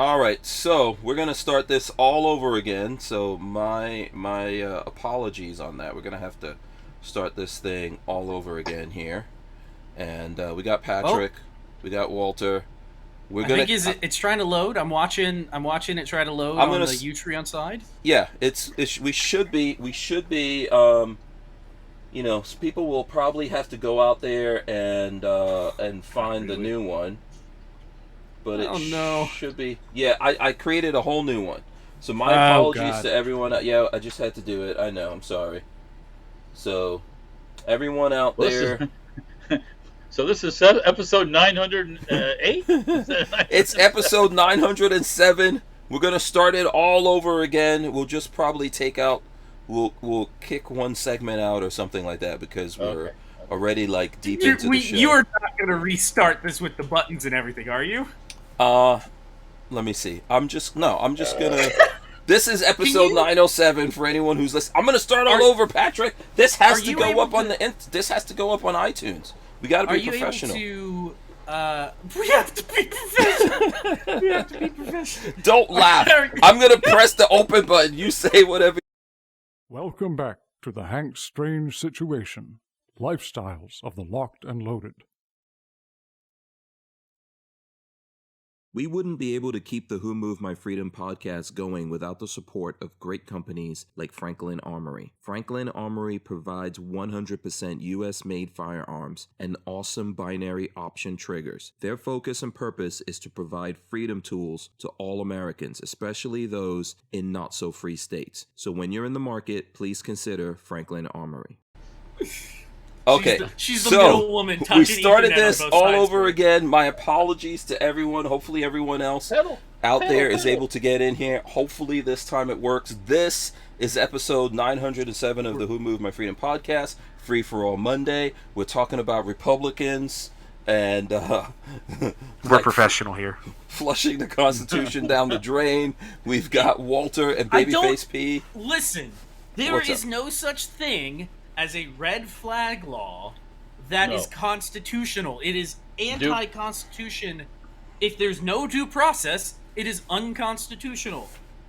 All right, so we're gonna start this all over again. So my apologies on that. We're gonna have to start this thing all over again here, and we got Well, Patrick, we got Walter. We're I gonna. think it's trying to load. I'm watching it try to load I'm on gonna. the Utreon side. Yeah, it's. We should be. People will probably have to go out there and Oh, find the really? new one, but it Oh no. should be. Yeah, I created a whole new one. So my Oh apologies god. to everyone. Yeah, I just had to do it. I know. I'm sorry. So everyone out Well, this is there, so. This is episode 908. it's episode 907. We're gonna start it all over again. We'll just probably take out. We'll kick one segment out or something like that because we're Okay. already like deep You, into the we, show. you are not going to restart this with the buttons and everything, are you? Uh, Let me see. I'm just gonna. This is episode you- 907 for anyone who's listening. I'm gonna start all Are- over, Patrick. This has are to you go able up on to- the. This has to go up on iTunes. We got to Are be you professional. able to? We have to be professional. We have to be professional. Don't laugh. I'm gonna press the open button. You say whatever. Welcome back to the Hank Strange Situation, Lifestyles of the Locked and Loaded. We wouldn't be able to keep the Who Moved My Freedom podcast going without the support of great companies like Franklin Armory. Franklin Armory provides 100% US made firearms and awesome binary option triggers. Their focus and purpose is to provide freedom tools to all Americans, especially those in not so free states. So when you're in the market, please consider Franklin Armory. Okay, She's the so middle woman we touching started Ethernet on this both all sides over for it. again. My apologies to everyone. Hopefully everyone else Pedal, out there is pedal. able to get in here. Hopefully this time it works. This is episode 907 of the Who Moved My Freedom podcast, FreeForAll Monday. We're talking about Republicans and We're like professional here. flushing the Constitution down the drain. We've got Walter and I don't- Babyface P. Listen, there What's is up? no such thing as a red flag law that is No. constitutional. It is anti-constitution. If there's no due process, it is unconstitutional.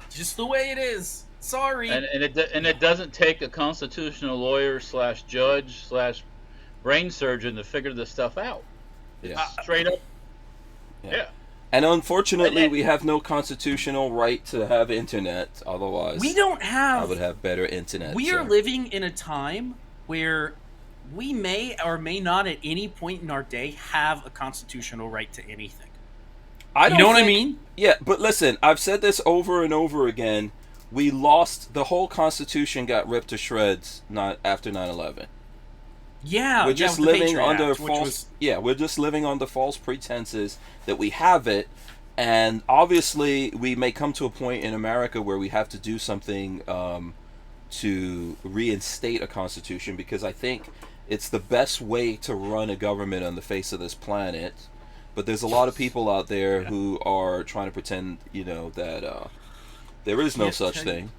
Just the way it is. Sorry. And it doesn't take a constitutional lawyer / judge / brain surgeon to figure this stuff out. Yeah. Straight up. Yeah. Yeah. And unfortunately, And- we have no constitutional right to have internet. Otherwise, we don't have. I would have better internet. We so. are living in a time where we may or may not at any point in our day have a constitutional right to anything. I You don't know what I think- mean? Yeah, but listen, I've said this over and over again. We lost the whole Constitution, got ripped to shreds not after 9/11. Yeah, We're just with the living Patriot under Act, which false. was- Yeah, we're just living under false pretenses that we have it, and obviously we may come to a point in America where we have to do something to reinstate a constitution because I think it's the best way to run a government on the face of this planet. But there's a lot of people out there who are trying to pretend, that there is no Can't such tell you- thing.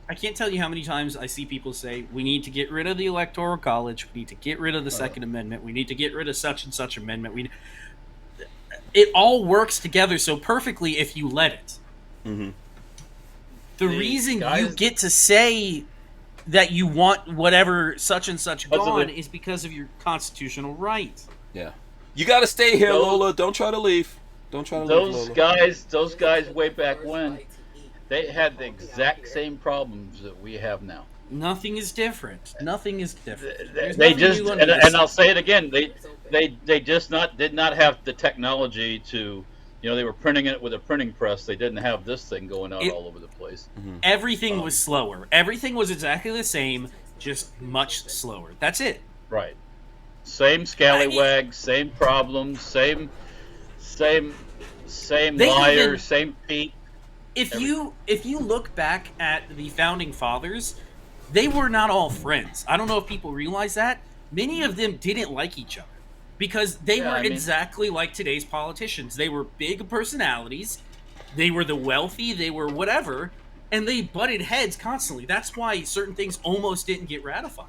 I can't tell you how many times I see people say, we need to get rid of the Electoral College, we need to get rid of the Second Amendment, we need to get rid of such and such amendment. It all works together so perfectly if you let it. Mm-hmm. The The reason you guys- get to say that you want whatever such and such Because of gone it. is because of your constitutional right. Yeah, you got to stay here, Those- Lola. Don't try to leave. Don't try to leave, Those Lola. guys way back when, they had the exact same problems that we have now. Nothing is different. Nothing is different. There's They nothing just new under the and sun. I'll say it again. They just did not have the technology to, they were printing it with a printing press. They didn't have this thing going out all over the place. Everything was slower. Everything was exactly the same, just much slower. That's it. Right. Same scallywags, same problems, same They liars, even- same Pete. If you look back at the founding fathers, they were not all friends. I don't know if people realize that. Many of them didn't like each other because they Yeah, were I mean- exactly like today's politicians. They were big personalities. They were the wealthy. They were whatever, and they butted heads constantly. That's why certain things almost didn't get ratified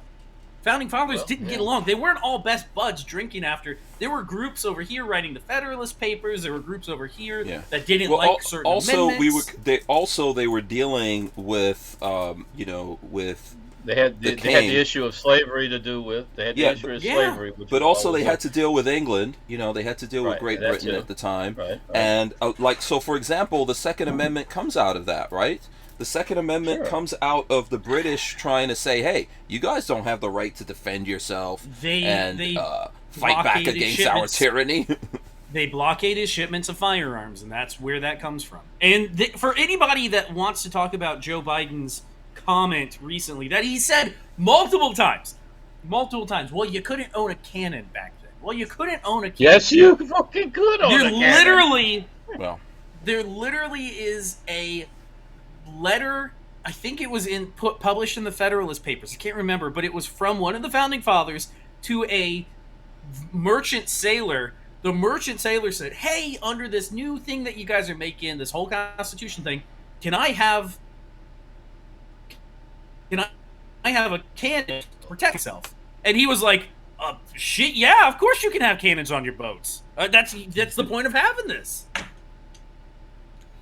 Founding fathers didn't get along. They weren't all best buds drinking after. There were groups over here writing the Federalist Papers. There were groups over here that didn't like certain amendments. They were dealing with with they had the issue of slavery to do with. They had the issue of slavery, but also they had to deal with England. They had to deal with Great Britain at the time. Right. And so, for example, the Second Amendment comes out of that, right? The Second Amendment comes out of the British trying to say, hey, you guys don't have the right to defend yourself and fight back against our tyranny. They blockaded shipments of firearms, and that's where that comes from. And for anybody that wants to talk about Joe Biden's comment recently, that he said multiple times, well, you couldn't own a cannon back then. Well, you couldn't own a cannon. Yes, you fucking could own a cannon. There literally is a letter, I think it was published in the Federalist Papers, I can't remember, but it was from one of the founding fathers to a merchant sailor. The merchant sailor said, hey, under this new thing that you guys are making, this whole Constitution thing, can I have a cannon to protect myself? And he was like, shit, yeah, of course you can have cannons on your boats. That's the point of having this.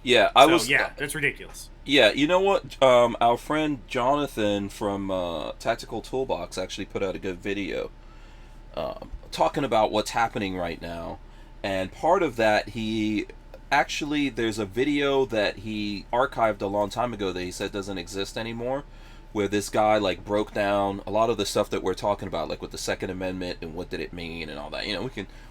Yeah, that's ridiculous. Yeah, you know what? Our friend Jonathan from Tactical Toolbox actually put out a good video talking about what's happening right now. And part of that, there's a video that he archived a long time ago that he said doesn't exist anymore, where this guy broke down a lot of the stuff that we're talking about, like with the Second Amendment and what did it mean and all that.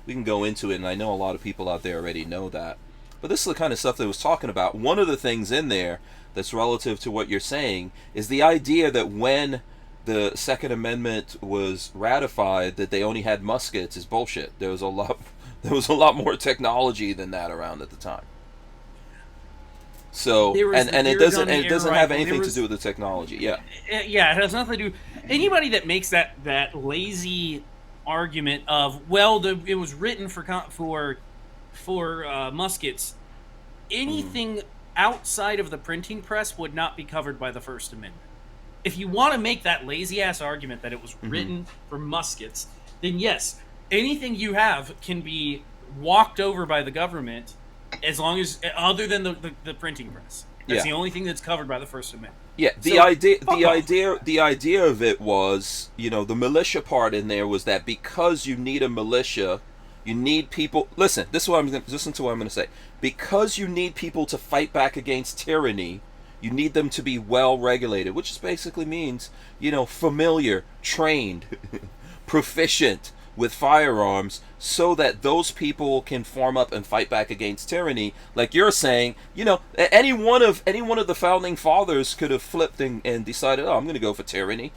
We can go into it, and I know a lot of people out there already know that. But this is the kind of stuff that it was talking about. One of the things in there that's relative to what you're saying is the idea that when the Second Amendment was ratified, that they only had muskets is bullshit. There was a lot more technology than that around at the time. So it doesn't have anything to do with the technology. Yeah. Yeah, it has nothing to do. Anybody that makes that lazy argument of it was written for muskets, anything outside of the printing press would not be covered by the First Amendment. If you want to make that lazy-ass argument that it was written for muskets, then yes, anything you have can be walked over by the government, as long as, other than the printing press. That's the only thing that's covered by the First Amendment. Yeah, the idea of it was, the militia part in there was that because you need a militia, you need people. Listen to what I'm going to say. Because you need people to fight back against tyranny, you need them to be well regulated, which basically means, familiar, trained, proficient with firearms, so that those people can form up and fight back against tyranny. Like you're saying, any one of the founding fathers could have flipped and decided, I'm going to go for tyranny.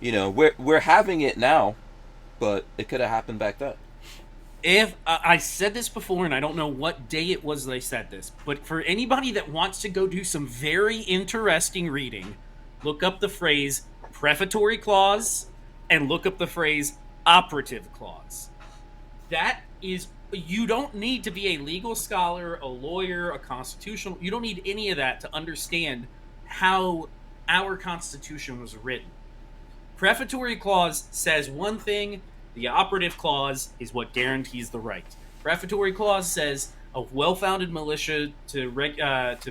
We're having it now, but it could have happened back then. If I said this before, and I don't know what day it was they said this, but for anybody that wants to go do some very interesting reading, look up the phrase prefatory clause and look up the phrase operative clause. That is, you don't need to be a legal scholar, a lawyer, a constitutional, you don't need any of that to understand how our Constitution was written. Prefatory clause says one thing, the operative clause is what guarantees the right. Prefatory clause says a well-founded militia to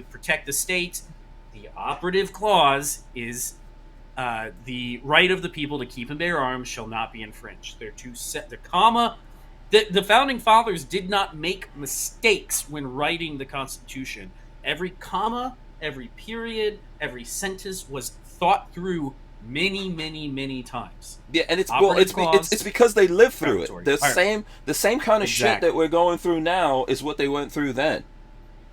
protect the state. The operative clause is the right of the people to keep and bear arms shall not be infringed. They're two set. The comma. The founding fathers did not make mistakes when writing the Constitution. Every comma, every period, every sentence was thought through many, many, many times. Yeah, and it's because they lived through it. The same kind of shit that we're going through now is what they went through then.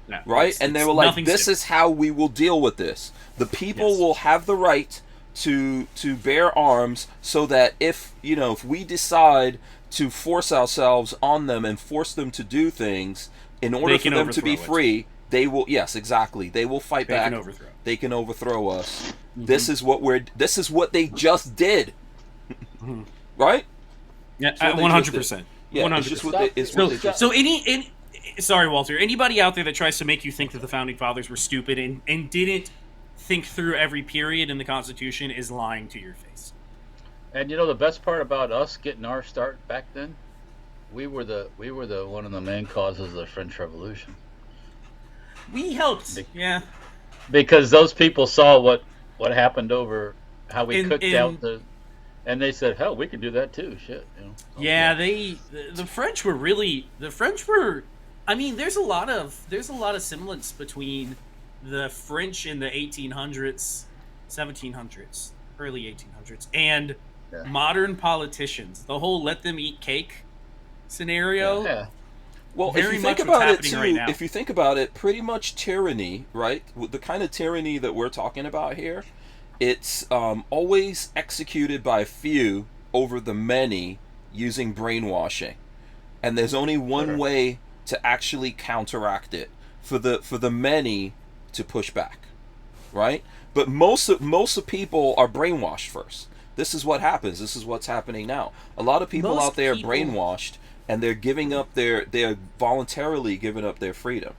No, right? And they were like, this is how we will deal with this. The people will have the right to bear arms, so that if we decide to force ourselves on them and force them to do things in order for them to be free, they will, yes, exactly. They will fight back. They can overthrow us. Mm-hmm. This is what they just did. Mm-hmm. Right? Yeah, 100%. Yeah, 100%. So sorry, Walter, anybody out there that tries to make you think that the founding fathers were stupid and didn't think through every period in the Constitution is lying to your face. And the best part about us getting our start back then, we were the one of the main causes of the French Revolution. We helped. Be- Yeah. because those people saw what happened over how we cooked out In and they said, hell, we can do that too. Shit, Yeah, Okay. the French were really the French were. I mean, there's a lot of semblance between the French in the 1800s, 1700s, early 1800s, and Yeah. modern politicians. The whole "let them eat cake" scenario. Yeah. Well, Very if you much think what's about it happening too, right now. if you think about it, pretty much tyranny, right? The kind of tyranny that we're talking about here, it's always executed by few over the many using brainwashing, and there's only one Sure. way to actually counteract it for the many to push back, right? But most of people are brainwashed first. This is what happens. This is what's happening now. A lot of people Most out there people- are brainwashed, and they're giving up they're voluntarily giving up their freedom.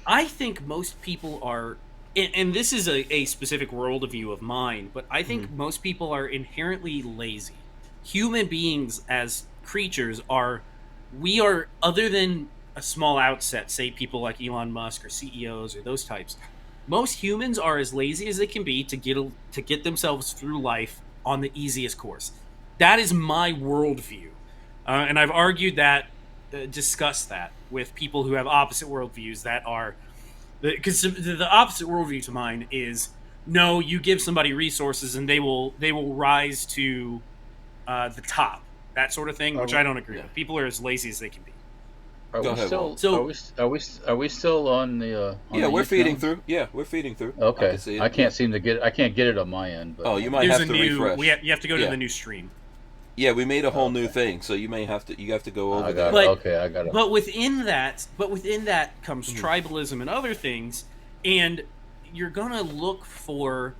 I think most people are, and this is a specific worldview of mine, but I think most people are inherently lazy. Human beings as creatures we are, other than a small outset, say people like Elon Musk or CEOs or those types, most humans are as lazy as they can be to get themselves through life on the easiest course. That is my worldview. And I've argued that, discussed that with people who have opposite worldviews that are, because the opposite worldview to mine is, no, you give somebody resources and they will rise to the top, that sort of thing, which I don't agree with. People are as lazy as they can be. Are Go we ahead, still? Walt. So- Are we still on the? On Yeah, the we're feeding YouTube? through. Yeah, we're feeding through. Okay, can see it. I can't seem to get. I can't get it on my end. But Oh, you might There's have a to new. refresh. You have to go to Yeah. the new stream. Yeah, we made a whole new Okay. thing, so you have to go over I that. got But- it. Okay, I got it. But within that comes tribalism and other things, and you're gonna look for.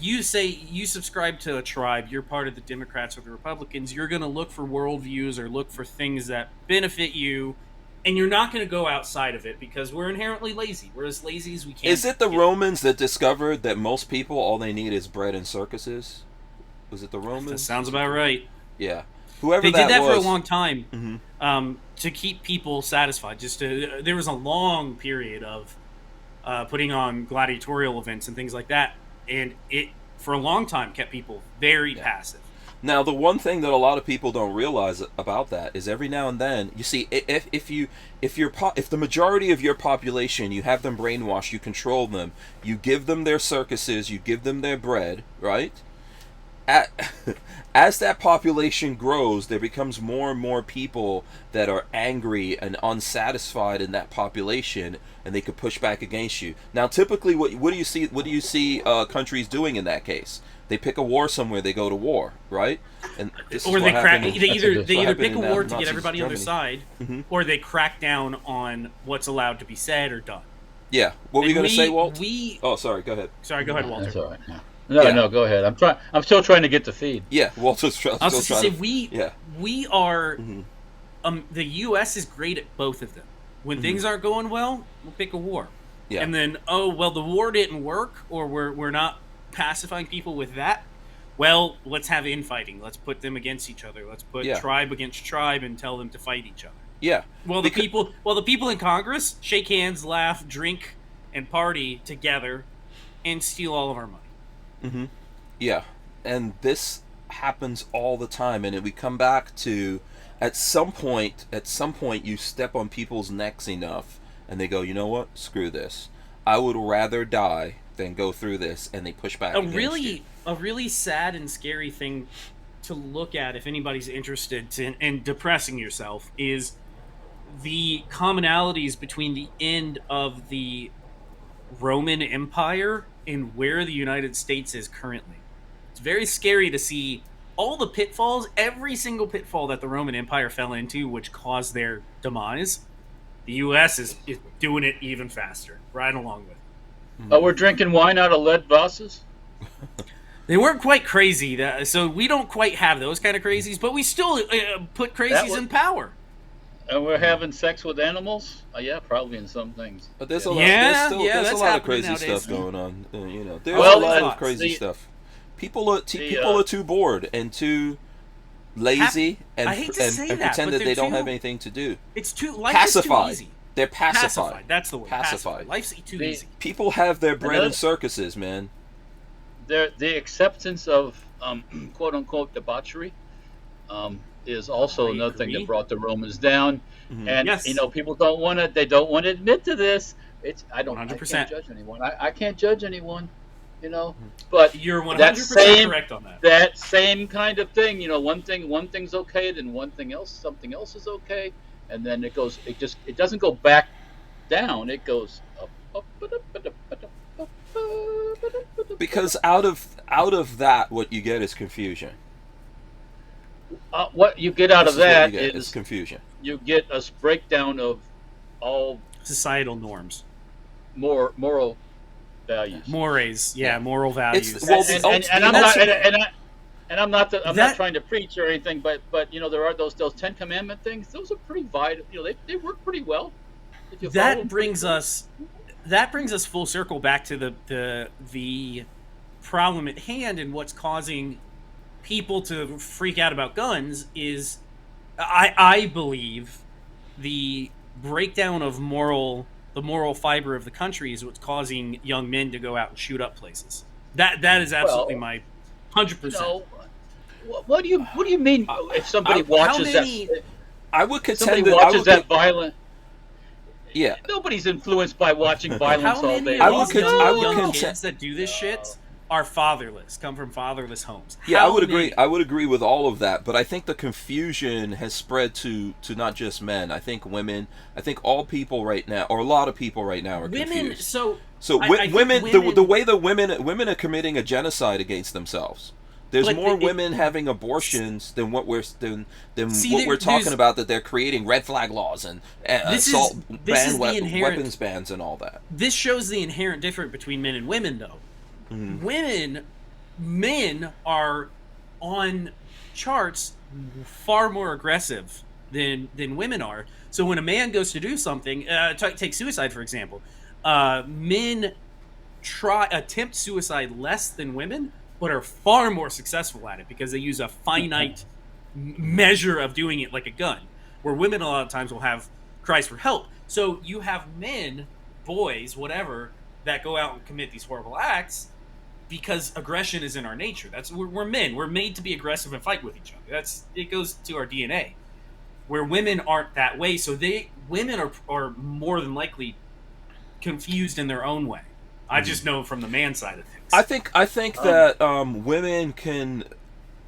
You say you subscribe to a tribe, you're part of the Democrats or the Republicans, you're gonna look for worldviews or look for things that benefit you, and you're not gonna go outside of it because we're inherently lazy. We're as lazy as we can. Is it the be. Romans that discovered that most people all they need is bread and circuses? Was it the Romans? That sounds about right. Yeah. Whoever They did that was. for a long time. Mhm. To keep people satisfied. There was a long period of putting on gladiatorial events and things like that, and it for a long time kept people very passive. Now, the one thing that a lot of people don't realize about that is every now and then, you see, if the majority of your population, you have them brainwashed, you control them, you give them their circuses, you give them their bread, right? As that population grows, there becomes more and more people that are angry and unsatisfied in that population, and they could push back against you. Now, typically, what do you see? What do you see countries doing in that case? They pick a war somewhere. They go to war, right? And this Or is they what crack. happened. They either That's what happened pick a in, war to Nazi get everybody on their Germany. side, or they crack down on what's allowed to be said or done. Yeah. What were you And going to say, Walt? We Oh, sorry. Go ahead. sorry. Go ahead, Walter. That's all right. No, Yeah. no, go ahead. I'm still trying to get the feed. Yeah. Walter's I was just trying going to to. say Yeah. we are. Mhm. The U.S. is great at both of them. When things aren't going well, we'll pick a war. Yeah. And then, oh well, the war didn't work, or we're not pacifying people with that. Well, let's have infighting. Let's put them against each other. Let's put Yeah. tribe against tribe and tell them to fight each other. Yeah. Well, the people in Congress shake hands, laugh, drink, and party together, and steal all of our money. Mm-hmm. Yeah, and this happens all the time, and we come back to at some point you step on people's necks enough, and they go, you know what? Screw this. I would rather die than go through this, and they push back. against you. A really sad and scary thing to look at if anybody's interested in depressing yourself is the commonalities between the end of the Roman Empire and where the United States is currently. It's very scary to see all the pitfalls, every single pitfall that the Roman Empire fell into, which caused their demise. The U.S. is doing it even faster, right along with it. Oh, we're drinking wine out of lead vases? They weren't quite crazy, so we don't quite have those kind of crazies, but we still put crazies in power. And we're having sex with animals? Yeah, probably in some things. But there's a lot, Yeah, there's a that's lot of happening crazy nowadays. stuff going on. There's Well, a lot of let's crazy see. stuff. People are too bored and too lazy and pretend that they don't have anything to do. It's too life pacified. Is too easy. They're pacified. That's the word. Pacified. Life's too easy. People have their bread in circuses, man. The acceptance of quote unquote debauchery is also another thing that brought the Romans down. Mm-hmm. And yes. People don't want to. They don't want to admit to this. I can't 100%. judge anyone. I can't judge anyone. But you're 100% correct on that. That same kind of thing. One thing's okay, then something else is okay, and then it doesn't go back down. It goes up. Because out of that, what you get is confusion. What you get out of that is confusion. You get a breakdown of all societal norms, moral values, mores, moral values. I'm not trying to preach or anything, but there are those 10 commandment things. Those are pretty vital. They work pretty well. That brings us full circle back to the problem at hand, and what's causing people to freak out about guns is, I believe, the breakdown of the moral fiber of the country is what's causing young men to go out and shoot up places. That is absolutely my 100%. What do you mean if somebody watches that? I would contend somebody watches that violent. Yeah. Nobody's influenced by watching violence all day. I would contend kids that do this shit are fatherless, come from fatherless homes. Yeah, I would agree. I would agree with all of that, but I think the confusion has spread to not just men. I think women. I think all people right now, or a lot of people right now, are confused. Women. The way that women are committing a genocide against themselves. There's more women having abortions than what we're talking about. That they're creating red flag laws and assault weapons bans and all that. This shows the inherent difference between men and women, though. Mm-hmm. Men are on charts far more aggressive than women are. So when a man goes to do something, take suicide for example, men attempt suicide less than women, but are far more successful at it because they use a finite measure of doing it like a gun, where women a lot of times will have cries for help. So you have men, boys, whatever, that go out and commit these horrible acts because aggression is in our nature. We're men. We're made to be aggressive and fight with each other. It goes to our DNA. Where women aren't that way, so women are more than likely confused in their own way. I just know from the man side of things. I think that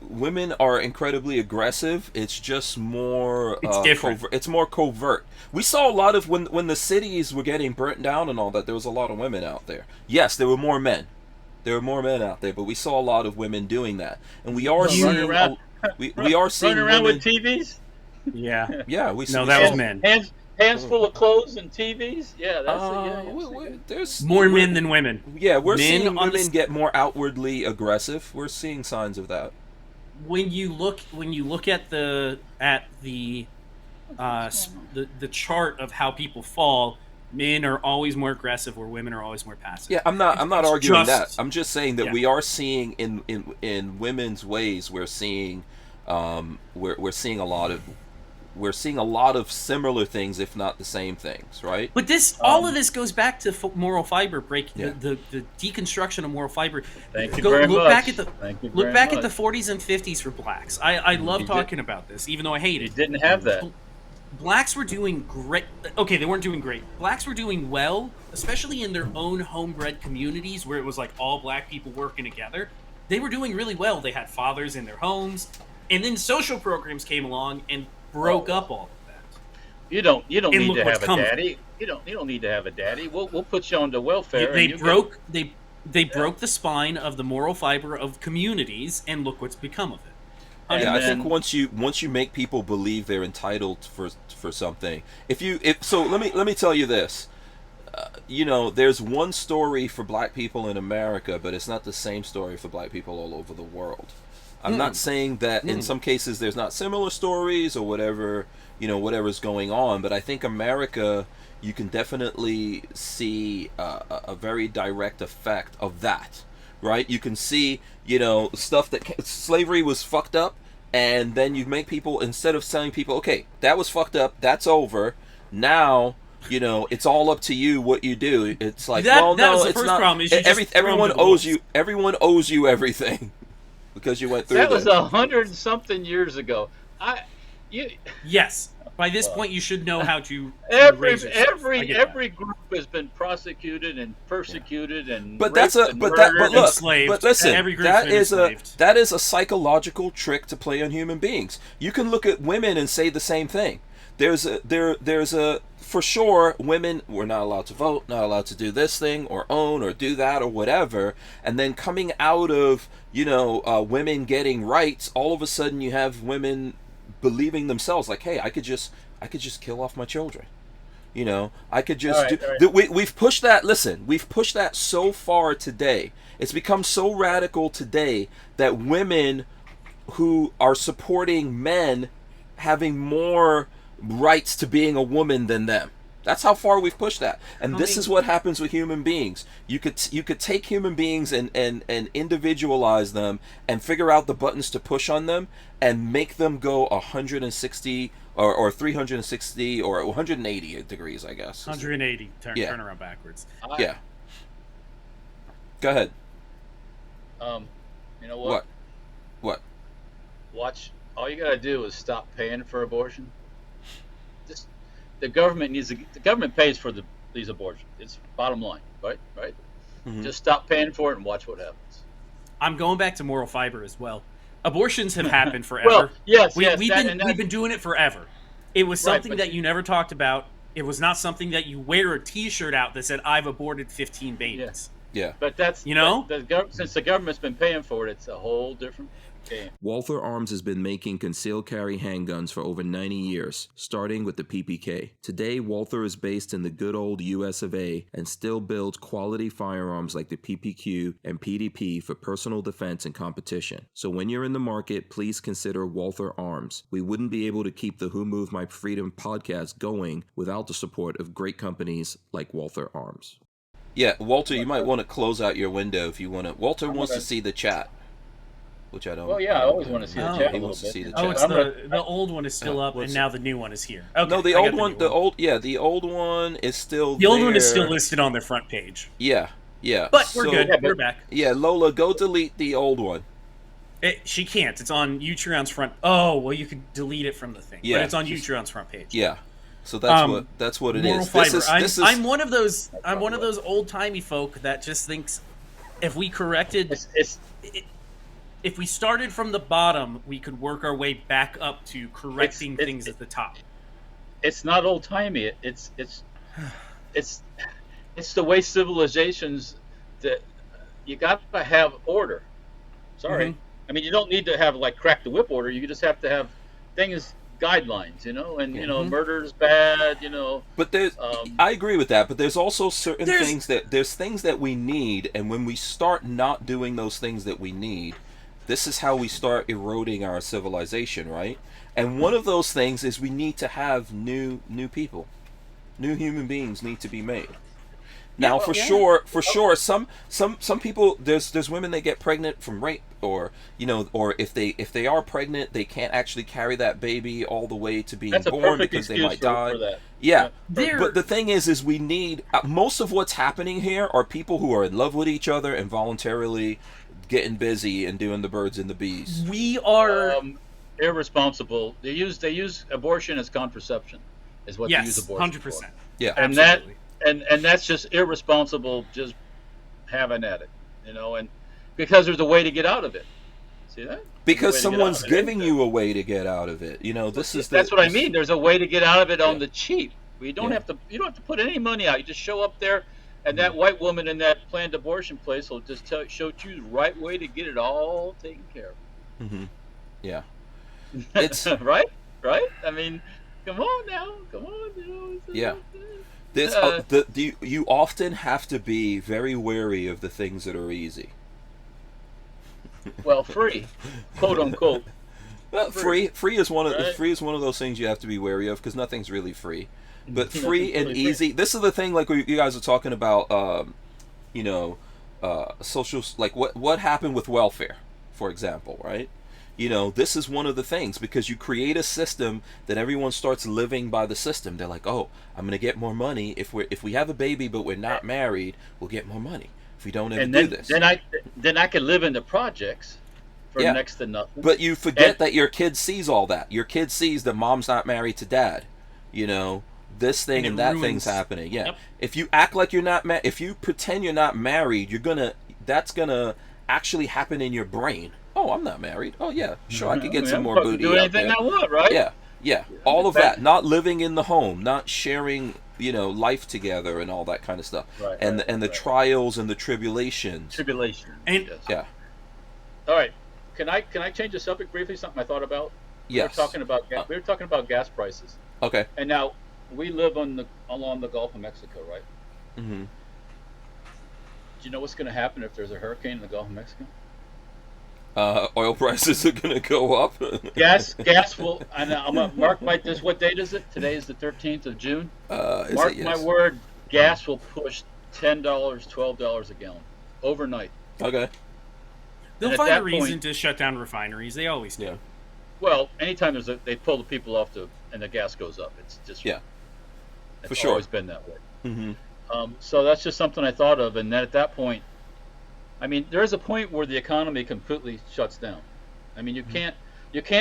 women are incredibly aggressive. It's just more it's different. It's more covert. We saw a lot of when the cities were getting burnt down and all that. There was a lot of women out there. Yes, there were more men. There were more men out there, but we saw a lot of women doing that, and we are seeing we are seeing running around women, with TVs. Yeah, yeah. That was men. Hands full of clothes and TVs. Yeah, that's there's more men than women. Yeah, we're seeing women get more outwardly aggressive. We're seeing signs of that. When you look at the chart of how people fall, men are always more aggressive, where women are always more passive. Yeah, I'm not arguing that. I'm just saying that we are seeing in women's ways. We're seeing we're seeing a lot of similar things, if not the same things, right? But all of this goes back to moral fiber breaking, the deconstruction of moral fiber. Thank you very much. Look back at the 40s and 50s for blacks. I love talking about this, even though I hate it. You didn't have that. Blacks were doing great. Okay, they weren't doing great. Blacks were doing well, especially in their own homebred communities where it was like all black people working together. They were doing really well. They had fathers in their homes, and then social programs came along and broke up all of that. You don't need to have a daddy. You don't need to have a daddy. We'll put you on the welfare. They broke the spine of the moral fiber of communities, and look what's become of it. I think once you make people believe they're entitled for something, let me tell you this. There's one story for black people in America, but it's not the same story for black people all over the world. I'm not saying that in some cases there's not similar stories or whatever's going on, but I think America, you can definitely see a very direct effect of that, right? You can see, you know, stuff that slavery was fucked up, and then you make people, instead of telling people, okay, that was fucked up, that's over, now, you know, it's all up to you what you do. It's like, well, no, it's not. Problem is everyone owes you everything because you went through that. That was 100-something years ago. Yes. By this point, you should know how to. Every group has been prosecuted and persecuted and but listen, that is a psychological trick to play on human beings. You can look at women and say the same thing. There's a for sure, women were not allowed to vote, not allowed to do this thing or own or do that or whatever, and then coming out of, you know, women getting rights, all of a sudden you have women believing themselves like, hey, I could just kill off my children, you know, I could just we've pushed that. Listen, we've pushed that so far today. It's become so radical today that women who are supporting men having more rights to being a woman than them. That's how far we've pushed that. And this is what happens with human beings. You could take human beings and individualize them and figure out the buttons to push on them and make them go 160 or 360 or 180 degrees, I guess. 180. Turn around backwards. Yeah. Go ahead. You know what? What? Watch. All you gotta do is stop paying for abortion. The government pays for these abortions. It's bottom line, right? Mm-hmm. Just stop paying for it and watch what happens. I'm going back to moral fiber as well. Abortions have happened forever. Well, yes, we've been doing it forever. It was something that you never talked about. It was not something that you wear a T-shirt out that said, "I've aborted 15 babies." Yeah. But that's, you know, since the government's been paying for it, it's a whole different game. Walther Arms has been making concealed carry handguns for over 90 years, starting with the PPK. Today, Walther is based in the good old US of A and still builds quality firearms like the PPQ and PDP for personal defense and competition. So when you're in the market, please consider Walther Arms. We wouldn't be able to keep the Who Moved My Freedom podcast going without the support of great companies like Walther Arms. Yeah, Walter, you might want to close out your window if you want to. Walter wants to see the chat, which I don't. Well, yeah, I always want to see the chat. He wants to see the chat. Oh, it's the old one is still up, and now the new one is here. Okay, no, the old one, the old one is still. The old one is still listed on their front page. Yeah. But we're good. We're back. Yeah, Lola, go delete the old one. She can't. It's on Utreon's front. Oh, well, you could delete it from the thing. Yeah, but it's on Utreon's front page. Yeah. So that's what it is. I'm one of those old timey folk that just thinks if we corrected, if we started from the bottom, we could work our way back up to correcting things at the top. It's not old timey. It's the way civilizations that you got to have order. Sorry, I mean you don't need to have like crack the whip order. You just have to have things. Guidelines, you know, and you know, murder's bad, you know. But there's, I agree with that. But there's also certain things that we need, and when we start not doing those things that we need, this is how we start eroding our civilization, right? And one of those things is we need to have new people, new human beings need to be made. Now, for sure, some people there's women that get pregnant from rape, or you know, or if they are pregnant, they can't actually carry that baby all the way to being born because they might die. Yeah, but the thing is we need most of what's happening here are people who are in love with each other and voluntarily getting busy and doing the birds and the bees. We are irresponsible. They use abortion as contraception, is what they use abortion 100%. For. Yeah, and absolutely. And that's just irresponsible, just having at it, you know, and because there's a way to get out of it. See that? Because someone's giving you a way to get out of it. You know, that's what I mean. There's a way to get out of it on the cheap. You don't have to put any money out. You just show up there, and that white woman in that planned abortion place will just show you the right way to get it all taken care of. Mm-hmm. Yeah. It's right. I mean, come on now. You know, yeah. You often have to be very wary of the things that are easy. Well, free, quote unquote. Well, free is one of those things you have to be wary of because nothing's really free. But free and easy. This is the thing, like you guys are talking about. You know, social, like what happened with welfare, for example, right? This is one of the things, because you create a system that everyone starts living by the system. They're like, oh, I'm gonna get more money if we have a baby but we're not married, we'll get more money if we don't ever And do this. then I could live in the projects for Yeah. next to nothing. But you forget that your kid sees all that. Your kid sees that mom's not married to dad. This thing and that thing's happening. Yeah. Yep. If you act like you're not if you pretend you're not married, that's gonna actually happen in your brain. Oh, I'm not married. Oh yeah, sure, I could get some more booty do out anything there. I want, right? Yeah. All of that. Not living in the home, not sharing, life together and all that kind of stuff. Right, and right, the right. trials and the tribulations. And yes. Yeah. All right. Can I change the subject briefly? Something I thought about. Yes. We were talking about gas prices, Okay. and now we live along the Gulf of Mexico, right? Mm-hmm. Do you know what's going to happen if there's a hurricane in the Gulf of Mexico? Oil prices are gonna go up. Gas will. And I'm gonna mark this. What date is it? Today is the 13th of June. Mark my word. Gas will push $10, $12 a gallon overnight. Okay. they'll And at find a that reason point- to shut down refineries. They always do. Yeah. Well, anytime they pull the people off and the gas goes up, it's just Yeah. It's For sure. always been that way. Mm-hmm. So that's just something I thought of, and then at that point, I mean, there is a point where the economy completely shuts down. I mean, you can't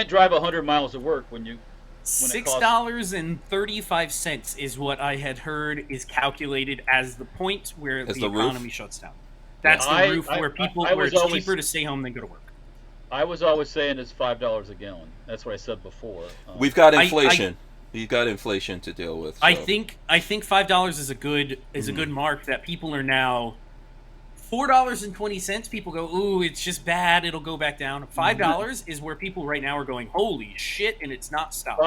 drive 100 miles to work when it costs $6.35 is what I had heard is calculated as the point where As the the roof? economy shuts down. That's the I- roof I- where people I where was it's always- cheaper to stay home than go to work. I was always saying it's $5 a gallon. That's what I said before. We've got inflation. We've got inflation to deal with. I so- think $5 is a good mark that people are now. $4.20. People go, ooh, it's just bad. It'll go back down. $5 is where people right now are going, holy shit, and it's not stopping.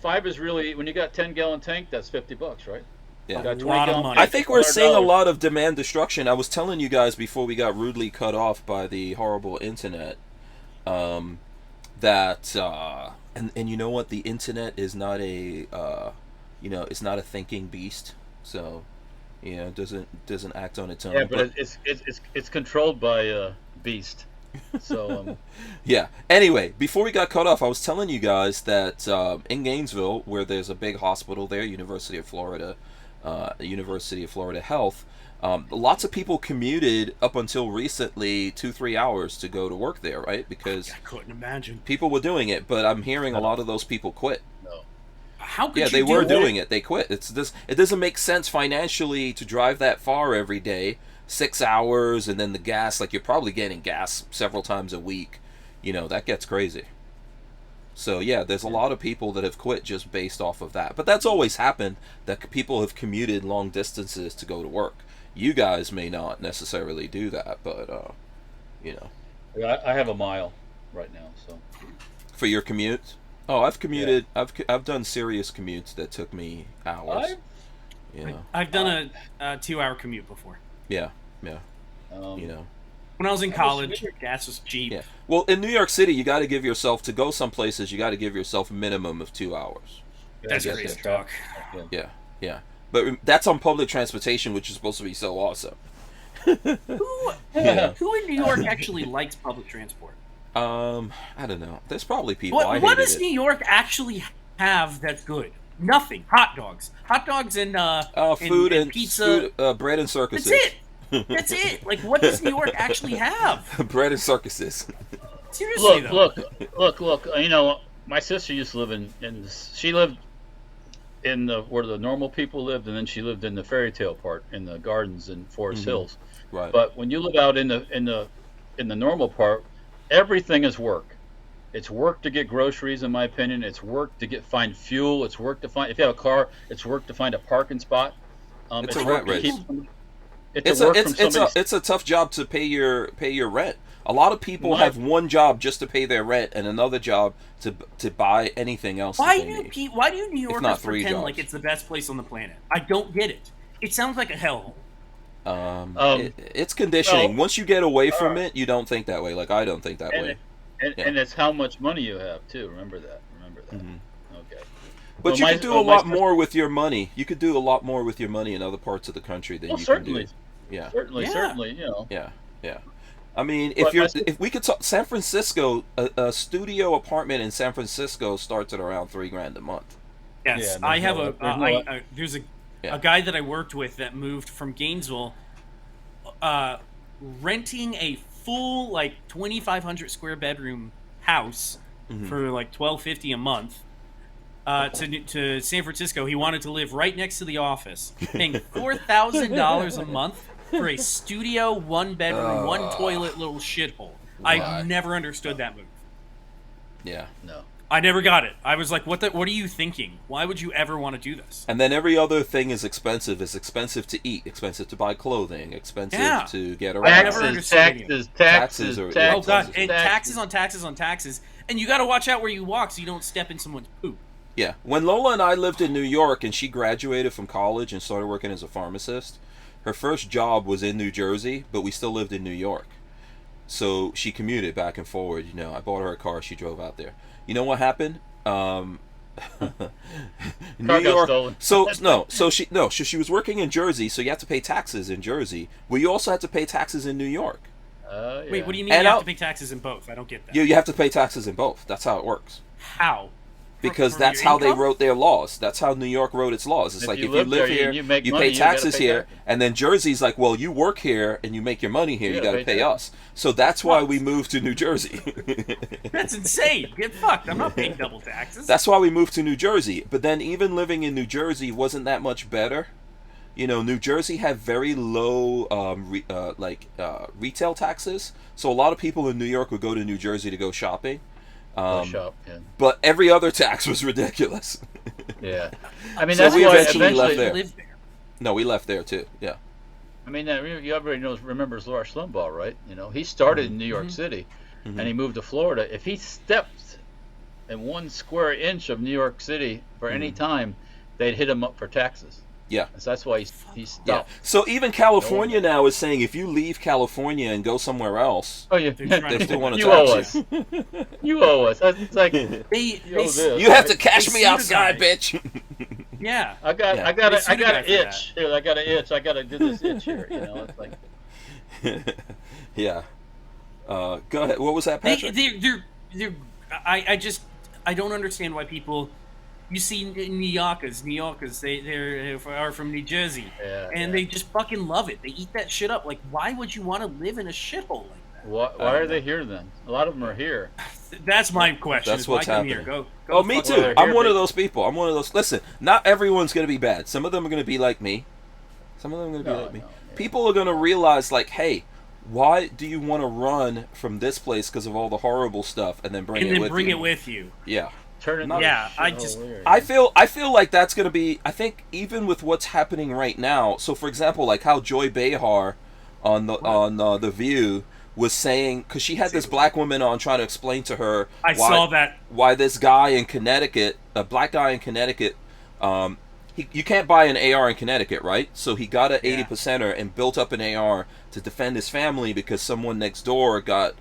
Five is really, when you got 10-gallon tank, that's $50, right? Yeah. You got A lot of 20-gallon money. I tank, think we're seeing a $100. lot of demand destruction. I was telling you guys before we got rudely cut off by the horrible internet, that and you know what, the internet is not a it's not a thinking beast, so it doesn't act on its own. Yeah, but it's controlled by Beast. So yeah. Anyway, before we got cut off, I was telling you guys that in Gainesville, where there's a big hospital there, University of Florida Health, lots of people commuted up until recently 2-3 hours to go to work there, right? Because I couldn't imagine. people were doing it, but I'm hearing a lot of those people quit. no. How could Yeah, you they do were that? doing it. They quit. It doesn't make sense financially to drive that far every day, 6 hours, and then the gas. Like, you're probably getting gas several times a week. That gets crazy. So yeah, there's a lot of people that have quit just based off of that. But that's always happened, that people have commuted long distances to go to work. You guys may not necessarily do that, but Yeah, I have a mile right now, so. for your commute. Oh, I've commuted. I've done serious commutes that took me hours. I've done a 2-hour commute before. Yeah. When I was in college, gas was cheap. Yeah. Well, in New York City, you got to give yourself, to go some places, you got to give yourself a minimum of 2 hours. That's Yeah, crazy yeah. talk. Yeah. But that's on public transportation, which is supposed to be so awesome. Who in New York actually likes public transport? I don't know. There's probably people. I What hated does it. New York actually have that's good? Nothing. Hot dogs and Food and pizza. food, bread and circuses. That's it. That's it. Like, what does New York actually have? Bread and circuses. Seriously, though. Look. My sister used to live she lived in where the normal people lived, and then she lived in the fairy tale part in the gardens in Forest Hills. Right. But when you live out in the normal part, everything is work. It's work to get groceries, in my opinion. It's work to find fuel. It's work to find, if you have a car, it's work to find a parking spot. It's a work rat to race. keep- It's a tough job to pay your rent. A lot of people have one job just to pay their rent and another job to buy anything else. Why that they need. why do New Yorkers not 3 pretend jobs. like it's the best place on the planet? I don't get it. It sounds like a hellhole. It's conditioning. well, Once you get away from it, you don't think that way. Like, I don't think that way. And it's how much money you have too. Remember that. Mhm. Okay. But Well, you my- could do well, a my lot sister- more with your money. You could do a lot more with your money in other parts of the country than Well, you certainly. can Yeah. Certainly, you know. Yeah. Yeah. I mean, But if we could talk San Francisco, a studio apartment in San Francisco starts at around $3,000 a month. Yes, Yeah, I have there's a guy that I worked with that moved from Gainesville, renting a full like 2,500 square bedroom house for like $1,250 a month. To San Francisco. He wanted to live right next to the office, paying $4,000 a month for a studio, 1 bedroom, 1 toilet little shithole. I've never understood that move. Yeah. No. I never got it. I was like, what are you thinking? Why would you ever want to do this? And then every other thing is expensive. It's expensive to eat, expensive to buy clothing, expensive to get around. Taxes. Oh god, and taxes on taxes on taxes. And you got to watch out where you walk so you don't step in someone's poop. Yeah. When Lola and I lived in New York and she graduated from college and started working as a pharmacist, her first job was in New Jersey, but we still lived in New York. So she commuted back and forward. You know, I bought her a car. She drove out there. You know what happened? New York. So she was working in Jersey, so you have to pay taxes in Jersey. Well, you also have to pay taxes in New York. Yeah. Wait, what do you mean you have to pay taxes in both? I don't get that. You have to pay taxes in both. That's how it works. How? Because that's how they wrote their laws. That's how New York wrote its laws. It's like if you live here, you pay taxes here, and then Jersey's like, well, you work here and you make your money here, you got to pay us. So that's why we moved to New Jersey. That's insane. Get fucked. I'm not paying double taxes. That's why we moved to New Jersey. But then even living in New Jersey wasn't that much better. You know, New Jersey had very low retail taxes. So a lot of people in New York would go to New Jersey to go shopping. But every other tax was ridiculous. Yeah, I mean, so that's we why eventually left there. Lived there. No, we left there too. Yeah. I mean, everybody remembers Rush Limbaugh, right? You know, he started in New York City, and he moved to Florida. If he stepped in 1 square inch of New York City for any time, they'd hit him up for taxes. Yeah. So that's why he stopped. Yeah. So even California now is saying if you leave California and go somewhere else, they still want to you tax owe us. You owe us. It's like you have to cash me outside, bitch. Yeah. I got an itch. Here, I got an itch. I got to do this itch here. You know, it's like. Yeah. Go ahead. What was that, Patrick? I don't understand why people. You see New Yorkers, they are from New Jersey, and they just fucking love it. They eat that shit up. Like, why would you want to live in a shithole like that? Why are they here then? A lot of them are here. That's my question. That's what's happening. Go me too. I'm one of those people. I'm one of those. Listen, not everyone's going to be bad. Some of them are going to be like me. Some of them are going to be like me. Yeah. People are going to realize, like, hey, why do you want to run from this place because of all the horrible stuff and then bring it with you? Yeah. I feel like that's going to be, I think even with what's happening right now, so for example, like how Joy Behar on the View was saying, because she had this black woman on trying to explain to her why this guy in Connecticut, a black guy in Connecticut, you can't buy an AR in Connecticut, right? So he got an 80%er and built up an AR to defend his family because someone next door got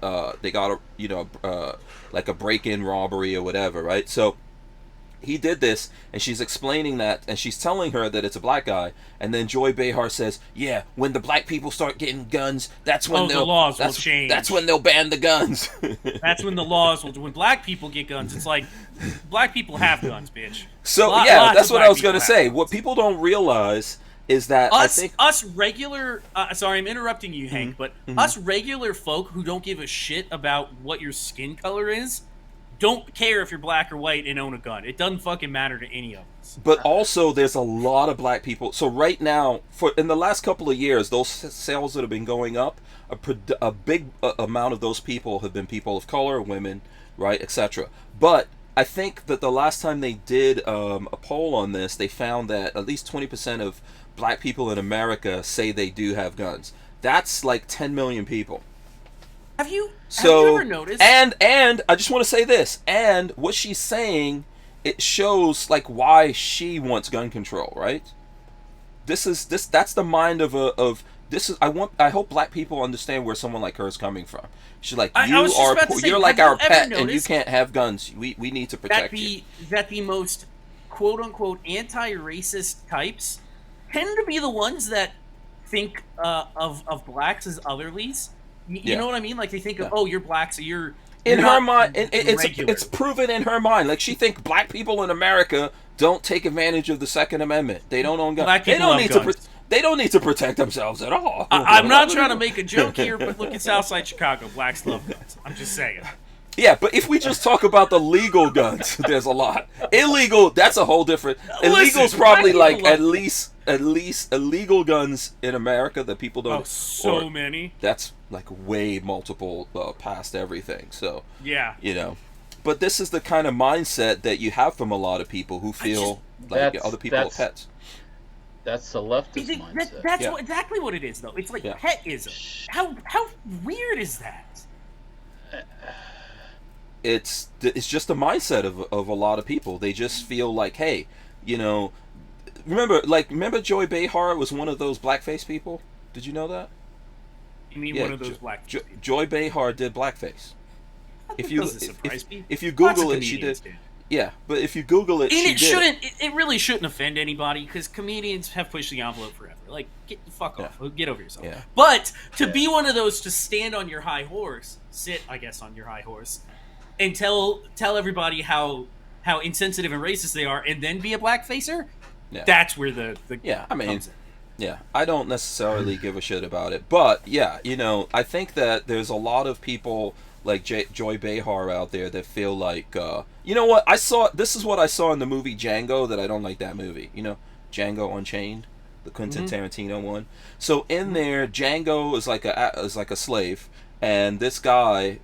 like a break-in robbery or whatever, right? So he did this, and she's explaining that, and she's telling her that it's a black guy, and then Joy Behar says, yeah, when the black people start getting guns, that's when the laws will change. That's when they'll ban the guns. That's when the laws will. When black people get guns, it's like, black people have guns, bitch. So, that's what I was going to say. What people don't realize is that us regular, sorry, I'm interrupting you, Hank, but us regular folk who don't give a shit about what your skin color is, don't care if you're black or white and own a gun. It doesn't fucking matter to any of us. But also, there's a lot of black people. So right now, in the last couple of years, those sales that have been going up, a big amount of those people have been people of color, women, right, etc. But I think that the last time they did a poll on this, they found that at least 20% of black people in America say they do have guns. That's like 10 million people. Have you ever noticed? And I just want to say this. And what she's saying, it shows like why she wants gun control, right? That's the mind of this is. I hope black people understand where someone like her is coming from. She's like, you're like our pet, and you can't have guns. We need to protect you. That the most quote unquote anti-racist types tend to be the ones that think of blacks as otherlies. You know what I mean? Like they think of, oh, you're black, so you're in her mind. regular. It's proven in her mind. Like she think black people in America don't take advantage of the Second Amendment. They don't own guns. They don't need guns. They don't need to protect themselves at all. I'm not trying to make a joke here, but look at Southside Chicago. Blacks love guns. I'm just saying. Yeah, but if we just talk about the legal guns, there's a lot. Illegal, that's a whole different. Illegal's probably like at least illegal guns in America that people don't. So many. That's like way multiple past everything. So yeah, But this is the kind of mindset that you have from a lot other people are pets. That's the leftist mindset. That's exactly what it is, though. It's like petism. How weird is that? It's just a mindset of a lot of people. They just feel like, hey, remember Joy Behar was one of those blackface people? Did you know that? You mean one of those black people? Joy Behar did blackface. If you Google it, she did. Yeah, but if you Google it, it really shouldn't offend anybody because comedians have pushed the envelope forever. Like, get the fuck off, get over yourself. Yeah. But to be one of those to stand on your high horse, sit, I guess, on your high horse, and tell everybody how insensitive and racist they are, and then be a blackfacer, that's where the comes in. Yeah, I don't necessarily give a shit about it, but I think that there's a lot of people like Joy Behar out there that feel like, you know what? This is what I saw in the movie Django that I don't like that movie. Django Unchained, the Quentin Tarantino one. So in there, Django is like a slave, and this guy,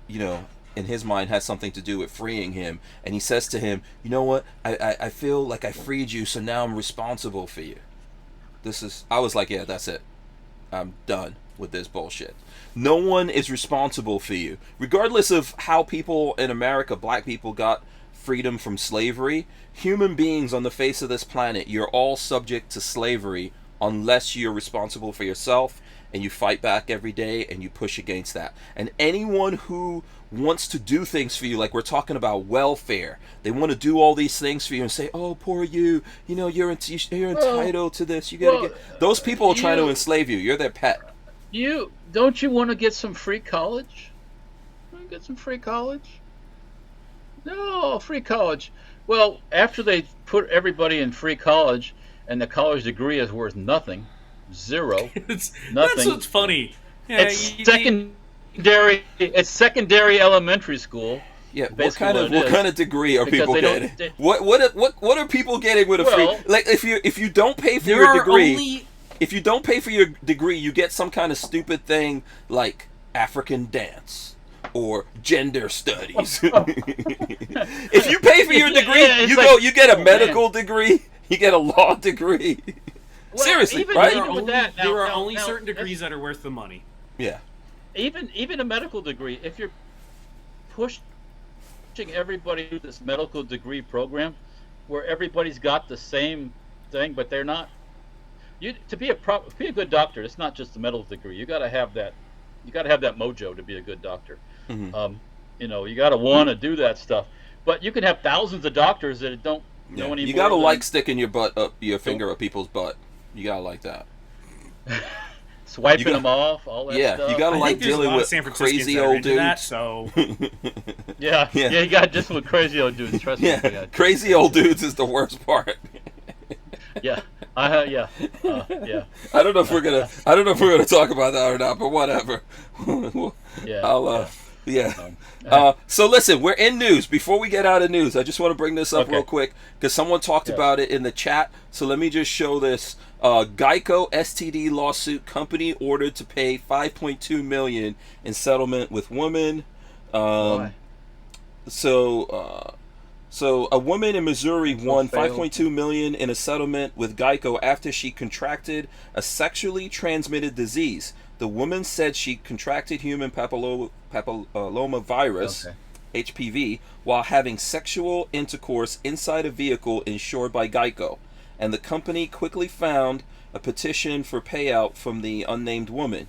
in his mind has something to do with freeing him, and he says to him, you know what? I feel like I freed you, so now I'm responsible for you. I was like, yeah, that's it. I'm done with this bullshit. No one is responsible for you. Regardless of how people in America, black people, got freedom from slavery, human beings on the face of this planet, you're all subject to slavery unless you're responsible for yourself and you fight back every day and you push against that. And anyone who wants to do things for you, like we're talking about welfare, they want to do all these things for you and say, oh, poor you, you're entitled to this. You gotta get. Those people are trying to enslave you. You're their pet. Don't you want to get some free college? Want to get some free college? No, free college. Well, after they put everybody in free college and the college degree is worth nothing, zero, nothing. That's what's funny. Yeah, it's secondary elementary school. Yeah, what kind of degree are people getting? What are people getting with a free? Like if you don't pay for your degree. If you don't pay for your degree, you get some kind of stupid thing like African dance or gender studies. If you pay for your degree, you get a medical degree, you get a law degree. Well, seriously, right? There are only certain degrees that are worth the money. Yeah. Even a medical degree, if you're pushing everybody through this medical degree program where everybody's got the same thing, but they're not. To be a good doctor, it's not just the medical degree. You got to have that. You got to have that mojo to be a good doctor. Mm-hmm. You got to want to do that stuff. But you can have thousands of doctors that don't know any. You got to like sticking your finger up people's butt. You got to like that. Swiping them off, all that stuff. Yeah, you got to like dealing with crazy old dudes. That, so. yeah, you got just with crazy old dudes. Trust me. Yeah, crazy old dudes is the worst part. Yeah. Yeah. I don't know if we're gonna talk about that or not, but whatever. So listen, we're in news. Before we get out of news, I just want to bring this up real quick because someone talked about it in the chat. So let me just show this. Geico STD lawsuit, company ordered to pay $5.2 million in settlement with woman. So a woman in Missouri won $5.2 million in a settlement with Geico after she contracted a sexually transmitted disease. The woman said she contracted human papilloma virus, HPV, while having sexual intercourse inside a vehicle insured by Geico. And the company quickly found a petition for payout from the unnamed woman.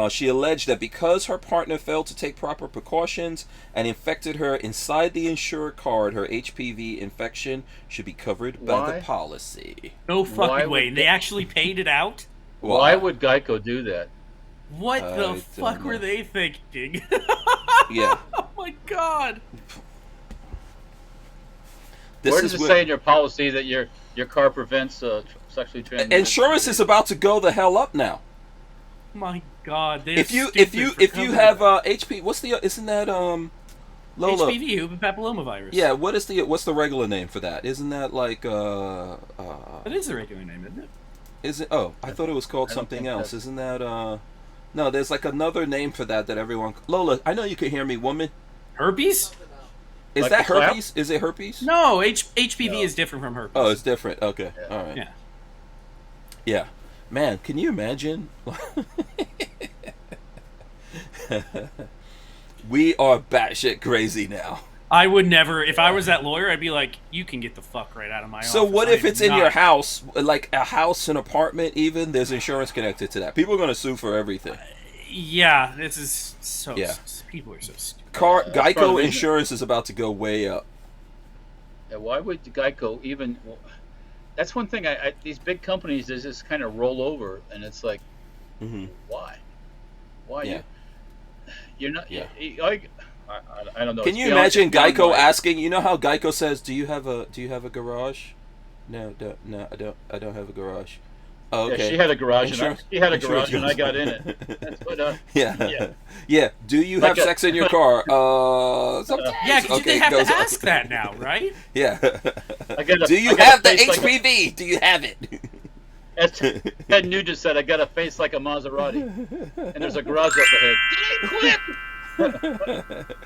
She alleged that because her partner failed to take proper precautions and infected her inside the insured card, her HPV infection should be covered by the policy. No fucking way. They actually paid it out? Why would Geico do that? What I the don't fuck know. were they thinking? Yeah. Oh my god. Where does it say in your policy that your car prevents sexually transmitted? Insurance is about to go the hell up now. My god. If you have HP, isn't that Lola? HPV, human papillomavirus. Yeah, what's the regular name for that? Isn't that like That is the regular name, isn't it? Is it? Oh, I thought it was called something else. Isn't that No, there's like another name for that everyone. Lola, I know you can hear me, woman. Herpes? Is Like that the clap? herpes? Is it herpes? No, HPV No. is different from herpes. Oh, it's different. Okay, Yeah. all right. Yeah. Yeah, man, can you imagine? We are batshit crazy now. I would never, if I was that lawyer, I'd be like, you can get the fuck right out of my office. So what if I am it's in not- your house, like a house, an apartment, even? There's insurance connected to that. People are gonna sue for everything. Yeah, this is so. Yeah. People are so stupid. that's part of Geico the reason- insurance is about to go way up. Yeah, why would Geico even? Well, that's one thing. These big companies they just kind of roll over, and it's like, Mm-hmm. why? Why Yeah. you're not? Yeah. I don't know. Can It's you beyond- imagine it's beyond Geico my- asking? You know how Geico says, "Do you have a garage?" No, I don't have a garage. Oh, okay. Yeah, she had a garage, Insurance- she had a insurance garage, and I goes- got in it. But, Yeah. yeah. Do you Like have a- sex in your car? Sometimes. Yeah, because Okay, they have goes to up. ask that now, right? Yeah. I got a- Do you I got a have the face like a- HPV? Do you have it? As Ted Nugent said, I got a face like a Maserati, and there's a garage up ahead. Get in quick!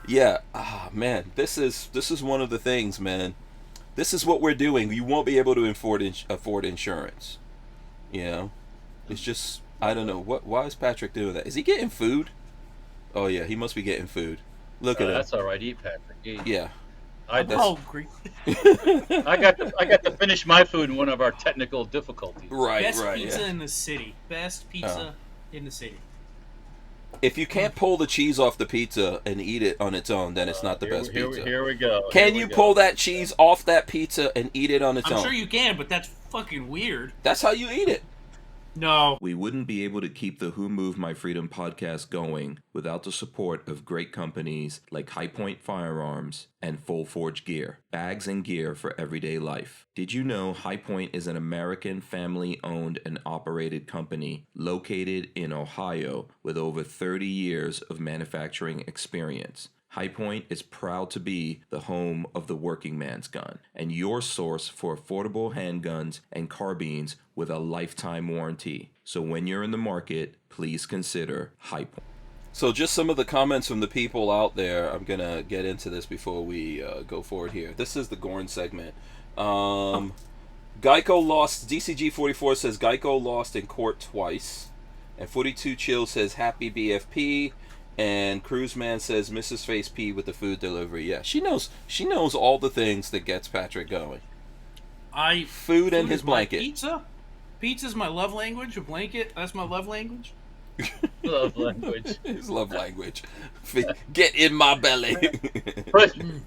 Yeah. Ah, man. This is one of the things, man. This is what we're doing. You won't be able to afford insurance. You know, it's just I don't know why is Patrick doing that? Is he getting food? Oh yeah, he must be getting food. Look at him. That's all right. Eat, Patrick. Eat. Yeah. I, Oh, great. I got to finish my food in one of our technical difficulties. Right. Best right. pizza Yeah. in the city. Best pizza in the city. If you can't pull the cheese off the pizza and eat it on its own, then it's not the best pizza. Here we go. Can Here you we go. pull that cheese off that pizza and eat it on its I'm own? sure you can, but that's fucking weird. That's how you eat it. No. We wouldn't be able to keep the Who Moved My Freedom podcast going without the support of great companies like High Point Firearms and Full Forge Gear, bags and gear for everyday life. Did you know High Point is an American family-owned and operated company located in Ohio with over 30 years of manufacturing experience? High Point is proud to be the home of the working man's gun and your source for affordable handguns and carbines with a lifetime warranty. So when you're in the market, please consider High Point. So just some of the comments from the people out there. I'm going to get into this before we go forward here. This is the Gorn segment. Geico lost, DCG44 says Geico lost in court twice. And 42 Chill says happy BFP. And Cruiseman says Mrs. Face P with the food delivery. Yeah, she knows all the things that gets Patrick going. Food and his is my blanket. Pizza? Pizza's my love language. A blanket, that's my love language. Love language. His love language. Get in my belly.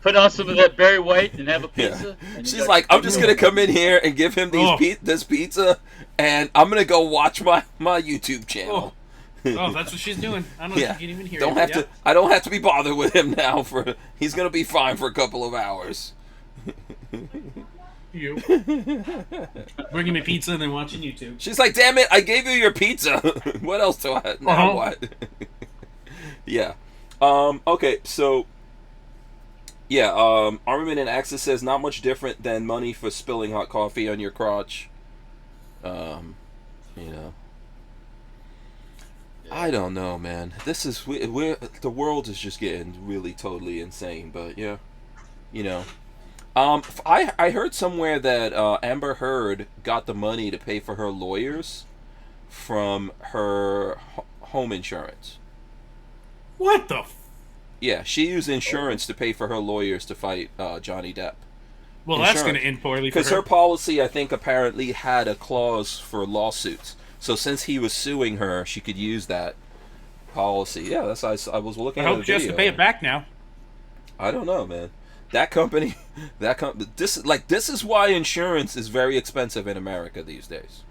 Put on some of that Barry White and have a Yeah. pizza. and you She's got- like, I'm just gonna come in here and give him this pizza, and I'm gonna go watch my YouTube channel. Oh, that's what she's doing. I don't know if you can even hear it. Yeah. I don't have to be bothered with him now. He's gonna be fine for a couple of hours. You. Bringing me pizza and then watching YouTube. She's like, damn it, I gave you your pizza. What else do I now? What? Yeah. Okay, so yeah, Armament and Axis says not much different than money for spilling hot coffee on your crotch. You know. I don't know, man. This is we're the world is just getting really totally insane, but yeah. You know. I heard somewhere that Amber Heard got the money to pay for her lawyers from her home insurance. What the? Yeah, she used insurance to pay for her lawyers to fight Johnny Depp. Well, that's going to end poorly for Because her. her policy, I think, apparently had a clause for lawsuits. So since he was suing her, she could use that policy. Yeah, that's I was looking I at hope a she has to video. pay it back now. I don't know, man. This is why insurance is very expensive in America these days.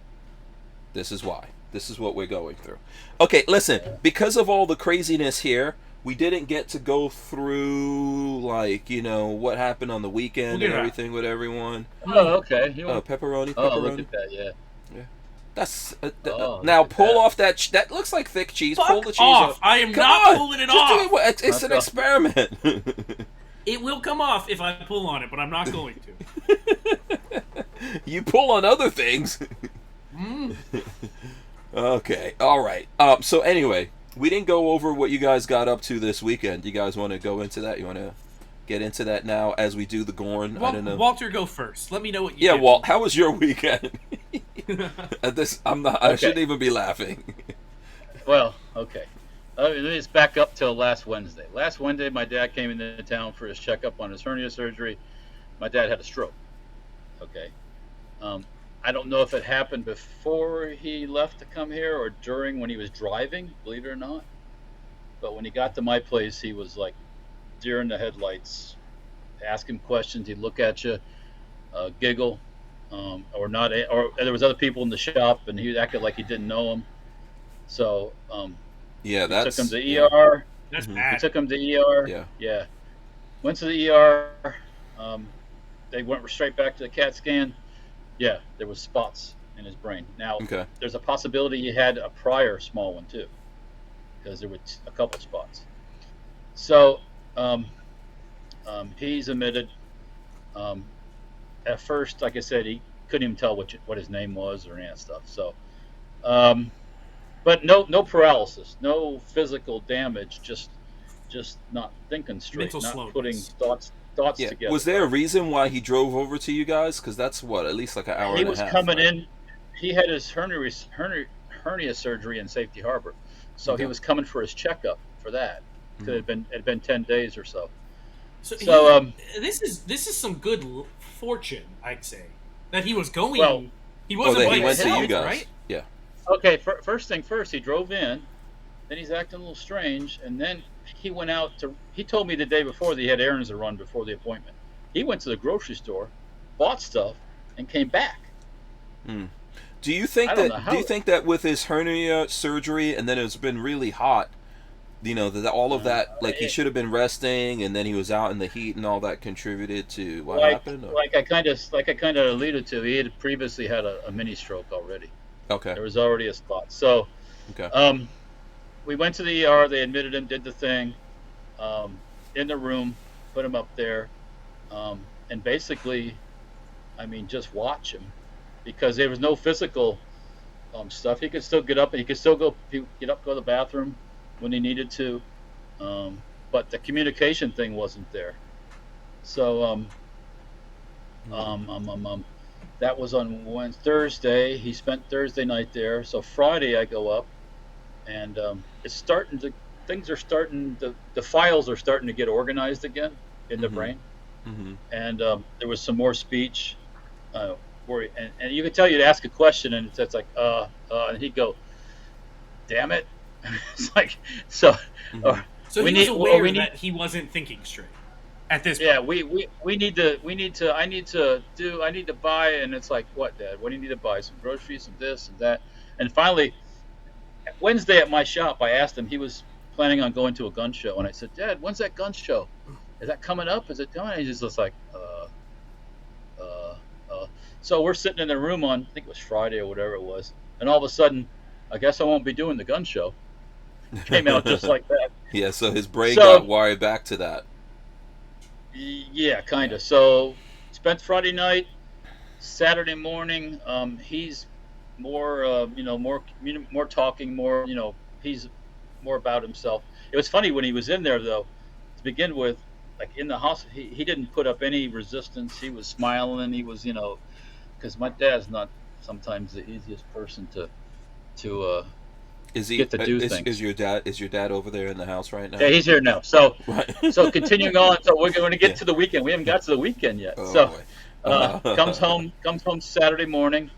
This is why. This is what we're going through. Okay, listen. Because of all the craziness here, we didn't get to go through, like, what happened on the weekend and everything with everyone. Oh, okay. Pepperoni. Oh, look at that. Yeah. That's Oh, now look at pull that. off that. That looks like thick cheese. Fuck pull the cheese off! off. I am Come not on. pulling it Just off. do it. It's an Let's experiment. It will come off if I pull on it, but I'm not going to. You pull on other things. Okay. All right. So anyway, we didn't go over what you guys got up to this weekend. You guys want to go into that? You want to get into that now as we do the Gorn? I don't know. Walter, go first. Let me know what you Yeah, did. Walt, how was your weekend? I shouldn't even be laughing. Well, okay. Let me just back up till last Wednesday. Last Wednesday, my dad came into town for his checkup on his hernia surgery. My dad had a stroke. Okay. I don't know if it happened before he left to come here or during when he was driving, believe it or not. But when he got to my place, he was like deer in the headlights. Ask him questions, he'd look at you, giggle, or not. Or there was other people in the shop, and he acted like he didn't know him. So Yeah, we took him to yeah. ER. That's Mhm. We bad. took him to ER. Yeah. Went to the ER. They went straight back to the CAT scan. Yeah, there was spots in his brain. Now, Okay. there's a possibility he had a prior small one too, because there were a couple spots. So he's admitted. At first, like I said, he couldn't even tell what his name was or any of that stuff. So, but no paralysis, no physical damage, just not thinking straight, Mental not slowness. putting thoughts Yeah. together. Was there a reason why he drove over to you guys? Because that's at least like an hour He and was a half. coming right? in. He had his hernia surgery in Safety Harbor, so Okay. he was coming for his checkup for that. Mhm. It had been 10 days or so. So this is some good fortune, I'd say, that he was going. Well, he Oh, wasn't that by he went to himself, you guys. right? Yeah. Okay, first thing first, he drove in. Then he's acting a little strange, and then he went out to. He told me the day before that he had errands to run before the appointment. He went to the grocery store, bought stuff, and came back. Do you think I don't know how- Do you think that with his hernia surgery and then it's been really hot, that all of that, like he should have been resting and then he was out in the heat and all that contributed to what happened? Or? Like I kind of alluded to, he had previously had a mini stroke already. Okay. There was already a spot. So, Okay. we went to the ER. They admitted him, did the thing, in the room, put him up there, and basically, I mean, just watch him, because there was no physical stuff. He could still get up and he could still go to the bathroom when he needed to, but the communication thing wasn't there. So, that was on Thursday. He spent Thursday night there. So Friday I go up, and the files are starting to get organized again in the brain. Mm-hmm. And there was some more speech, where and you could tell you'd ask a question and it's like and he'd go, "Damn it!" It's like so. Mm-hmm. So we he was need- aware we need- that he wasn't thinking straight at this Yeah, point. we need to. I need to buy, and it's like, what, Dad? What do you need to buy? Some groceries, some this and that. And finally, Wednesday at my shop, I asked him. He was planning on going to a gun show, and I said, "Dad, when's that gun show? Is that coming up? Is it coming?" And he's just like, So we're sitting in the room on, I think it was Friday or whatever it was, and all of a sudden, I guess I won't be doing the gun show. Came out just like that. Yeah, so his brain So- got wired back to that. Yeah, kind of. So spent Friday night, Saturday morning. He's more, more talking, more, he's more about himself. It was funny when he was in there, though. To begin with, like in the hospital, he didn't put up any resistance. He was smiling. He was, because my dad's not sometimes the easiest person to Is he? get to do things. Is your dad over there in the house right now? Yeah, he's here now. So Right. so continuing on. So we're going to get to the weekend. We haven't got to the weekend yet. Oh, So. boy. Comes home Saturday morning.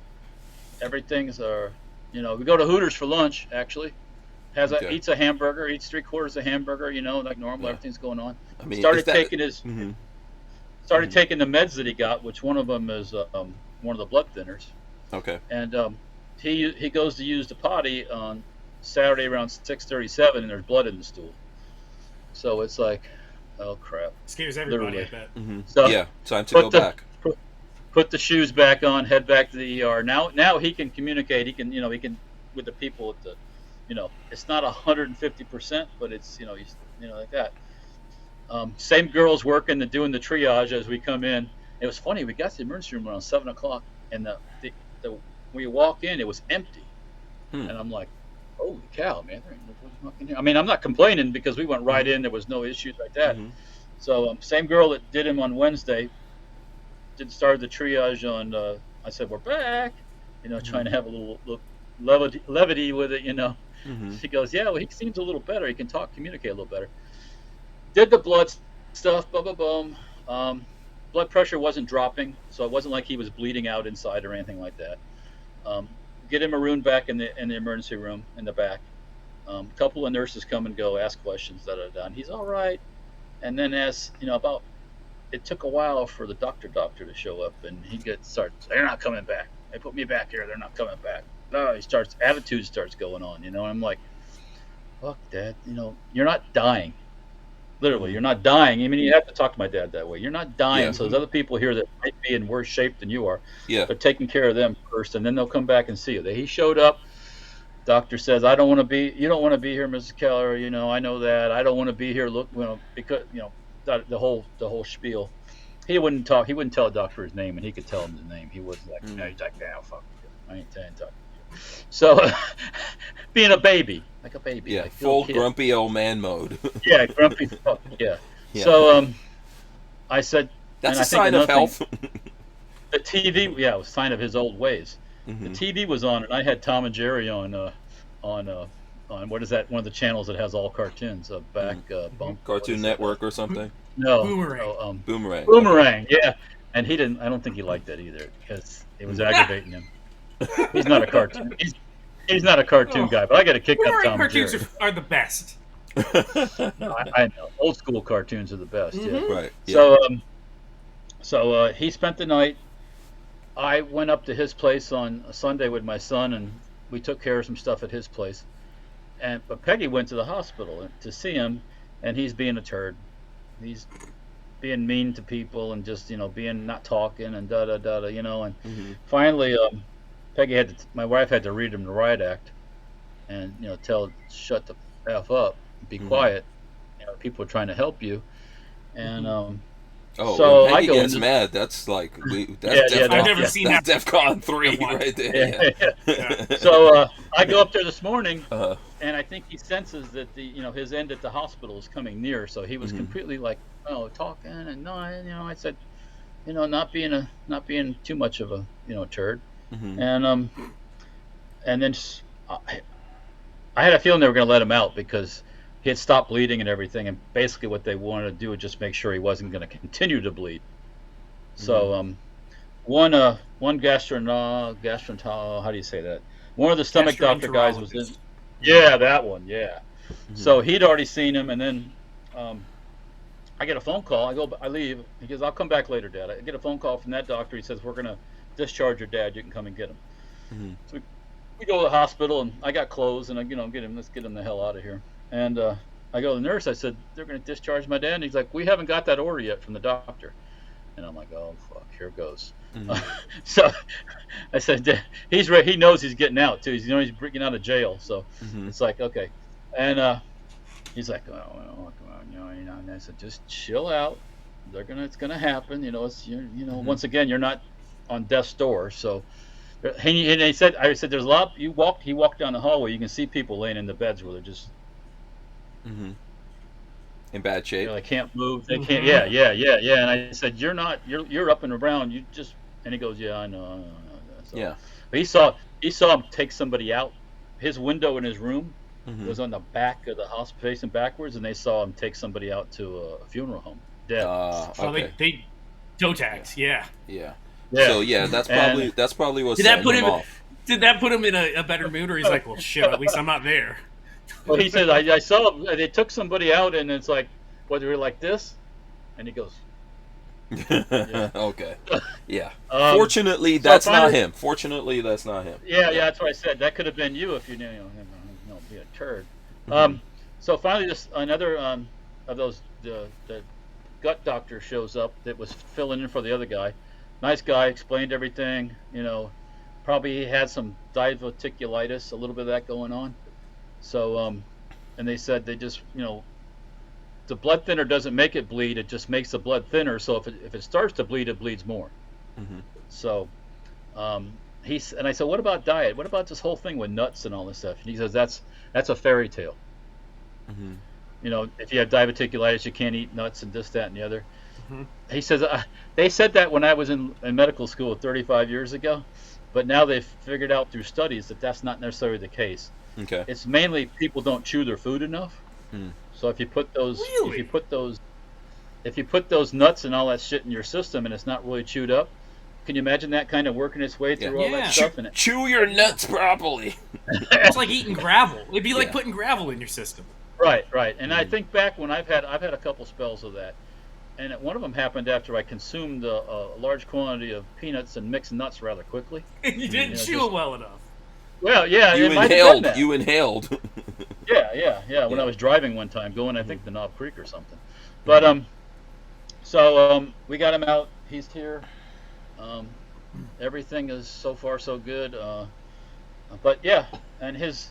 Everything's we go to Hooters for lunch. Actually, Okay. eats a hamburger, eats 3/4 a hamburger. Like normal, Yeah. everything's going on. I mean, Started is that- taking Mhm. taking the meds that he got, which one of them is one of the blood thinners. Okay. And he goes to use the potty on Saturday around 6:37, and there's blood in the stool. So it's like, oh crap! Scares everybody, Literally. I bet. Mm-hmm. So Yeah, time to go back. Put the shoes back on, head back to the ER. Now he can communicate. He can with the people at the, it's not 150%, but it's he's like that. Same girls working and doing the triage as we come in. It was funny. We got to the emergency room around 7:00, and the when we walk in, it was empty, and I'm like, holy cow, man! There ain't nobody fucking here. I mean, I'm not complaining because we went right in. There was no issues like that. Mm-hmm. So same girl that did him on Wednesday started the triage on. I said we're back, trying to have a little levity with it, Mm-hmm. She goes, yeah, well, he seems a little better. He can talk, communicate a little better. Did the blood stuff, boom, boom, boom. Blood pressure wasn't dropping, so it wasn't like he was bleeding out inside or anything like that. Get him marooned back in the emergency room in the back. A couple of nurses come and go, ask questions, and he's all right. And then it took a while for the doctor to show up, and he starts, they're not coming back. They put me back here, they're not coming back. No, attitude starts going on, and I'm like, fuck, Dad, you're not dying. Literally, you're not dying. I mean, you have to talk to my dad that way. You're not dying. Yeah. So there's other people here that might be in worse shape than you are. Yeah. They're taking care of them first, and then they'll come back and see you. He showed up. Doctor says, you don't want to be here, Mrs. Keller. I know that. I don't want to be here. Look, because, the whole spiel. He wouldn't talk. He wouldn't tell a doctor his name, and he could tell him his name. He was like, no, he's like, yeah, fuck you. I ain't talking to you. So, being a baby, like a baby. Yeah, like full grumpy old man mode. Yeah, grumpy fuck, yeah. So, I said... That's a sign of health. The TV, it was a sign of his old ways. Mm-hmm. The TV was on, and I had Tom and Jerry on what is that? One of the channels that has all cartoons. Cartoon Network or something? No. Boomerang. Boomerang. Boomerang, yeah. And he didn't... I don't think he liked that either, because it was aggravating him. He's not a cartoon. He's not a cartoon guy, but I got a kick out of Tom and Jerry. Cartoons are the best. I know. Old school cartoons are the best. Mm-hmm. Yeah. Right. Yeah. So he spent the night. I went up to his place on a Sunday with my son, and we took care of some stuff at his place. But Peggy went to the hospital to see him, and he's being a turd. He's being mean to people and just being not talking and and Mm-hmm. finally my wife had to read him the riot act and tell shut the f up, be quiet. People are trying to help you, and so when Peggy gets mad, that's like I've never seen that. DEFCON 3 right there. Yeah. So I go up there this morning, and I think he senses that his end at the hospital is coming near. So he was completely like, talking and no, I said, not being too much of a turd, and then I had a feeling they were going to let him out because he had stopped bleeding and everything, and basically what they wanted to do was just make sure he wasn't going to continue to bleed. So one gastroenterologist, how do you say that? One of the stomach doctor guys was in. Yeah, that one. Yeah. So he'd already seen him, and then I get a phone call. I leave. He goes, I'll come back later, Dad. I get a phone call from that doctor. He says, we're going to discharge your dad. You can come and get him. So we go to the hospital, and I got clothes, and let's get him the hell out of here. And I go to the nurse. I said, they're going to discharge my dad. And he's like, we haven't got that order yet from the doctor. And I'm like, oh, fuck, here it goes. So I said, he's ready. He knows he's getting out, too. He's getting out of jail. So it's like, okay. And he's like, oh, well, come on, And I said, just chill out. It's going to happen. Once again, you're not on death's door. So I said, there's a lot. He walked down the hallway. You can see people laying in the beds where they're just in bad shape. They can't move. They can't. Yeah. And I said, you're up and around. You just. And he goes, yeah, I know. So, yeah. But he saw him take somebody out. His window in his room was on the back of the house, facing backwards, and they saw him take somebody out to a funeral home. Dead. So they toe tags. Yeah. Yeah. So that's probably what's setting him off. Did that put him in a better mood, or he's like, well, shit, at least I'm not there? Well, he said, I saw them. They took somebody out, and it's like, what, they were like this? And he goes, Yeah. Okay. Yeah. Um, Fortunately, so that's not finally, him. Fortunately, that's not him. yeah, that's what I said. That could have been you if you knew, be a turd. Hmm. So finally, this another of those the gut doctor shows up that was filling in for the other guy. Nice guy, explained everything. Probably he had some diverticulitis, a little bit of that going on. So, and they said they just, the blood thinner doesn't make it bleed; it just makes the blood thinner. So if it starts to bleed, it bleeds more. Hmm. So, um, and I said, what about diet? What about this whole thing with nuts and all this stuff? And he says that's a fairy tale. Hmm. If you have diverticulitis, you can't eat nuts and this, that, and the other. Hmm. He says they said that when I was in medical school 35 years ago, but now they've figured out through studies that that's not necessarily the case. Okay. It's mainly people don't chew their food enough. Mm. So if you put those Really? if you put those nuts and all that shit in your system and it's not really chewed up, can you imagine that kind of working its way through all Yeah. that stuff? And Chew your nuts properly. It's like eating gravel. It'd be like Yeah. putting gravel in your system. right. And I think back when I've had a couple spells of that, and one of them happened after I consumed a large quantity of peanuts and mixed nuts rather quickly. And you didn't chew just- it well enough. Well, yeah, You it might have been inhaled. that. You inhaled. Yeah. When Yeah. I was driving one time, going I think to Knob Creek or something. But so we got him out. He's here. Everything is so far so good. But yeah, and his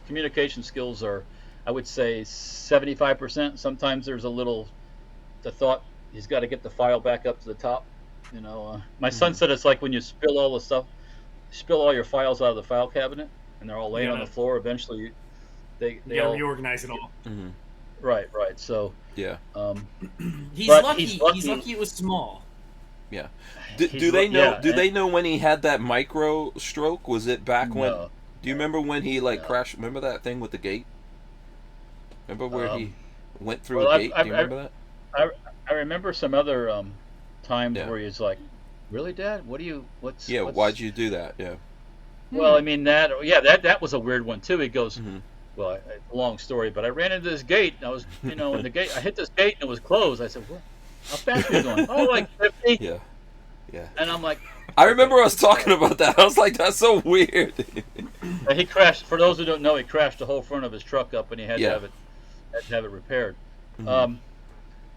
communication skills are, I would say 75%. Sometimes there's a little the thought he's got to get the file back up to the top. My son said it's like when you spill all the stuff, spill all your files out of the file cabinet, and they're all laying on the floor. Eventually, they You gotta all reorganize it all. Hmm. right. So Yeah. He's But lucky. he's lucky. He's lucky it was small. Yeah. He's Do they know? yeah, do and- they know when he had that micro stroke? Was it back when? No. Do you remember when he No. crashed? Remember that thing with the gate? Remember where he went through well, a gate? Do you remember that? I remember some other times Yeah. where he's like, "Really, Dad? What's Yeah. what's... Why'd you do that? Yeah. Well, I mean that was a weird one too. He goes, Hmm. well, long story, but I ran into this gate. And I was, in the gate. I hit this gate and it was closed. I said, "What? How fast are you going?" "Oh, like 50." Yeah. Yeah. And I'm like, I remember us talking about that. I was like, that's so weird. he crashed. For those who don't know, he crashed the whole front of his truck up, and he had Yeah. to have it repaired. Mhm.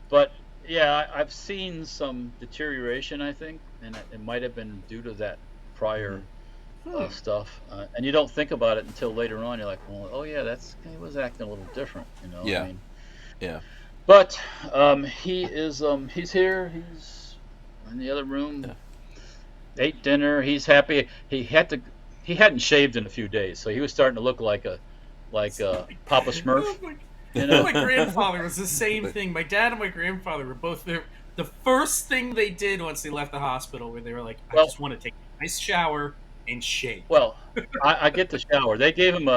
But yeah, I've seen some deterioration, I think, and it might have been due to that prior stuff. And you don't think about it until later on. You're like, well, oh yeah, he was acting a little different, Yeah. I mean, Yeah. but he's here. He's in the other room. Yeah. Ate dinner. He's happy. He hadn't shaved in a few days, so he was starting to look like a Papa Smurf. My grandfather was the same thing. My dad and my grandfather were both there. The first thing they did once they left the hospital, where they were like, "I just want to take a nice shower and shave." Well, I get the shower. They gave him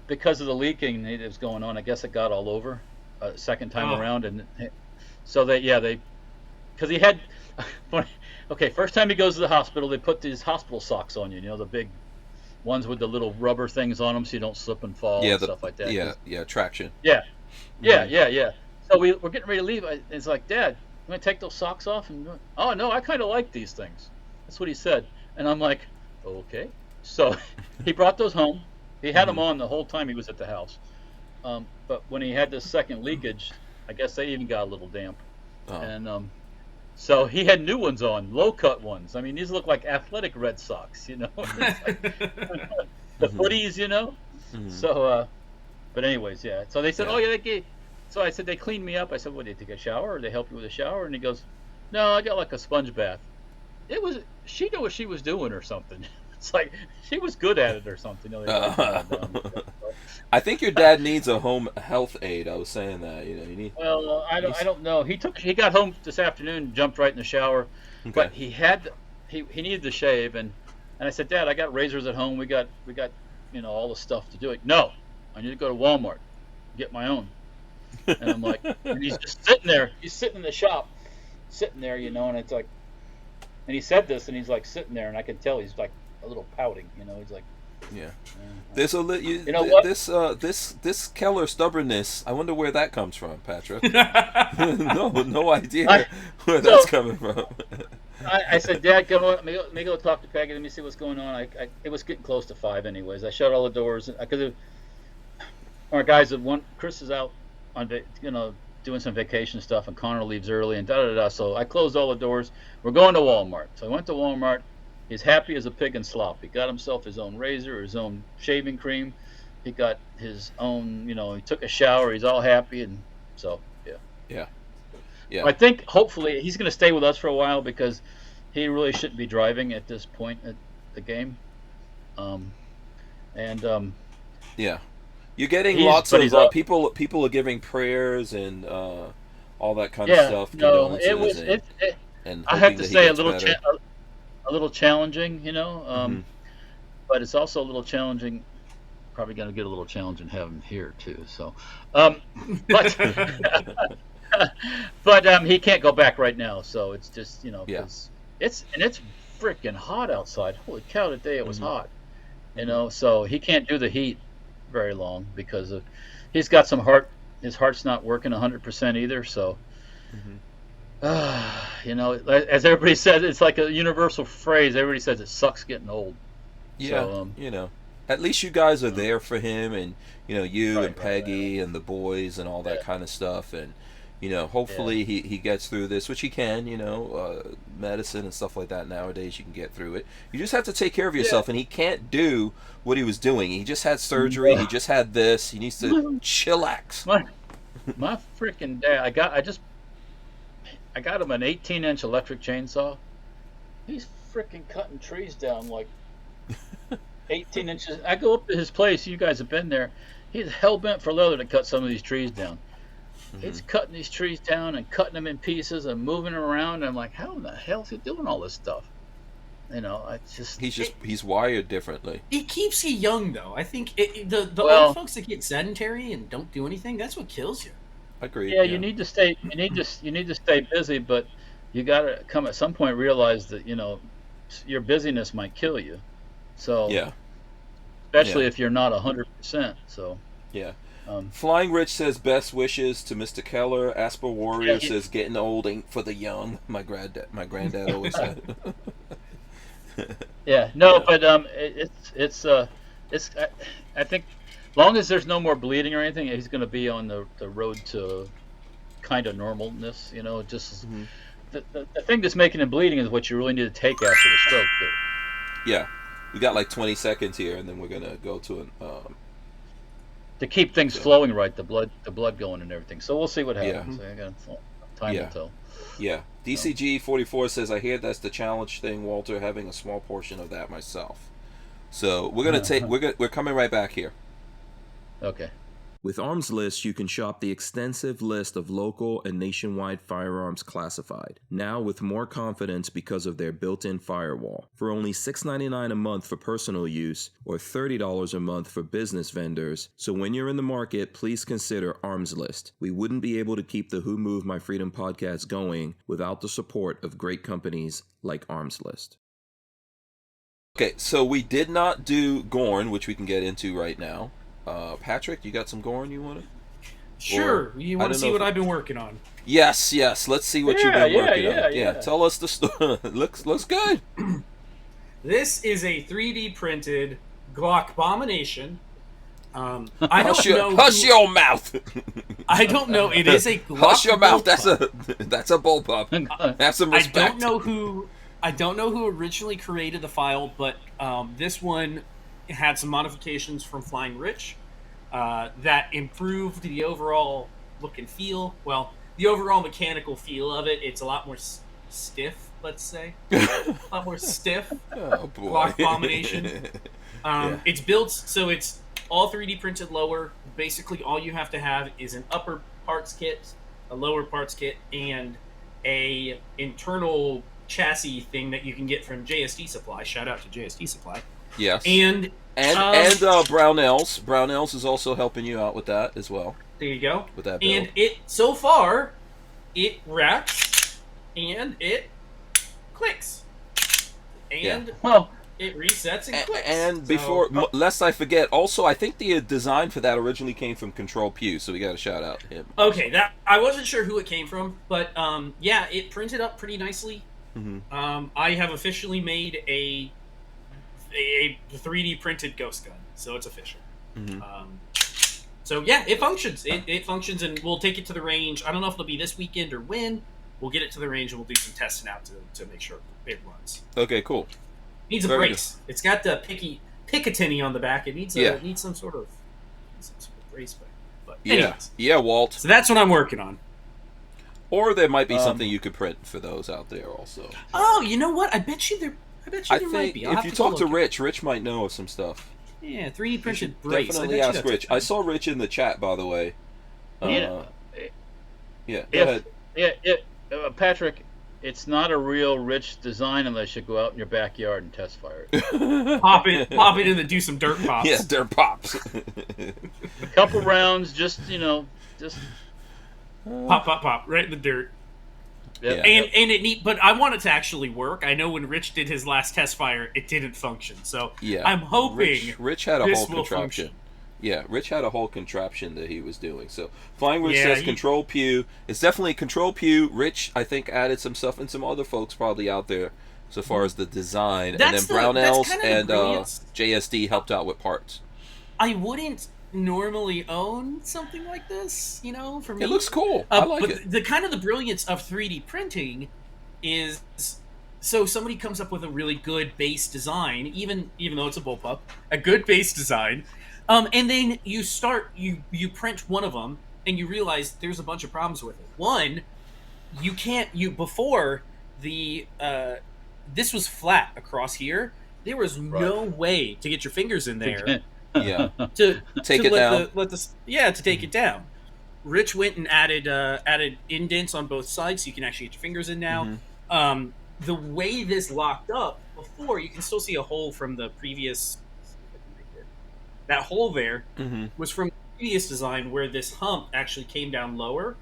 because of the leaking that was going on. I guess it got all over second time around, and so because he had. Okay, first time he goes to the hospital, they put these hospital socks on you. The big ones with the little rubber things on them, so you don't slip and fall and stuff like that. Yeah, traction. Yeah. So we're getting ready to leave. It's like, "Dad, you want to take those socks off?" And "Oh no, I kind of like these things." That's what he said, and I'm like, "Okay." So he brought those home. He had them on the whole time he was at the house. But when he had this second leakage, I guess they even got a little damp, and so he had new ones on, low cut ones. I mean, these look like athletic Red Sox, It's like the footies, So, but anyways, yeah. So they said, "Oh yeah, they gave." So I said, "They cleaned me up." I said, "What, did they take a shower, or they help you with a shower?" And he goes, "No, I got like a sponge bath." She knew what she was doing or something. It's like she was good at it or something. I think your dad needs a home health aide. I was saying that. You need. Well, I don't know. He got home this afternoon, jumped right in the shower, but he needed to shave, and I said, "Dad, I got razors at home. We got all the stuff to do it." "No, I need to go to Walmart, get my own." And I'm like, and he's just sitting there. He's sitting in the shop, sitting there, and it's like, and he said this, and he's like sitting there, and I can tell he's like a little pouting, He's like, Yeah. There's a You know what? this Keller stubbornness. I wonder where that comes from, Patrick. No idea where that's coming from. I said, Dad, come on, let me go talk to Peggy. Let me see what's going on. It was getting close to 5 anyways. I shut all the doors because our guys Chris is out on doing some vacation stuff, and Connor leaves early, and da. So I closed all the doors. We're going to Walmart. So I went to Walmart. He's happy as a pig in slop. He got himself his own razor, his own shaving cream. He got his own, he took a shower. He's all happy, and so Yeah. I think hopefully he's going to stay with us for a while because he really shouldn't be driving at this point at the game. Yeah. You're getting lots of people are giving prayers and all that kind of stuff. No, I have to say a little challenging, but it's also a little challenging. Probably going to get a little challenging having him here too. So, but he can't go back right now. So it's just because it's freaking hot outside. Holy cow! Today it was hot. So he can't do the heat very long because he's got his heart's not working 100% either. So, as everybody says, it's like a universal phrase. Everybody says it sucks getting old. Yeah. So, at least you guys are there for him, and and Peggy and the boys and all that kind of stuff, and hopefully he gets through this, which he can. Medicine and stuff like that nowadays, you can get through it. You just have to take care of yourself, and he can't do what he was doing. He just had surgery. He just had this. He needs to chillax. My freaking dad! I got him an 18-inch electric chainsaw. He's freaking cutting trees down like 18 inches. I go up to his place. You guys have been there. He's hell bent for leather to cut some of these trees down. He's cutting these trees down and cutting them in pieces and moving them around. And I'm like, how in the hell is he doing all this stuff? He's wired differently. It keeps you young, though. I think the old folks that get sedentary and don't do anything, that's what kills you. Agreed. Yeah, you need to stay. You need to stay busy, but you got to come at some point realize that your busyness might kill you. So especially if you're not 100%. So Flying Rich says best wishes to Mr. Keller. Asper Warrior says getting old ain't for the young. My granddad always said. But it's I think long as there's no more bleeding or anything, he's going to be on the road to kind of normalness. Just the thing that's making him bleeding is what you really need to take after the stroke. Yeah, we got like 20 seconds here, and then we're gonna go to to keep things flowing right, the blood going and everything. So we'll see what happens. I got time to tell. Yeah. DCG 44 says, I hear that's the challenge thing, Walter, having a small portion of that myself. So we're gonna we're coming right back here. Okay. With Armslist, you can shop the extensive list of local and nationwide firearms classified, now with more confidence because of their built-in firewall. For only $6.99 a month for personal use, or $30 a month for business vendors, so when you're in the market, please consider Armslist. We wouldn't be able to keep the Who Moved My Freedom podcast going without the support of great companies like Armslist. Okay, so we did not do Gorn, which we can get into right now. Patrick, you got some Gorn you want to? Sure. You want to see what I've been working on? Yes. Let's see what you've been working on. Yeah, tell us the story. looks good. This is a 3D printed Glock abomination. Hush your mouth. I don't know. It is a Glock. Hush your mouth. That's a bullpup. Have some respect. I don't know who originally created the file, but this one had some modifications from Flying Rich that improved the overall look and feel. Well, the overall mechanical feel of it. It's a lot more stiff, let's say. A lot more stiff. Oh, boy. Glock abomination. It's built so it's all 3D printed lower. Basically, all you have to have is an upper parts kit, a lower parts kit, and a internal chassis thing that you can get from JSD Supply. Shout out to JSD Supply. Yes. And Barnauls. Barnauls is also helping you out with that as well. There you go. With that build. And it so far it wraps and it clicks. And It resets and clicks. And before, So, lest I forget, also I think the design for that originally came from Control Pew, so we got to shout out him. okay, that I wasn't sure who it came from, but yeah, it printed up pretty nicely. Mm-hmm. I have officially made a 3D printed ghost gun, so it's official. Mm-hmm. So yeah, it functions. It functions, and we'll take it to the range. I don't know if it'll be this weekend or when. We'll get it to the range, and we'll do some testing out to make sure it runs. Okay, cool. Needs a Very brace. It's got the Picatinny on the back. It needs some sort of brace. But anyways. Yeah, Walt. So that's what I'm working on. Or there might be something you could print for those out there also. Oh, you know what? I bet you there might be. If you talk to Rich might know of some stuff. Yeah, 3D printed brace. Definitely ask Rich. I saw Rich in the chat, by the way. Go ahead. Patrick, it's not a real Rich design unless you go out in your backyard and test fire it. pop it in and do some dirt pops. Yeah, dirt pops. A couple rounds, just pop, right in the dirt. Yep. And it neat, but I want it to actually work. I know when Rich did his last test fire, it didn't function. So yeah, I'm hoping Rich had a this whole will contraption. function. Yeah, Rich had a whole contraption that he was doing. So Flying Rich Yeah, says Control Pew. It's definitely Control Pew. Rich, I think, added some stuff, and some other folks probably out there so far as the design. That's and then Barnauls and brilliance. JSD helped out with parts. I wouldn't normally own something like this, for me. It looks cool. I like it. The kind of the brilliance of 3D printing is, so somebody comes up with a really good base design, even though it's a bullpup, a good base design, and then you print one of them, and you realize there's a bunch of problems with it. One, before this was flat across here, there was no way to get your fingers in there. Yeah. to take it down. To take it down. Rich went and added indents on both sides, so you can actually get your fingers in now. Mm-hmm. The way this locked up before, you can still see a hole from the previous. That hole there was from the previous design where this hump actually came down lower,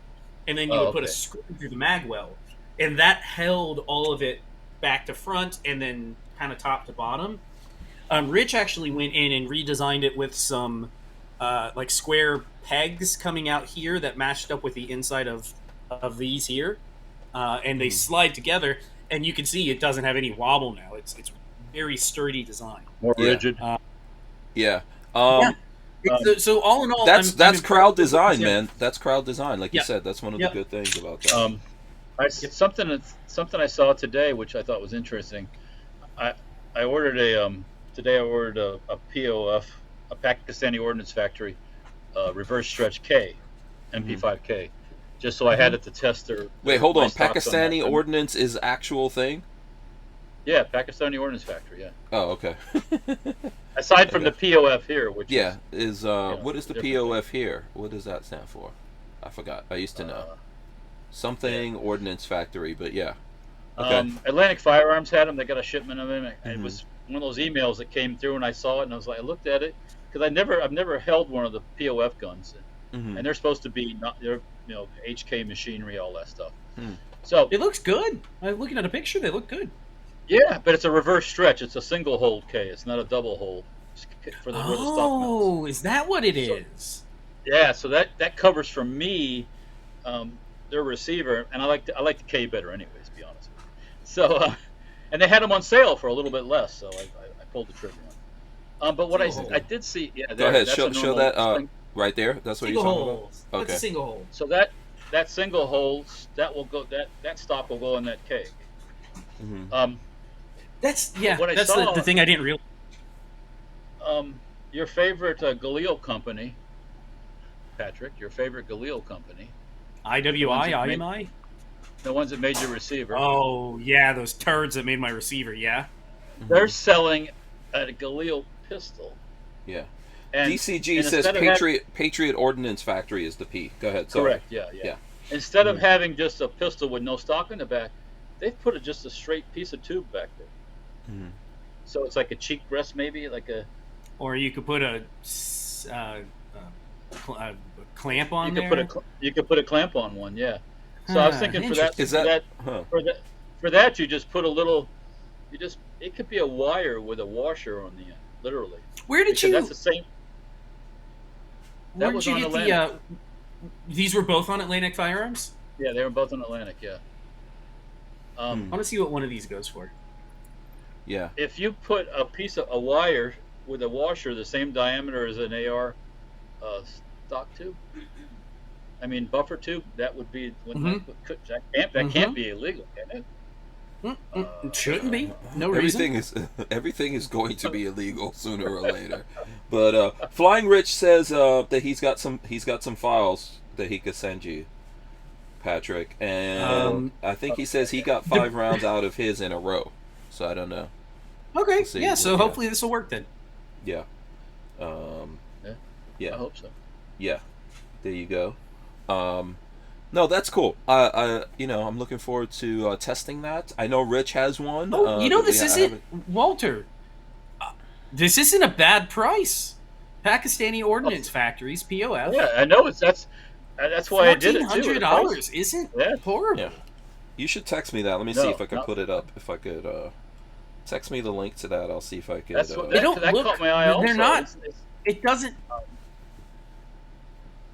and then you would put a screw through the mag well, and that held all of it back to front and then kind of top to bottom. Rich actually went in and redesigned it with some like square pegs coming out here that matched up with the inside of these here, and they slide together, and you can see it doesn't have any wobble now. It's very sturdy design. More rigid. So all in all, that's crowd design, man. That's crowd design, like you said. That's one of the good things about that. Something I saw today, which I thought was interesting. I ordered today I ordered a POF, a Pakistani Ordnance Factory, reverse stretch K, MP5K, just so I had it to test their. Wait, hold on. stocks Pakistani on Ordnance is actual thing? Yeah, Pakistani Ordnance Factory. Yeah. Oh, okay. Aside from the POF here, which is what is the POF here? What does that stand for? I forgot. I used to know. Something Ordnance Factory, but yeah. Okay. Atlantic Firearms had them. They got a shipment of them. It was one of those emails that came through, and I saw it, and I was like, I looked at it because I've never held one of the POF guns, and they're supposed to be they're HK machinery, all that stuff. So it looks good. I'm looking at a picture. They look good. Yeah, but it's a reverse stretch. It's a single hold K. It's not a double hold. For the where the stock mounts. Is that what it is? Yeah, so that covers for me their receiver, and I like the K better, anyways. To be honest with you. So, and they had them on sale for a little bit less, so I pulled the trigger on. But what I did see, go ahead, show that right there. That's what you're talking about. Okay. That's a single hold. So that single hold will go that stock will go in that K. That's the thing I didn't realize. Your favorite Galil company, Patrick. Your favorite Galil company. IMI. The ones that made your receiver. Oh yeah, those turds that made my receiver. Yeah. They're selling a Galil pistol. Yeah. And DCG says Patriot Ordnance Factory is the P. Go ahead. Sorry. Correct. Yeah. Instead of having just a pistol with no stock in the back, they've put just a straight piece of tube back there. So it's like a cheek rest, maybe like a. Or you could put a clamp on there. You could put a clamp on one, yeah. So I was thinking for that you just put a little. it could be a wire with a washer on the end, literally. Where did Because you? That's the same. Where That did was you on get Atlantic. these were both on Atlantic Firearms? Yeah, they were both on Atlantic. Yeah. I want to see what one of these goes for. Yeah. If you put a wire with a washer the same diameter as an AR stock tube, I mean buffer tube, that would be that can't be illegal, can it? It shouldn't be. No reason. Everything is going to be illegal sooner or later. But Flying Rich says that he's got some files that he could send you, Patrick, and I think he says he got 5 rounds out of his in a row. So I don't know. Okay. We'll Yeah. So hopefully this will work then. Yeah. I hope so. Yeah. There you go. No, that's cool. I'm looking forward to testing that. I know Rich has one. Oh, this isn't Walter. This isn't a bad price. Pakistani Ordnance Factories, POF. Yeah, I know that's why I did it too. $1,400 isn't horrible. Yeah. You should text me that. Let me see if I can put it up. If I could text me the link to that, I'll see if I could. They don't that look. Caught my eye also. They're not. It doesn't.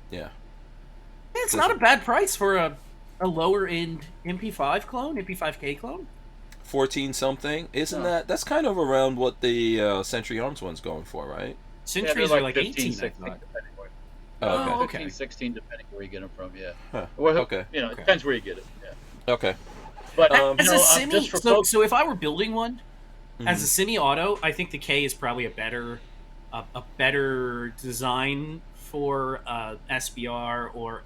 Yeah. It's not a bad price for a lower end MP5 clone, MP5K clone. 14 something, isn't that's kind of around what the Century Arms one's going for, right? Centuries are like 18, 16, I thought. Oh, okay. 15, 16, depending where you get them from. Yeah. Huh. Well, Okay. It depends where you get it. Yeah. Okay. But As a semi, just for folks, so if I were building one as a semi-auto, I think the K is probably a better design for SBR or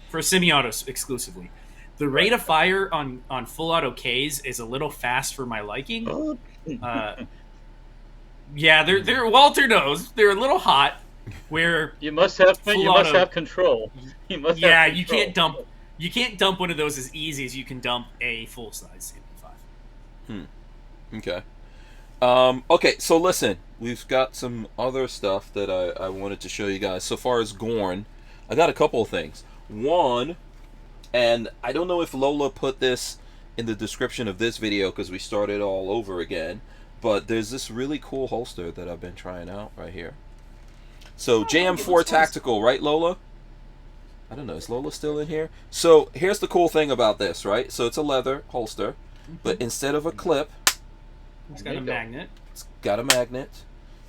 for semi-auto exclusively. The rate of fire on full auto Ks is a little fast for my liking. Yeah, they're Walter knows they're a little hot. Where you must have control. Yeah, you can't dump one of those as easy as you can dump a full size MP5. Okay. Okay, so listen, we've got some other stuff that I wanted to show you guys. So far as Gorn, I got a couple of things. One, and I don't know if Lola put this in the description of this video because we started all over again, but there's this really cool holster that I've been trying out right here. So JM4 Tactical, right, Lola? I don't know, is Lola still in here? So here's the cool thing about this, right? So it's a leather holster, but instead of a clip, it's got a magnet. It's got a magnet.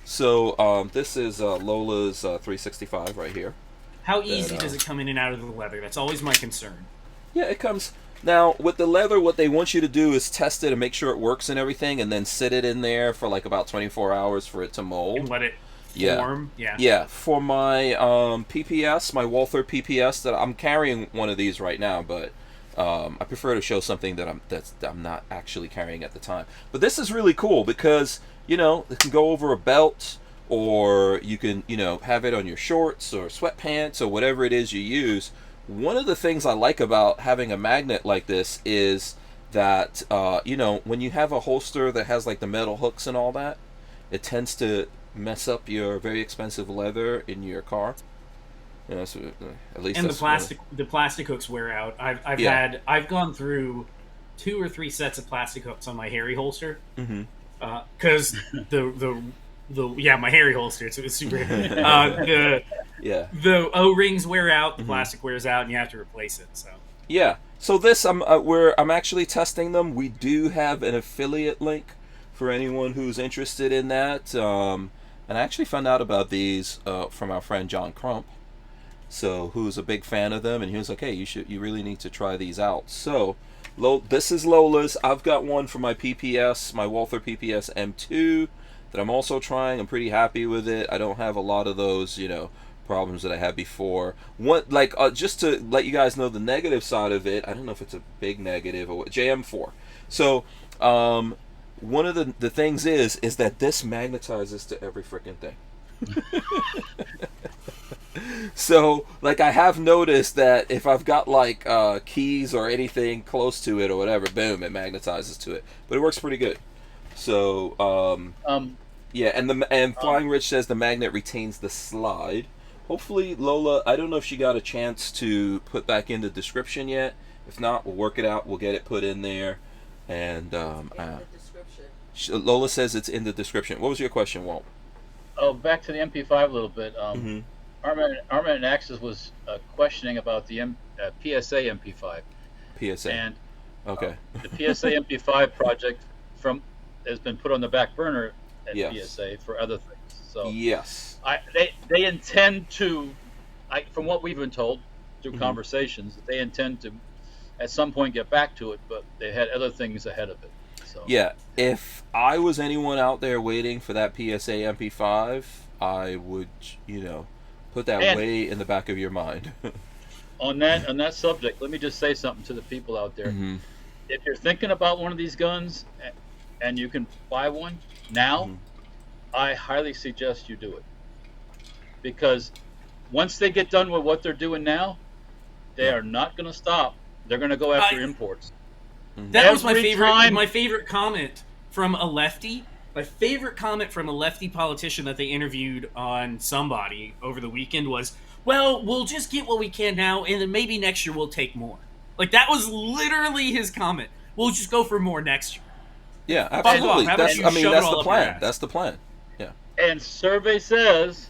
So this is Lola's 365 right here. How easy does it come in and out of the leather? That's always my concern. Yeah, it comes... Now, with the leather, what they want you to do is test it and make sure it works and everything, and then sit it in there for like about 24 hours for it to mold. And let it form? Yeah. Yeah, for my PPS, my Walther PPS, that I'm carrying one of these right now, but I prefer to show something that I'm not actually carrying at the time. But this is really cool because, it can go over a belt, or you can, have it on your shorts or sweatpants or whatever it is you use. One of the things I like about having a magnet like this is that, when you have a holster that has like the metal hooks and all that, it tends to mess up your very expensive leather in your car. So at least. And the plastic hooks wear out. I've gone through 2 or 3 sets of plastic hooks on my Harry holster. Because my Harry holster. It's super. The O-rings wear out, the plastic wears out, and you have to replace it. So yeah. So this I'm actually testing them. We do have an affiliate link for anyone who's interested in that. And I actually found out about these from our friend John Crump, who's a big fan of them, and he was like, "Hey, you really need to try these out." So this is Lola's. I've got one for my PPS, my Walther PPS M2. That I'm also trying. I'm pretty happy with it. I don't have a lot of those, problems that I had before. Just to let you guys know the negative side of it, I don't know if it's a big negative or what, JM4. So, one of the things is that this magnetizes to every freaking thing. So, I have noticed that if I've got keys or anything close to it or whatever, boom, it magnetizes to it. But it works pretty good. So, yeah, and Flying Rich says the magnet retains the slide. Hopefully, Lola, I don't know if she got a chance to put back in the description yet. If not, we'll work it out. We'll get it put in there. And, in the description. Lola says it's in the description. What was your question, Walt? Oh, back to the MP5 a little bit. Mm-hmm. Armament and Axis was questioning about the PSA MP5. PSA. And okay. The PSA MP5 project has been put on the back burner at PSA for other things. So yes, they intend to, from what we've been told through conversations, that they intend to at some point get back to it, but they had other things ahead of it. So yeah, if I was anyone out there waiting for that PSA MP5, I would, put that way in the back of your mind. on that subject, let me just say something to the people out there. Mm-hmm. If you're thinking about one of these guns and you can buy one now, I highly suggest you do it, because once they get done with what they're doing now, they are not going to stop. They're going to go after imports. That was my favorite comment from a lefty. My favorite comment from a lefty politician that they interviewed on somebody over the weekend was, well, we'll just get what we can now, and then maybe next year we'll take more. Like, that was literally his comment. We'll just go for more next year. Yeah, absolutely. That's the plan. That's the plan. Yeah. And survey says,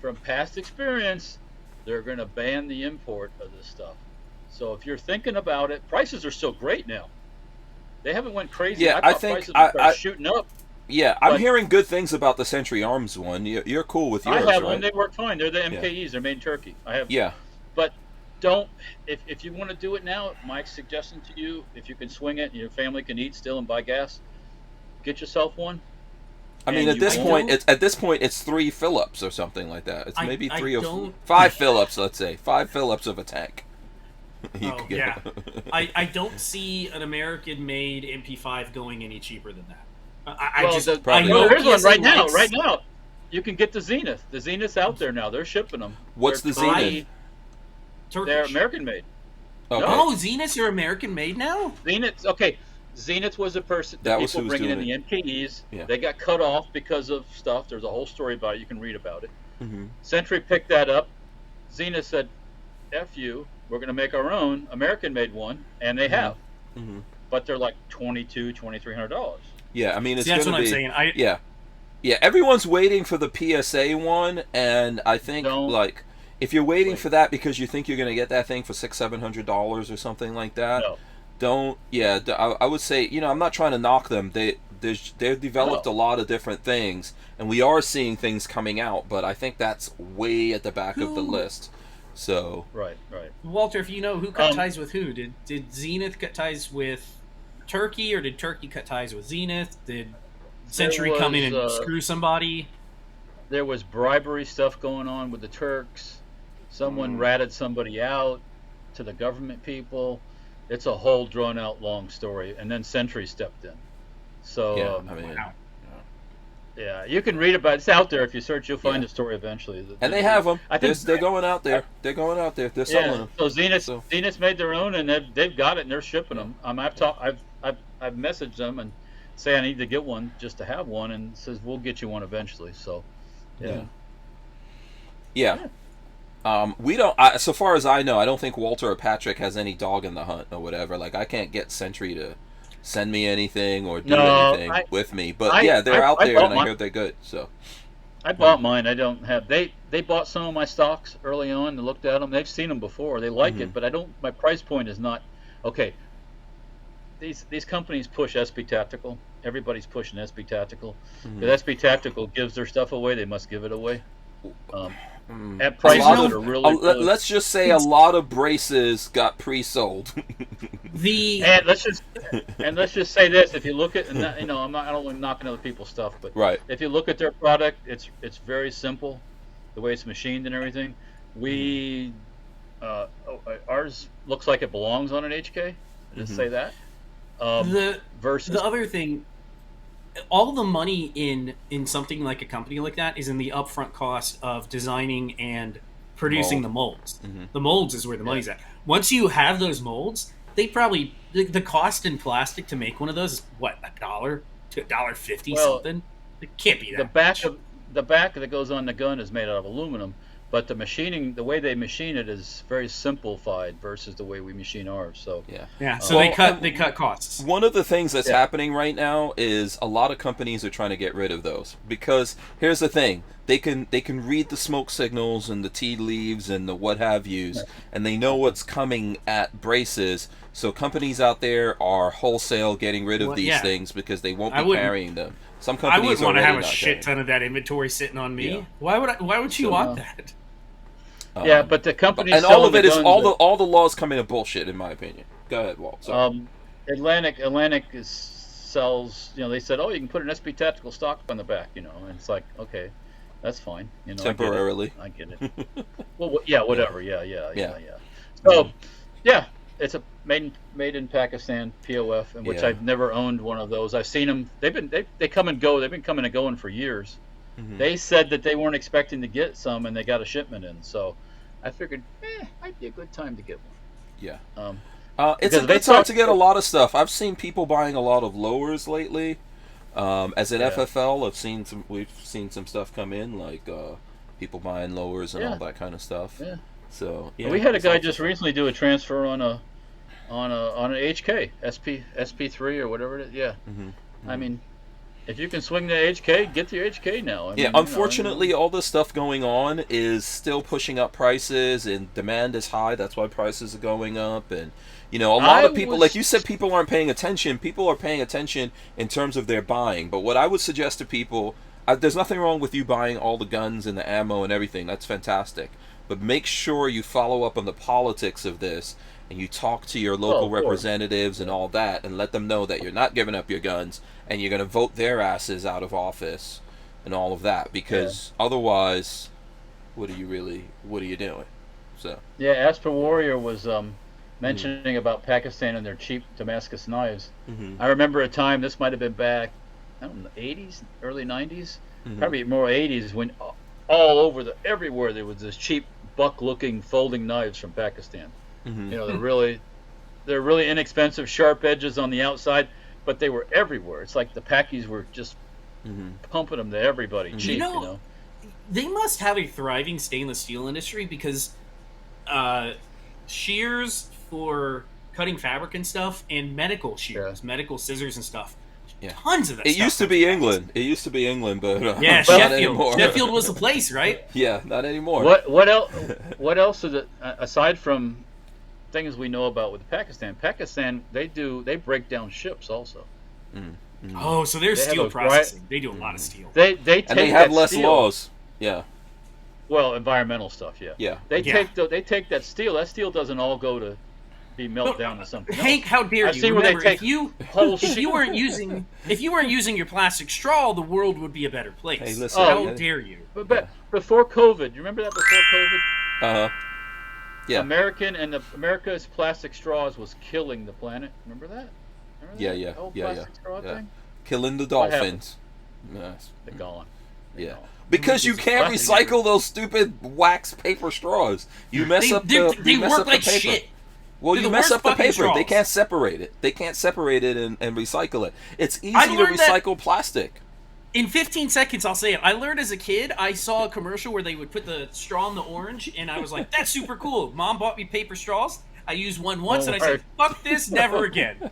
from past experience, they're going to ban the import of this stuff. So if you're thinking about it, prices are still great now. They haven't went crazy. Yeah, I think prices are shooting up. Yeah, I'm hearing good things about the Century Arms one. You're cool with yours, I have right? one. They work fine. They're the MKEs. They're made in Turkey. I have. Yeah. But don't, if you want to do it now, my suggestion to you, if you can swing it and your family can eat still and buy gas, get yourself one. I mean, at this point, it's 3 fill-ups or something like that. It's maybe 5 fill-ups, let's say. 5 fill-ups of a tank. Yeah. I don't see an American-made MP5 going any cheaper than that. There's one right now. Right now, you can get the Zenith. The Zenith's out there now. They're shipping them. What's the Zenith? They're American-made. Okay. Oh, Zeniths are American-made now? Zenith was a person that people bringing in the MKEs. Yeah. They got cut off because of stuff. There's a whole story about it. You can read about it. Mm-hmm. Century picked that up. Zenith said, F you. We're going to make our own American-made one, and they have. Mm-hmm. But they're like $2,200, $2,300. Yeah, I mean, it's that's what I'm saying. Yeah, everyone's waiting for the PSA one, and I think, if you're waiting for that because you think you're going to get that thing for $600-$700 or something like that, I would say, I'm not trying to knock them. They've developed a lot of different things, and we are seeing things coming out, but I think that's way at the back of the list. So right. Walter, if you know who cut ties with who, did Zenith cut ties with Turkey, or did Turkey cut ties with Zenith? Did Century come in and screw somebody? There was bribery stuff going on with the Turks. Someone ratted somebody out to the government people. It's a whole drawn out long story, and then Century stepped in. So yeah, you can read about it. It's out there. If you search, you'll find the story eventually. And they have them. They're going out there. They're going out there. They're selling them. So Zenith made their own, and they've got it, and they're shipping them. I've messaged them and say I need to get one just to have one, and it says we'll get you one eventually. So yeah. We don't. So far as I know, I don't think Walter or Patrick has any dog in the hunt or whatever. Like, I can't get Century to send me anything or do anything with me. But they're out there, and I heard they're good. So I bought mine. I don't have. They bought some of my stocks early on and looked at them. They've seen them before. They like it, but I don't. My price point is not okay. These companies push SB Tactical. Everybody's pushing SB Tactical. Because SB Tactical gives their stuff away, they must give it away. At prices that are really good. Let's just say a lot of braces got pre-sold. And let's just say this: if you look at, and I don't want to knock other people's stuff, but if you look at their product, it's very simple, the way it's machined and everything. Ours looks like it belongs on an HK. Just say that. Versus the other thing, all the money in something like a company like that is in the upfront cost of designing and producing the molds. The molds is where the money's at. Once you have those molds, they probably the cost in plastic to make one of those is what, $1 to $1.50 something. It can't be that. the back that goes on the gun is made out of aluminum, but the machining, the way they machine it is very simplified versus the way we machine ours. So yeah. So they cut costs. One of the things that's happening right now is a lot of companies are trying to get rid of those, because here's the thing: they can read the smoke signals and the tea leaves and the what have yous, and they know what's coming at braces. So companies out there are wholesale getting rid of these things because they won't be carrying them. Some companies I wouldn't want to have a shit ton of that inventory sitting on me. Yeah. Why would you want that? Yeah, but the company and all of it is all the laws come into bullshit, in my opinion. Go ahead, Walt. Atlantic sells. They said, oh, you can put an SP tactical stock on the back. And it's like, okay, that's fine. Temporarily, I get it. Well, yeah, whatever. Yeah. So, it's a made in Pakistan POF, and which I've never owned one of those. I've seen them. They come and go. They've been coming and going for years. Mm-hmm. They said that they weren't expecting to get some, and they got a shipment in. So I figured, might be a good time to get one. Yeah. It's a good time to get a lot of stuff. I've seen people buying a lot of lowers lately. As an FFL, we've seen some stuff come in, like people buying lowers and all that kind of stuff. Yeah. So we had a guy just recently do a transfer on an HK SP3 or whatever it is. Yeah. Mm-hmm. I mean, if you can swing the HK, get the HK now. Unfortunately, all this stuff going on is still pushing up prices, and demand is high. That's why prices are going up. And a lot of people, like you said, people aren't paying attention. People are paying attention in terms of their buying. But what I would suggest to people, there's nothing wrong with you buying all the guns and the ammo and everything. That's fantastic. But make sure you follow up on the politics of this, and you talk to your local representatives and all that, and let them know that you're not giving up your guns, and you're going to vote their asses out of office and all of that, because otherwise, what are you doing? So Asper Warrior was mentioning about Pakistan and their cheap Damascus knives. Mm-hmm. I remember a time, this might have been back, I don't know, 80s, early 90s, probably more 80s, when all over everywhere there was this cheap buck-looking folding knives from Pakistan. Mm-hmm. They're really inexpensive, sharp edges on the outside, but they were everywhere. It's like the Pakis were just pumping them to everybody, cheap. They must have a thriving stainless steel industry, because shears for cutting fabric and stuff, and medical shears, medical scissors and stuff. Yeah. Tons of that. It used to be England. but Sheffield was the place, right? Yeah, not anymore. What else? What else is it aside from things we know about with Pakistan? Pakistan, they break down ships also. Mm-hmm. Oh, so they're steel processing. They do a lot of steel. They have less laws. Yeah. Well, environmental stuff. Yeah. Yeah. They take that steel. That steel doesn't all go to be melted down to something else. Hank, how dare you? Remember, if you weren't using your plastic straw, the world would be a better place. Hey, listen, how dare you? But before COVID, you remember that before COVID? Yeah. America's plastic straws was killing the planet. Remember that? Yeah. Plastic straw thing? Killing the dolphins. Yes. They're gone. Because you can't recycle those stupid wax paper straws. You mess up the paper. Shit. Well, you mess up the paper. Straws. They can't separate it. And recycle it. It's easy to recycle plastic. In 15 seconds, I'll say it. I learned as a kid, I saw a commercial where they would put the straw in the orange, and I was like, that's super cool. Mom bought me paper straws. I used one once, and I said, fuck this, never again.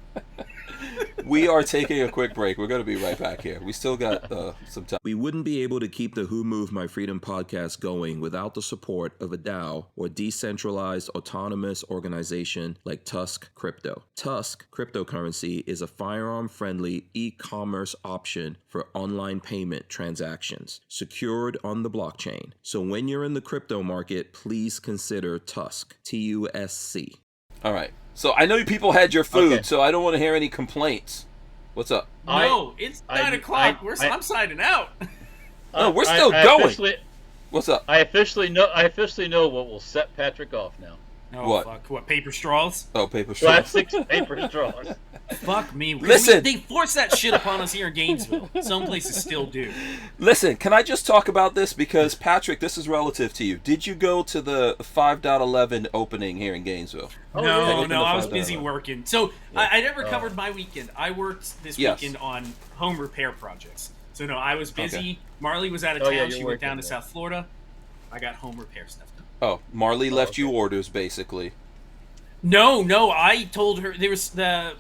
We are taking a quick break. We're going to be right back here. We still got some time. We wouldn't be able to keep the Who Moved My Freedom podcast going without the support of a DAO, or decentralized autonomous organization like TUSC Crypto. TUSC cryptocurrency is a firearm-friendly e-commerce option for online payment transactions, secured on the blockchain. So when you're in the crypto market, please consider TUSC, TUSC. All right. So I know you people had your food, so I don't want to hear any complaints. What's up? No, it's 9 o'clock. I'm signing out. No, we're still going. What's up? I officially know what will set Patrick off now. Oh, what? Fuck. What, paper straws? Oh, paper straws. Plastic paper straws. Fuck me. Listen. They force that shit upon us here in Gainesville. Some places still do. Listen, can I just talk about this? Because, Patrick, this is relative to you. Did you go to the 5.11 opening here in Gainesville? No, I was busy working. So, I never covered my weekend. I worked this weekend on home repair projects. So no, I was busy. Okay. Marley was out of Oh, town. yeah, She you're went down working to there. South Florida. I got home repair stuff done. Oh, Marley left you okay. orders, basically. No, I told her there was the.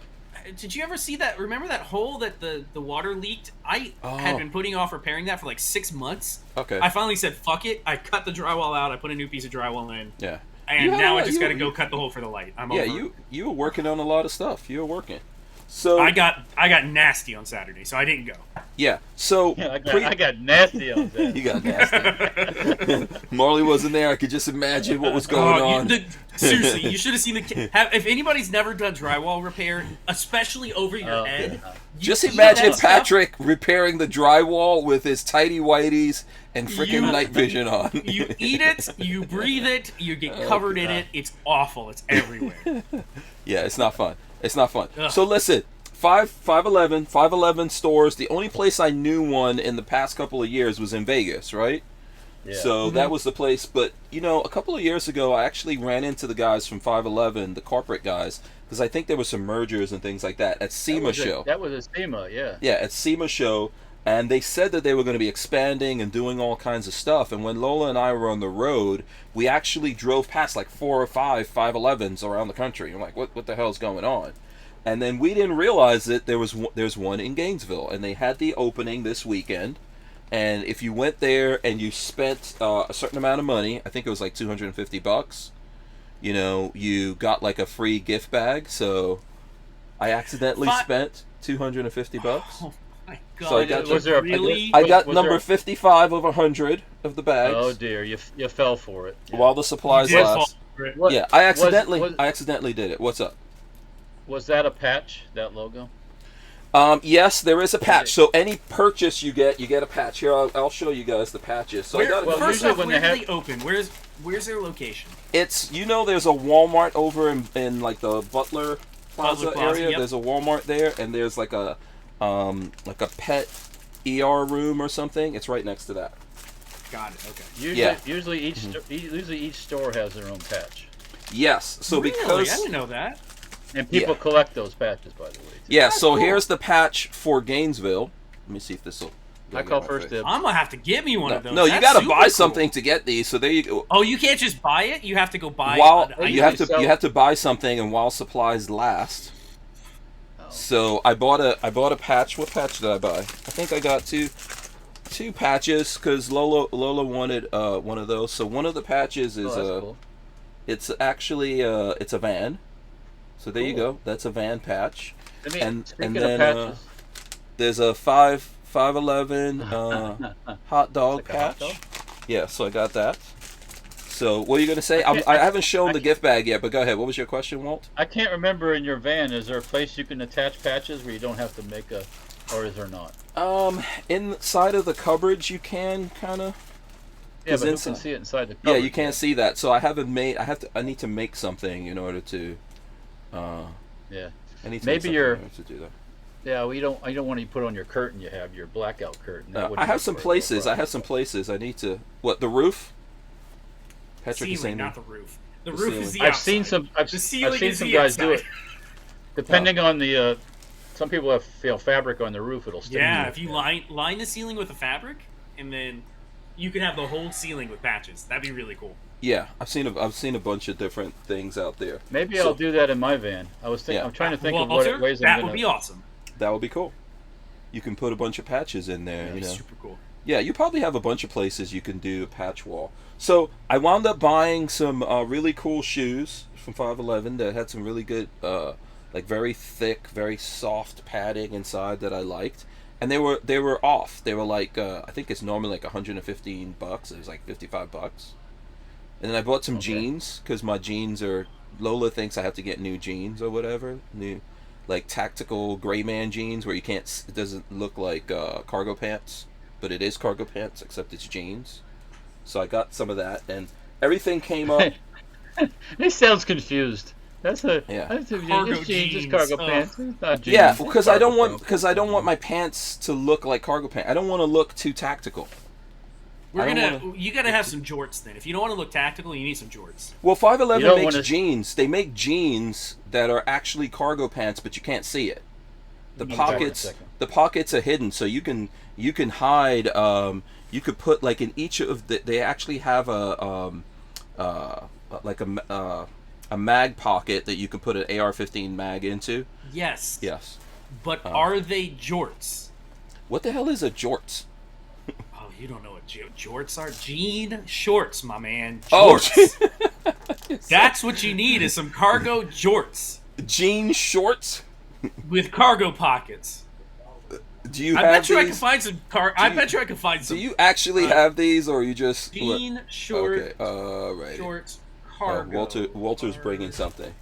Did you ever see that? Remember that hole that the water leaked? I had been putting off repairing that for like 6 months. Okay. I finally said, fuck it. I cut the drywall out. I put a new piece of drywall in. Yeah. And now I just got to go cut the hole for the light. I'm over. You were working on a lot of stuff. You were working. So I got nasty on Saturday, so I didn't go. Yeah. So Yeah, I got nasty on that. You got nasty. Marley wasn't there. I could just imagine what was going on. Seriously, you should have seen if anybody's never done drywall repair, especially over your head. Just imagine Patrick repairing the drywall with his tighty whities and freaking night vision on. You eat it, you breathe it, you get covered in it. It's awful. It's everywhere. Yeah, it's not fun. It's not fun. Ugh. So listen, 511 stores. The only place I knew one in the past couple of years was in Vegas, right? Yeah. So that was the place. But, you know, a couple of years ago, I actually ran into the guys from 511, the corporate guys, because I think there were some mergers and things like that at SEMA show. That was a SEMA, yeah. Yeah, at SEMA show. And they said that they were going to be expanding and doing all kinds of stuff. And when Lola and I were on the road, we actually drove past like 4 or 5 511s around the country. I'm like, what the hell's going on? And then we didn't realize that there's one in Gainesville, and they had the opening this weekend. And if you went there and you spent a certain amount of money, I think it was like $250, you know, you got like a free gift bag. So I accidentally spent $250. Oh my God! So I got Was there a- really? I got Was number there- 55 of 100 of the bags. Oh dear, you fell for it. Yeah. While the supplies You did fall last. for it. What- Yeah, I accidentally was did it. What's up? Was that a patch? That logo? Yes, there is a patch. So any purchase you get a patch. Here, I'll show you guys the patches. So I got well, First usually off, when where they do have- they open? Where's their location? it's, you know, there's a Walmart over in like the Butler Plaza area. Yep. There's a Walmart there, and there's like a pet ER room or something. It's right next to that. Got it. Okay. Usually each store has their own patch, Yes. So Really? because I didn't know that. and people collect those patches, by the way. yeah, That's so cool. here's the patch for Gainesville. Let me see if this will. I call first dibs. I'm gonna have to get me one of those. No, you That's gotta super buy cool. something to get these. So there you go. Oh, you can't just buy it. You have to go buy. While an item. you have to sell- you have to buy something, and while supplies last. Oh. So I bought a patch. What patch did I buy? I think I got two patches because Lola wanted one of those. So one of the patches is Oh, that's cool. it's actually it's a van. So there you Cool. go. That's a van patch. Speaking and of then patches, there's a 511 hot dog Like a hot patch. dog? Yeah, so I got that. So what are you gonna say? I can't- I haven't shown I the can't- gift bag yet, but go ahead. What was your question, Walt? I can't remember in your van. Is there a place you can attach patches where you don't have to make a, or is there not? Inside of the cupboards you can kind of. Yeah, 'Cause but who inside- can see it inside the Yeah, cupboard? you can't see that. So I haven't made. I need to make something in order to. Yeah. I need to Maybe make something you're- in order to do that. Yeah, well, you don't want to put on your curtain. You have your blackout curtain. That wouldn't I have work some very places. well. I have some places. I need to. What, the roof? Patrick is Ceiling, saying not the roof. The The roof ceiling. is the I've seen outside. some. I've The ceiling seen is some the guys do it. outside. Depending on the, some people have fabric on the roof. It'll stick. Yeah, to if you line the ceiling with a fabric, and then you could have the whole ceiling with patches. That'd be really cool. Yeah, I've seen a bunch of different things out there. Maybe So- I'll do that in my van. I was thinking. Yeah. I'm trying to think of Walter, what ways I'm that gonna. would be awesome. That would be cool. You can put a bunch of patches in there. That'd You be know. super cool. Yeah, you probably have a bunch of places you can do a patch wall. So I wound up buying some really cool shoes from 511 that had some really good, like very thick, very soft padding inside that I liked, and they were off. They were like I think it's normally like $115. It was like $55. And then I bought some jeans because my jeans are. Lola thinks I have to get new jeans or whatever, new like tactical gray man jeans where you can't. It doesn't look like cargo pants. But it is cargo pants, except it's jeans. So I got some of that, and everything came up. This sounds confused. That's a. Yeah. That's a Cargo it's jeans. It's jeans. cargo Oh. pants. It's not jeans. Yeah, It's because I don't cargo want my pants to look like cargo pants. I don't want to look too tactical. I don't You gotta have some jorts then. If you don't want to look tactical, you need some jorts. Well, You 511 don't makes wanna- jeans. They make jeans that are actually cargo pants, but you can't see it. the I'll be back in a pockets second. the pockets are hidden, so you can hide. You could put like in each of they actually have like a mag pocket that you can put an AR-15 mag into. Yes. Yes. But are they jorts? What the hell is a jorts? Oh, you don't know what jorts are? Jean shorts, my man. Oh, Jorts. That's what you need is some cargo jorts jean shorts. with cargo pockets. Do you I have bet you I these? can find some I bet you I can find Do some you actually have these, or you just jean short Okay. shorts cargo. Walter's bringing something.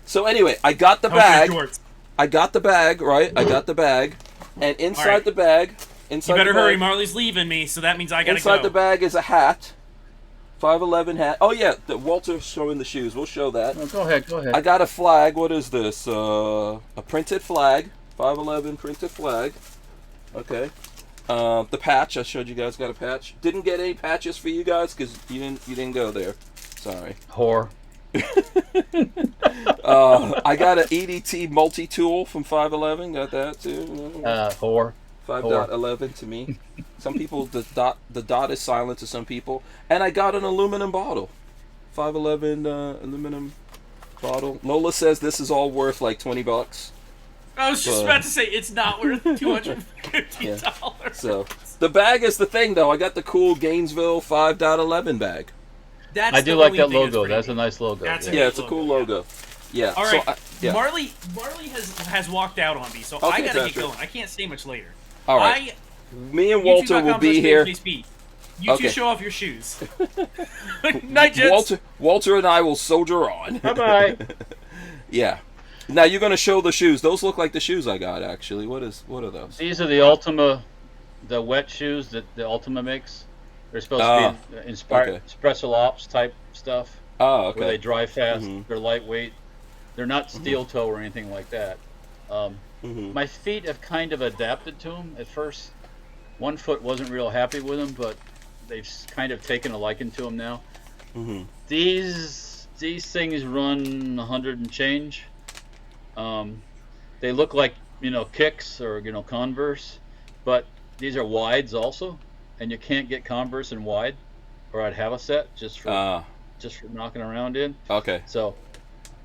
So anyway, I got the How's bag. your jorts? I got the bag, right? I got the bag, and inside All right. the bag, You better hurry, Marley's leaving me, so that means I gotta inside go. the bag is a hat, 511 hat. Oh yeah, Walter's showing the shoes. We'll show that. Oh, go ahead. I got a flag. What is this? A printed flag, 511 printed flag. Okay. The patch. I showed you guys. Got a patch. Didn't get any patches for you guys because you didn't go there. Sorry. Whore. I got an EDT multi-tool from 511. Got that too. Whore. 5.11 to me. Some people the dot is silent to some people. And I got an aluminum bottle. 511 aluminum bottle. Lola says this is all worth like $20. I was just about to say it's not worth $250. So the bag is the thing though. I got the cool Gainesville 5.11 bag. That's I do the like only that thing logo. pretty That's a neat. nice logo. That's yeah. a- Yeah, it's a cool logo. Yeah. All right, So Marley has walked out on me, so I Okay, gotta that's get right. going. I can't stay much later. All right. Me and Walter will be here. You two Okay. show off your shoes. Night, gents. Walter and I will soldier on. Bye-bye. Yeah. Now you're gonna show the shoes. Those look like the shoes I got actually. What are those? These are the Ultima, the wet shoes that the Ultima makes. They're supposed to be inspired okay. Special Ops type stuff. Oh, okay. Where they dry fast. Mhm. They're lightweight. They're not steel toe or anything like that. My feet have kind of adapted to them. At first, one foot wasn't real happy with them, but they've kind of taken a liking to them now. These things run 100 and change. They look like Kicks or Converse, but these are wides also, and you can't get Converse in wide, or I'd have a set just for knocking around in. Okay. So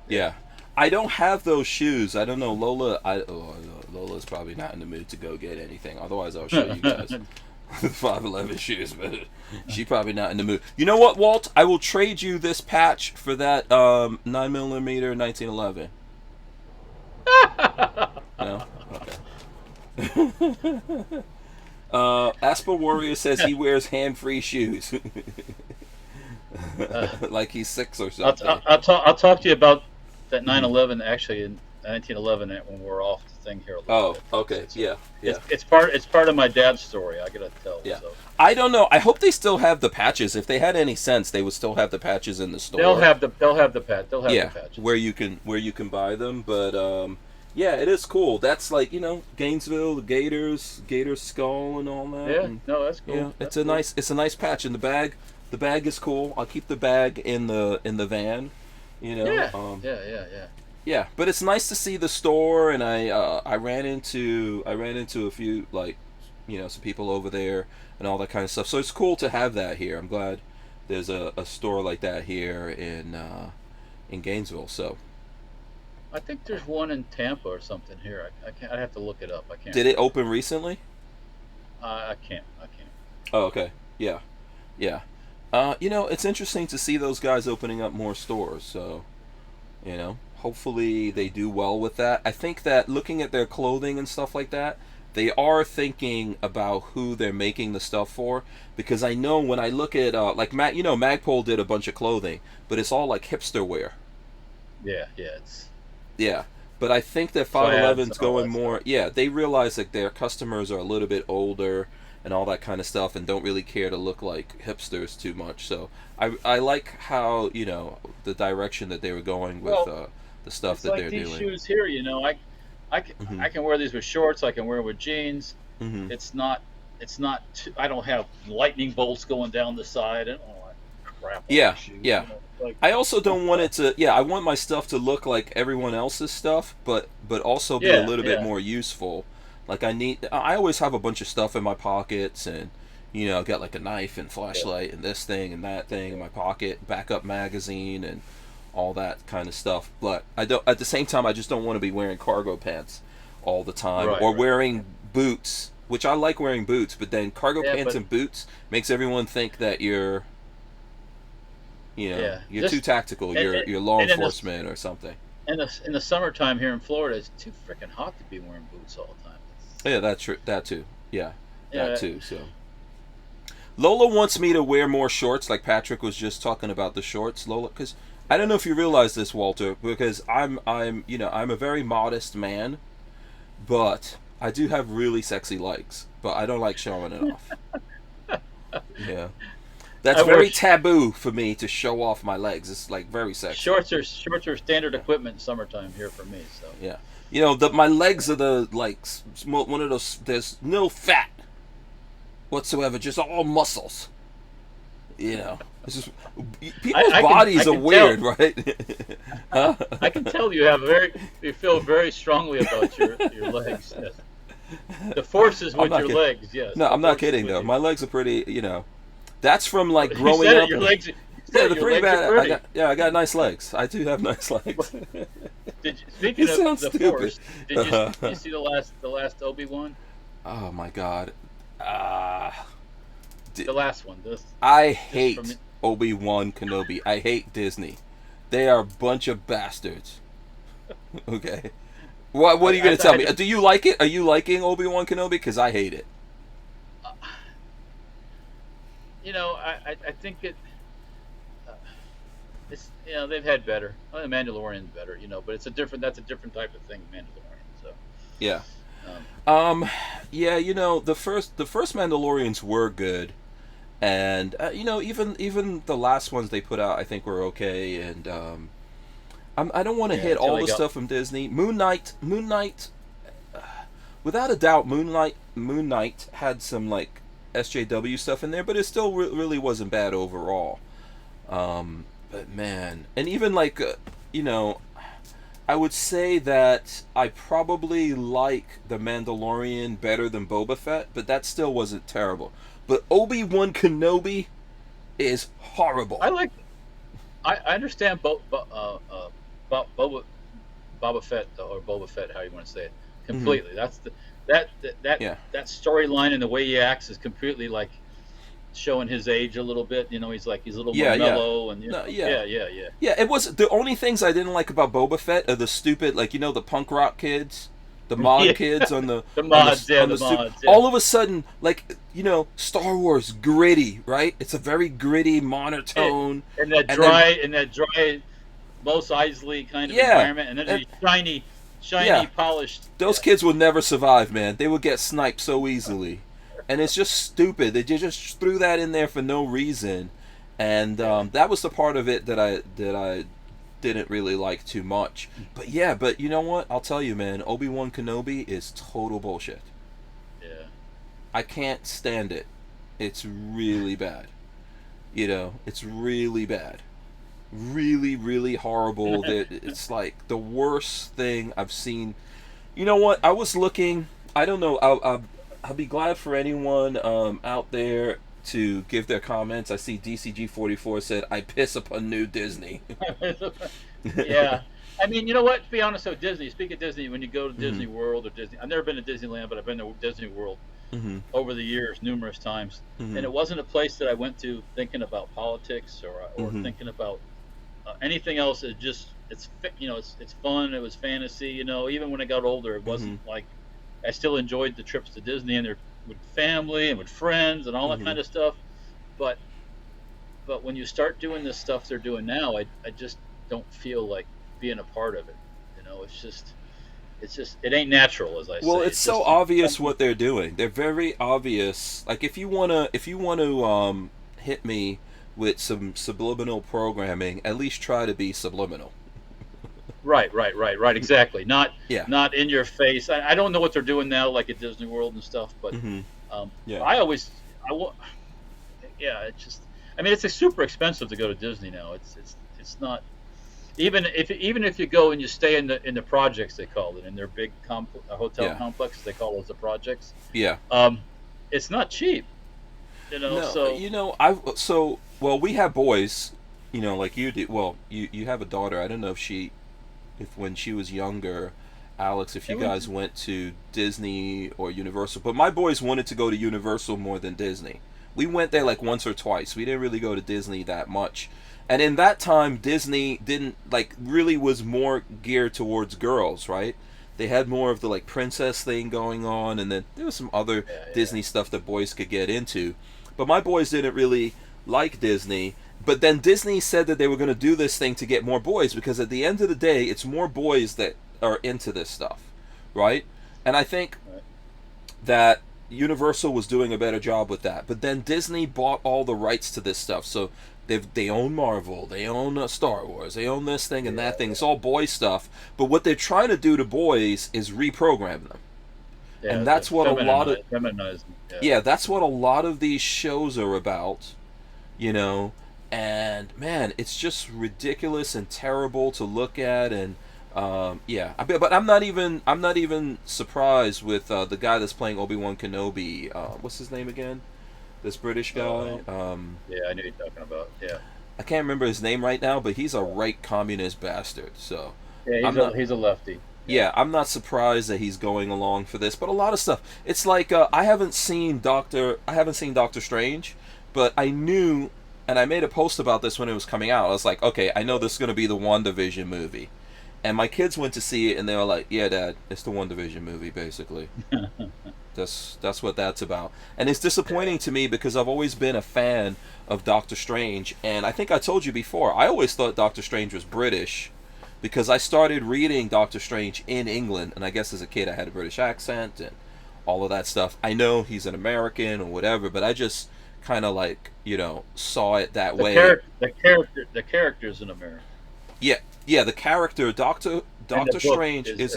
Yeah. I don't have those shoes. I don't know. Lola's probably not in the mood to go get anything. Otherwise, I'll show you guys the 511 shoes, but she's probably not in the mood. You know what, Walt? I will trade you this patch for that 9mm 1911. No? Okay. Asper Warrior says he wears hand-free shoes. Like he's 6 or something. I'll talk to you about that 911 actually in 1911 when we're off the thing here a little bit. Okay. Yeah. It's part of my dad's story. I gotta tell. Yeah. So. I don't know. I hope they still have the patches. If they had any sense, they would still have the patches in the store. They'll have the patches. where you can buy them. But yeah, it is cool. That's like Gainesville, the Gators skull and all that. Yeah, and, no, that's cool. Yeah, it's a nice patch in the bag. The bag is cool. I'll keep the bag in the van. Yeah. Yeah, but it's nice to see the store, and I ran into a few some people over there and all that kind of stuff. So it's cool to have that here. I'm glad there's a store like that here in Gainesville. So I think there's one in Tampa or something here. I can't. I have to look it up. I can't. did it open recently? I can't. Oh, okay. Yeah. It's interesting to see those guys opening up more stores. So, hopefully they do well with that. I think that looking at their clothing and stuff like that, they are thinking about who they're making the stuff for. Because I know when I look at Magpul did a bunch of clothing, but it's all like hipster wear. Yeah. But I think that 511's going more. Yeah, they realize that their customers are a little bit older and all that kind of stuff, and don't really care to look like hipsters too much. So I like how the direction that they were going with the stuff that they're doing. These shoes here, I can wear these with shorts. I can wear them with jeans. It's not. I don't have lightning bolts going down the side and all that crap. On Yeah, shoes, yeah. like, I also don't want it to. Yeah, I want my stuff to look like everyone else's stuff, but also be a yeah, little bit yeah, more useful. Like I always have a bunch of stuff in my pockets, and I've got like a knife and yeah, flashlight and this thing and that thing in yeah. my pocket, backup magazine and all that kind of stuff. But I don't. At the same time, I just don't want to be wearing cargo pants all the time Right, or right. wearing boots, which I like wearing boots, but then cargo Yeah, pants but and boots makes everyone think that you're yeah, you're too just tactical. and, You're law and in this enforcement or something. in the summertime here in Florida, it's too freaking hot to be wearing boots all the time. Yeah, that's true. That too. Yeah, that Yeah, too. So Lola wants me to wear more shorts, like Patrick was just talking about the shorts. Lola, because I don't know if you realize this, Walter, because I'm a very modest man, but I do have really sexy legs, but I don't like showing it off. Yeah, that's I wear very taboo for me to show off my legs. It's like very sexy. shorts are standard equipment in summertime here for me. So Yeah, my legs are the like one of those. There's no fat whatsoever, just all muscles. It's just people's I bodies are can weird, tell. right? Huh? I can tell you feel very strongly about your legs. Yes. The force is I'm with not your kidding. legs. Yes. No, The I'm not force is kidding with though. you. My legs are pretty. That's from like You growing said it. up. Your and- legs. You yeah, said they're your pretty legs bad. are pretty. I got nice legs. I do have nice legs. Speaking You of sound the stupid. force, did you see the last Obi-Wan? Oh my god. Ah. The last one. This I from hate Obi-Wan Kenobi. I hate Disney. They are a bunch of bastards. Okay. What are you going to tell me? Do you like it? Are you liking Obi-Wan Kenobi? Because I hate it. I think it's they've had better. Well, the Mandalorian's better, but that's a different type of thing, Mandalorian. So Yeah. um, Yeah, the first Mandalorians were good. And even the last ones they put out I think were okay, and I don't want to yeah, hit until all they the got stuff from Disney. Moon Knight, without a doubt, Moon Knight had some like SJW stuff in there, but it still really wasn't bad overall. But man, and even like I would say that I probably like The Mandalorian better than Boba Fett, but that still wasn't terrible. But Obi-Wan Kenobi is horrible. I understand Boba Fett or Boba Fett, how you want to say it, completely. That's Yeah. that storyline and the way he acts is completely like showing his age a little bit. He's a little Yeah, more yeah. mellow and No, yeah, yeah. yeah, yeah. Yeah, it was the only things I didn't like about Boba Fett are the stupid, like the punk rock kids, the mod Yeah. kids on the The mods, yeah, on the stu- mods. Yeah. All of a sudden, like Star Wars gritty, right? It's a very gritty monotone. in that and dry, Mos Eisley kind of Yeah. environment, and then And- these shiny, Yeah. polished. Those kids would never survive, man. They would get sniped so easily, and it's just stupid. They just threw that in there for no reason, and that was the part of it that I didn't really like too much. But yeah, but you know what? I'll tell you, man. Obi-Wan Kenobi is total bullshit. Yeah. I can't stand it. It's really bad. It's really bad. Really, really horrible. It's like the worst thing I've seen. You know what? I was looking. I don't know. I'll be glad for anyone out there to give their comments. I see DCG44 said, "I piss upon new Disney." Yeah. I mean, you know what? To be honest, though, Disney. Speak of Disney, when you go to Disney World or Disney, I've never been to Disneyland, but I've been to Disney World Mm-hmm. over the years numerous times, and it wasn't a place that I went to thinking about politics or thinking about anything else. It's fun. It was fantasy. Even when I got older, it wasn't like I still enjoyed the trips to Disney and with family and with friends and all that kind of stuff. But when you start doing this stuff they're doing now, I just don't feel like being a part of it. It's just it ain't natural, as I say. Well, it's so obvious what they're doing. They're very obvious. Like if you wanna hit me with some subliminal programming, at least try to be subliminal. Right, exactly. Not Yeah. not in your face. I don't know what they're doing now, like at Disney World and stuff, but Yeah. I always, yeah, it's just, I mean, it's super expensive to go to Disney now. It's not even if you go and you stay in the projects, they call it, in their big hotel Yeah. complex, they call those the projects. Yeah. It's not cheap. No, So well, we have boys, like you do. Well, you have a daughter. I don't know if when she was younger, Alex, if you guys went to Disney or Universal. But my boys wanted to go to Universal more than Disney. We went there like once or twice. We didn't really go to Disney that much. And in that time, Disney didn't really was more geared towards girls, right? They had more of the princess thing going on, and then there was some other Disney stuff that boys could get into. But my boys didn't really like Disney. But then Disney said that they were going to do this thing to get more boys, because at the end of the day, it's more boys that are into this stuff, right? And I think that Universal was doing a better job with that. But then Disney bought all the rights to this stuff, so they own Marvel, they own Star Wars, they own this thing and that thing. It's all boy stuff. But what they're trying to do to boys is reprogram them. And that's what a lot of that's what a lot of these shows are about, and man, it's just ridiculous and terrible to look at. And but I'm not even surprised with the guy that's playing Obi-Wan Kenobi. What's his name again? This British guy. I know you're talking about. Yeah. I can't remember his name right now, but he's a right communist bastard. So yeah, he's a lefty. Yeah, I'm not surprised that he's going along for this, but a lot of stuff. It's like I haven't seen Doctor Strange, but I knew, and I made a post about this when it was coming out. I was like, okay, I know this is going to be the WandaVision movie, and my kids went to see it, and they were like, yeah, Dad, it's the WandaVision movie, basically. That's what that's about. And it's disappointing to me because I've always been a fan of Doctor Strange, and I think I told you before, I always thought Doctor Strange was British because I started reading Doctor Strange in England, and I guess as a kid I had a British accent and all of that stuff. I know he's an American or whatever, but I just kind of saw it that way. The character's an American. Yeah, the character Doctor Strange is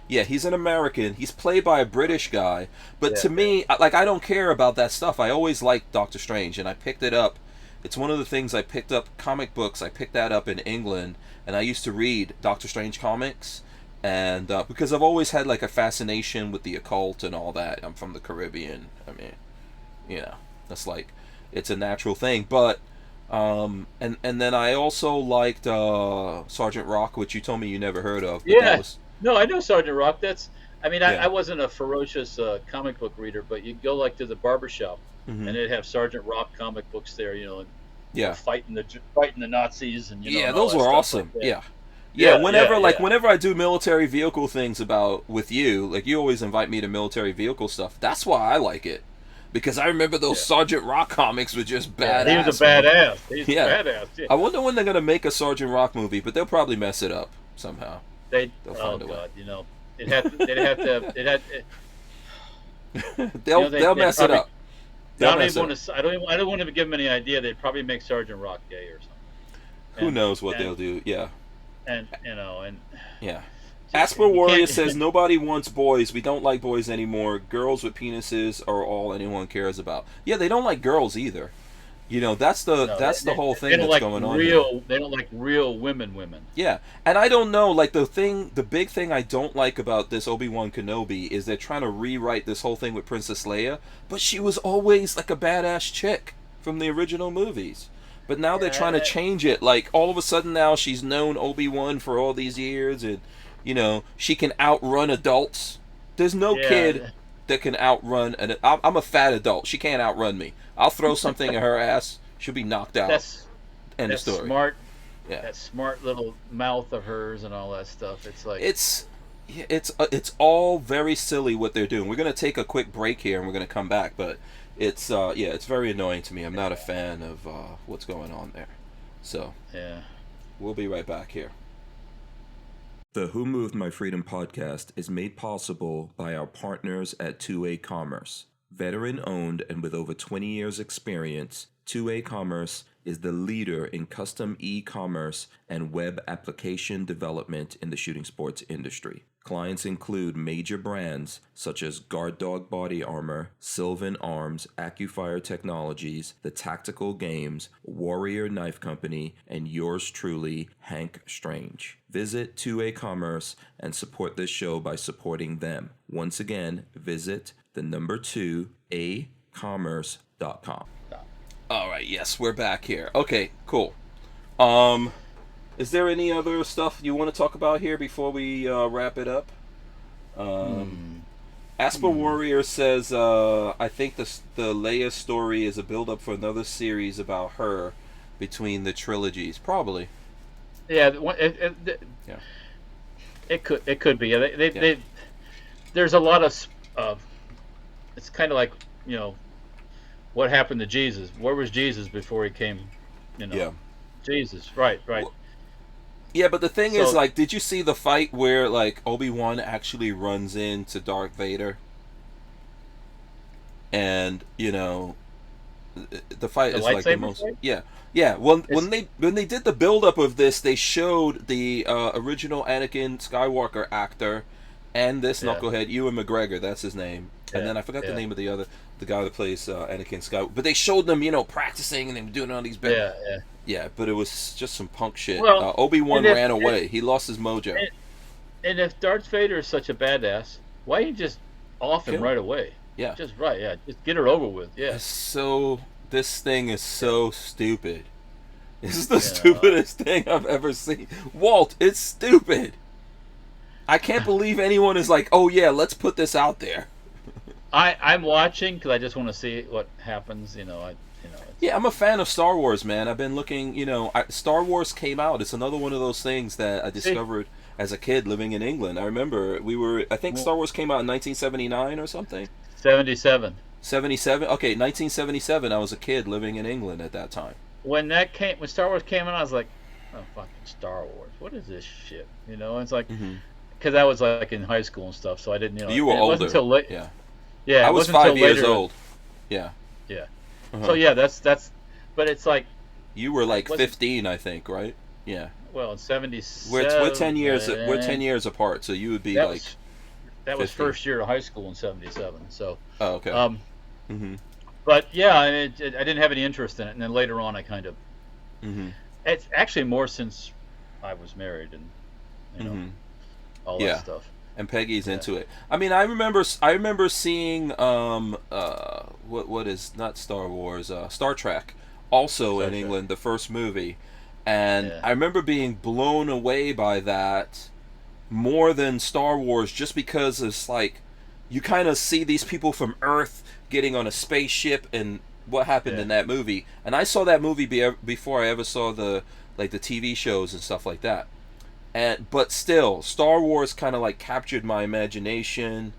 he's an American. He's played by a British guy. But to me, I don't care about that stuff. I always liked Doctor Strange, and I picked it up. It's one of the things I picked up. Comic books, I picked that up in England, and I used to read Doctor Strange comics. And because I've always had a fascination with the occult and all that. I'm from the Caribbean. I mean, that's it's a natural thing. But and then I also liked Sergeant Rock, which you told me you never heard of. But no, I know Sergeant Rock. I wasn't a ferocious comic book reader, but you go to the barbershop, and they'd have Sergeant Rock comic books there, and fighting the Nazis, and those were awesome. Whenever I do military vehicle things with you, you always invite me to military vehicle stuff. That's why I like it. Because I remember those Sergeant Rock comics were just badass. He was a badass. He's badass. Yeah. I wonder when they're going to make a Sergeant Rock movie, but they'll probably mess it up somehow. They'll find a way. They'll mess it up. I don't want to give them any idea. They'd probably make Sergeant Rock gay or something. Who knows what they'll do? Yeah. Yeah. Asper Warrior says nobody wants boys. We don't like boys anymore. Girls with penises are all anyone cares about. Yeah, they don't like girls either. That's the whole thing that's going on. They don't like real women. Yeah, and I don't know. The big thing I don't like about this Obi-Wan Kenobi is they're trying to rewrite this whole thing with Princess Leia, but she was always a badass chick from the original movies. But now they're trying to change it. All of a sudden now she's known Obi-Wan for all these years, and she can outrun adults. There's no kid that can outrun I'm a fat adult. She can't outrun me. I'll throw something at her ass. She'll be knocked out. End of story. Smart. Yeah. That smart little mouth of hers and all that stuff. It's all very silly what they're doing. We're gonna take a quick break here and we're gonna come back, but it's very annoying to me. I'm not a fan of what's going on there. So we'll be right back here. The Who Moved My Freedom podcast is made possible by our partners at 2A Commerce. Veteran-owned and with over 20 years' experience, 2A Commerce is the leader in custom e-commerce and web application development in the shooting sports industry. Clients include major brands such as Guard Dog Body Armor, Sylvan Arms, AccuFire Technologies, The Tactical Games, Warrior Knife Company, and yours truly, Hank Strange. Visit 2A Commerce and support this show by supporting them. Once again, visit the number 2acommerce.com. All right, yes, we're back here. Okay, cool. Is there any other stuff you want to talk about here before we wrap it up? Asper Warrior says, I think the Leia story is a build-up for another series about her between the trilogies. Probably. Yeah, Yeah. It could be. They there's a lot of it's kind of like, you know, what happened to Jesus? Where was Jesus before he came? You know. Yeah. Jesus, right. Yeah, but the thing is, like, did you see the fight where, like, Obi-Wan actually runs into Darth Vader? And, you know, the fight is like the most... Fight? Yeah. Well, when they did the build-up of this, they showed the original Anakin Skywalker actor and this knucklehead, Ewan McGregor, that's his name. Yeah. And then I forgot the name of the guy that plays Anakin Skywalker. But they showed them, you know, practicing, and they were doing all these... Yeah, but it was just some punk shit. Well, Obi-Wan ran away. He lost his mojo. And if Darth Vader is such a badass, why you just off him right away? Yeah. Just get her over with. Yeah. So this thing is so stupid. This is the stupidest thing I've ever seen. Walt, it's stupid. I can't believe anyone is like, oh yeah, let's put this out there. I'm watching because I just want to see what happens. You know, Yeah, I'm a fan of Star Wars, man. I've been looking, you know, Star Wars came out. It's another one of those things that I discovered as a kid living in England. I remember I think Star Wars came out in 1979 or something. 77. 77? Okay, 1977. I was a kid living in England at that time. When Star Wars came out, I was like, oh, fucking Star Wars. What is this shit? You know, it's like, because I was like in high school and stuff, so I didn't, you know. You were older. Wasn't until late. Yeah. Yeah, I was 5 years old. Yeah. Yeah. So yeah, that's, but it's like. You were like 15, I think, right? Yeah. Well, in 77. We're 10 years. We're 10 years apart, so you would be like. That was first year of high school in 77. So. Oh, okay. But yeah, I didn't have any interest in it, and then later on, I kind of. It's actually more since I was married and, you know, all that stuff. And Peggy's into it. I mean, I remember seeing what is not Star Wars, Star Trek, also in England, the first movie, and I remember being blown away by that more than Star Wars, just because it's like you kind of see these people from Earth getting on a spaceship and what happened in that movie. And I saw that movie before I ever saw the TV shows and stuff like that. But still, Star Wars kind of like captured my imagination,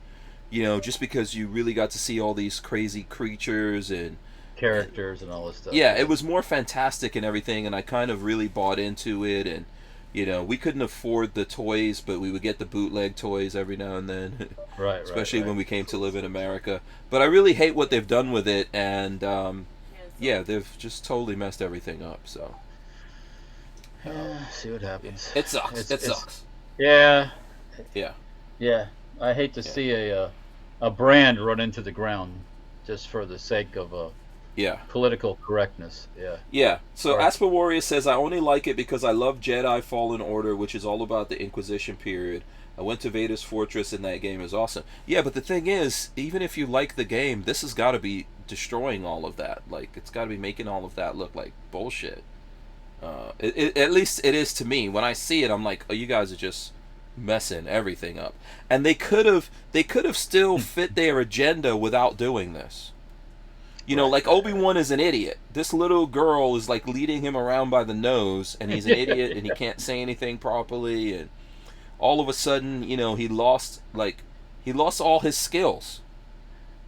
you know, just because you really got to see all these crazy creatures and characters and all this stuff. Yeah, it was more fantastic and everything, and I kind of really bought into it. And you know, we couldn't afford the toys, but we would get the bootleg toys every now and then. Right. Especially when we came to live in America. But I really hate what they've done with it, and they've just totally messed everything up. So. See what happens. It sucks. It sucks. Yeah. Yeah. Yeah. I hate to see a brand run into the ground just for the sake of political correctness. Yeah. Yeah. So Asper Warrior says, I only like it because I love Jedi Fallen Order, which is all about the Inquisition period. I went to Vader's Fortress, and that game is awesome. Yeah, but the thing is, even if you like the game, this has got to be destroying all of that. Like, it's got to be making all of that look like bullshit. At least it is to me. When I see it, I'm like, oh, you guys are just messing everything up. And they could have still fit their agenda without doing this. You know, like Obi-Wan is an idiot. This little girl is like leading him around by the nose, and he's an idiot, and he can't say anything properly, and all of a sudden, you know, he lost all his skills.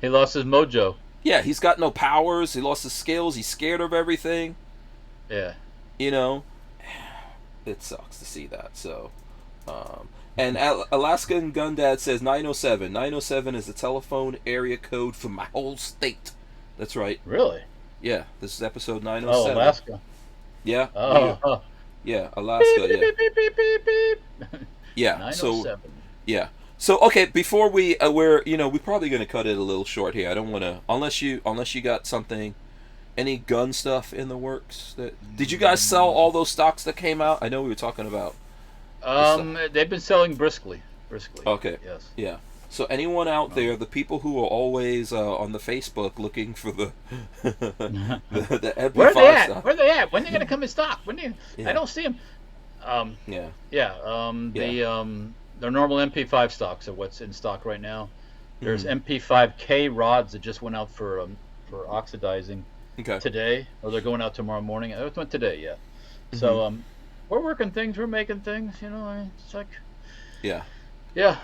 He lost his mojo. Yeah, he's got no powers. He lost his skills. He's scared of everything. Yeah. You know, it sucks to see that. So, and Alaskan Gundad says 907. 907 is the telephone area code for my whole state. That's right. Really? Yeah, this is episode 907. Oh, Alaska. Yeah. Oh. Yeah, Alaska. Beep, Yeah. beep, beep, beep, beep, beep. Yeah. 907. Yeah. So okay, before we're probably gonna cut it a little short here. I don't want to unless you got something, any gun stuff in the works. Did you guys sell all those stocks that came out? I know we were talking about. They've been selling briskly. Okay. Yes. Yeah. So anyone out there, the people who are always on the Facebook looking for the the MP5 Where are they at? stuff. Where are they at? When are they gonna come in stock? I don't see them. Yeah. The normal MP5 stocks are what's in stock right now. There's MP5K rods that just went out for oxidizing today, or they're going out tomorrow morning. It went today, yeah. So we're working things, we're making things. It's like Yeah.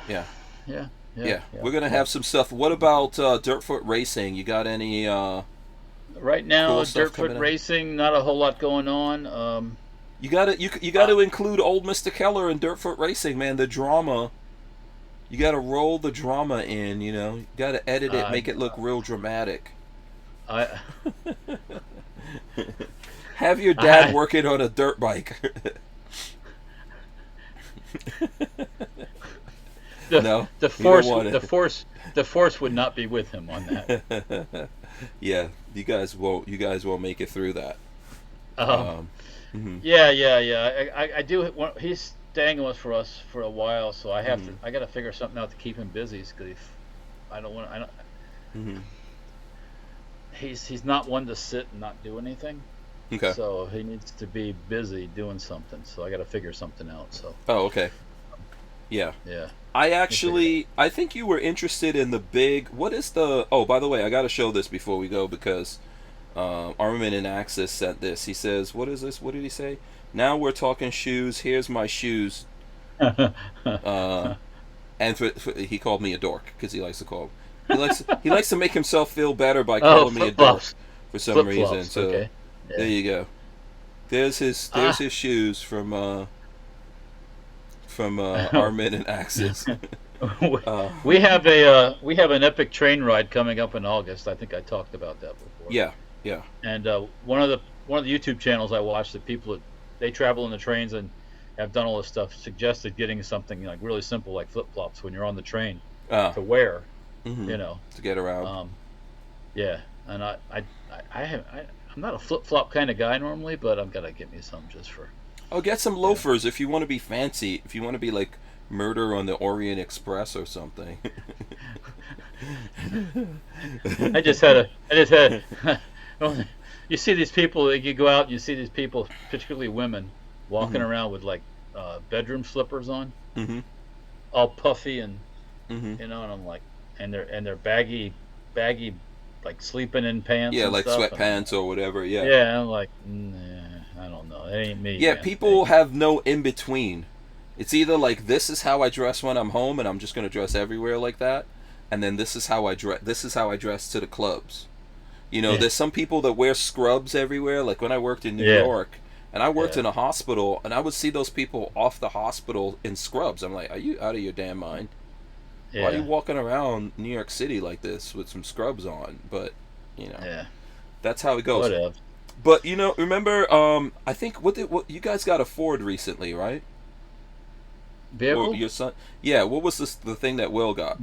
We're gonna have some stuff. What about Dirtfoot Racing? You got any? Right now, cool stuff Dirtfoot Racing, not a whole lot going on. You gotta include old Mr. Keller in Dirtfoot Racing, man. The drama. You gotta roll the drama in. You gotta edit it, make it look real dramatic. Have your dad working on a dirt bike. The force would not be with him on that. Yeah, you guys won't make it through that. I do. He's dangling for us for a while, so I have to. I got to figure something out to keep him busy. Because I don't want. He's not one to sit and not do anything. Okay. So he needs to be busy doing something. So I got to figure something out. So. Oh, okay. Yeah. Yeah. I think you were interested in the big. What is the? Oh, by the way, I got to show this before we go because Armament and Axis sent this. He says, "What is this? What did he say? Now we're talking shoes. Here's my shoes." And he called me a dork because he likes to call. He likes to make himself feel better by calling me a dork for some reason. So okay. There you go. There's his shoes from Armament and Axis. We have an epic train ride coming up in August. I think I talked about that before. Yeah. And one of the YouTube channels I watch, that people they travel in the trains and have done all this stuff, suggested getting something like really simple, like flip flops when you're on the train to wear. To get around. And I'm not a flip flop kind of guy normally, but I'm gonna get me some just for. Oh, get some loafers if you want to be fancy. If you want to be like Murder on the Orient Express or something. I just had. You see these people. You go out and you see these people, particularly women, walking around with like bedroom slippers on, all puffy and and I'm like, and they're baggy, like sleeping in pants. Yeah, and like stuff, sweatpants or whatever. Yeah. Yeah, I'm like, I don't know. It ain't me. Yeah, man. people have no in between. It's either like this is how I dress when I'm home, and I'm just gonna dress everywhere like that, and then this is how I dress. This is how I dress to the clubs. There's some people that wear scrubs everywhere. Like when I worked in New York, and I worked in a hospital, and I would see those people off the hospital in scrubs. I'm like, are you out of your damn mind? Yeah. Why are you walking around New York City like this with some scrubs on? But that's how it goes. Whatever. But remember, I think what you guys got a Ford recently, right? Vehicle? Or your son? Yeah. What was the thing that Will got?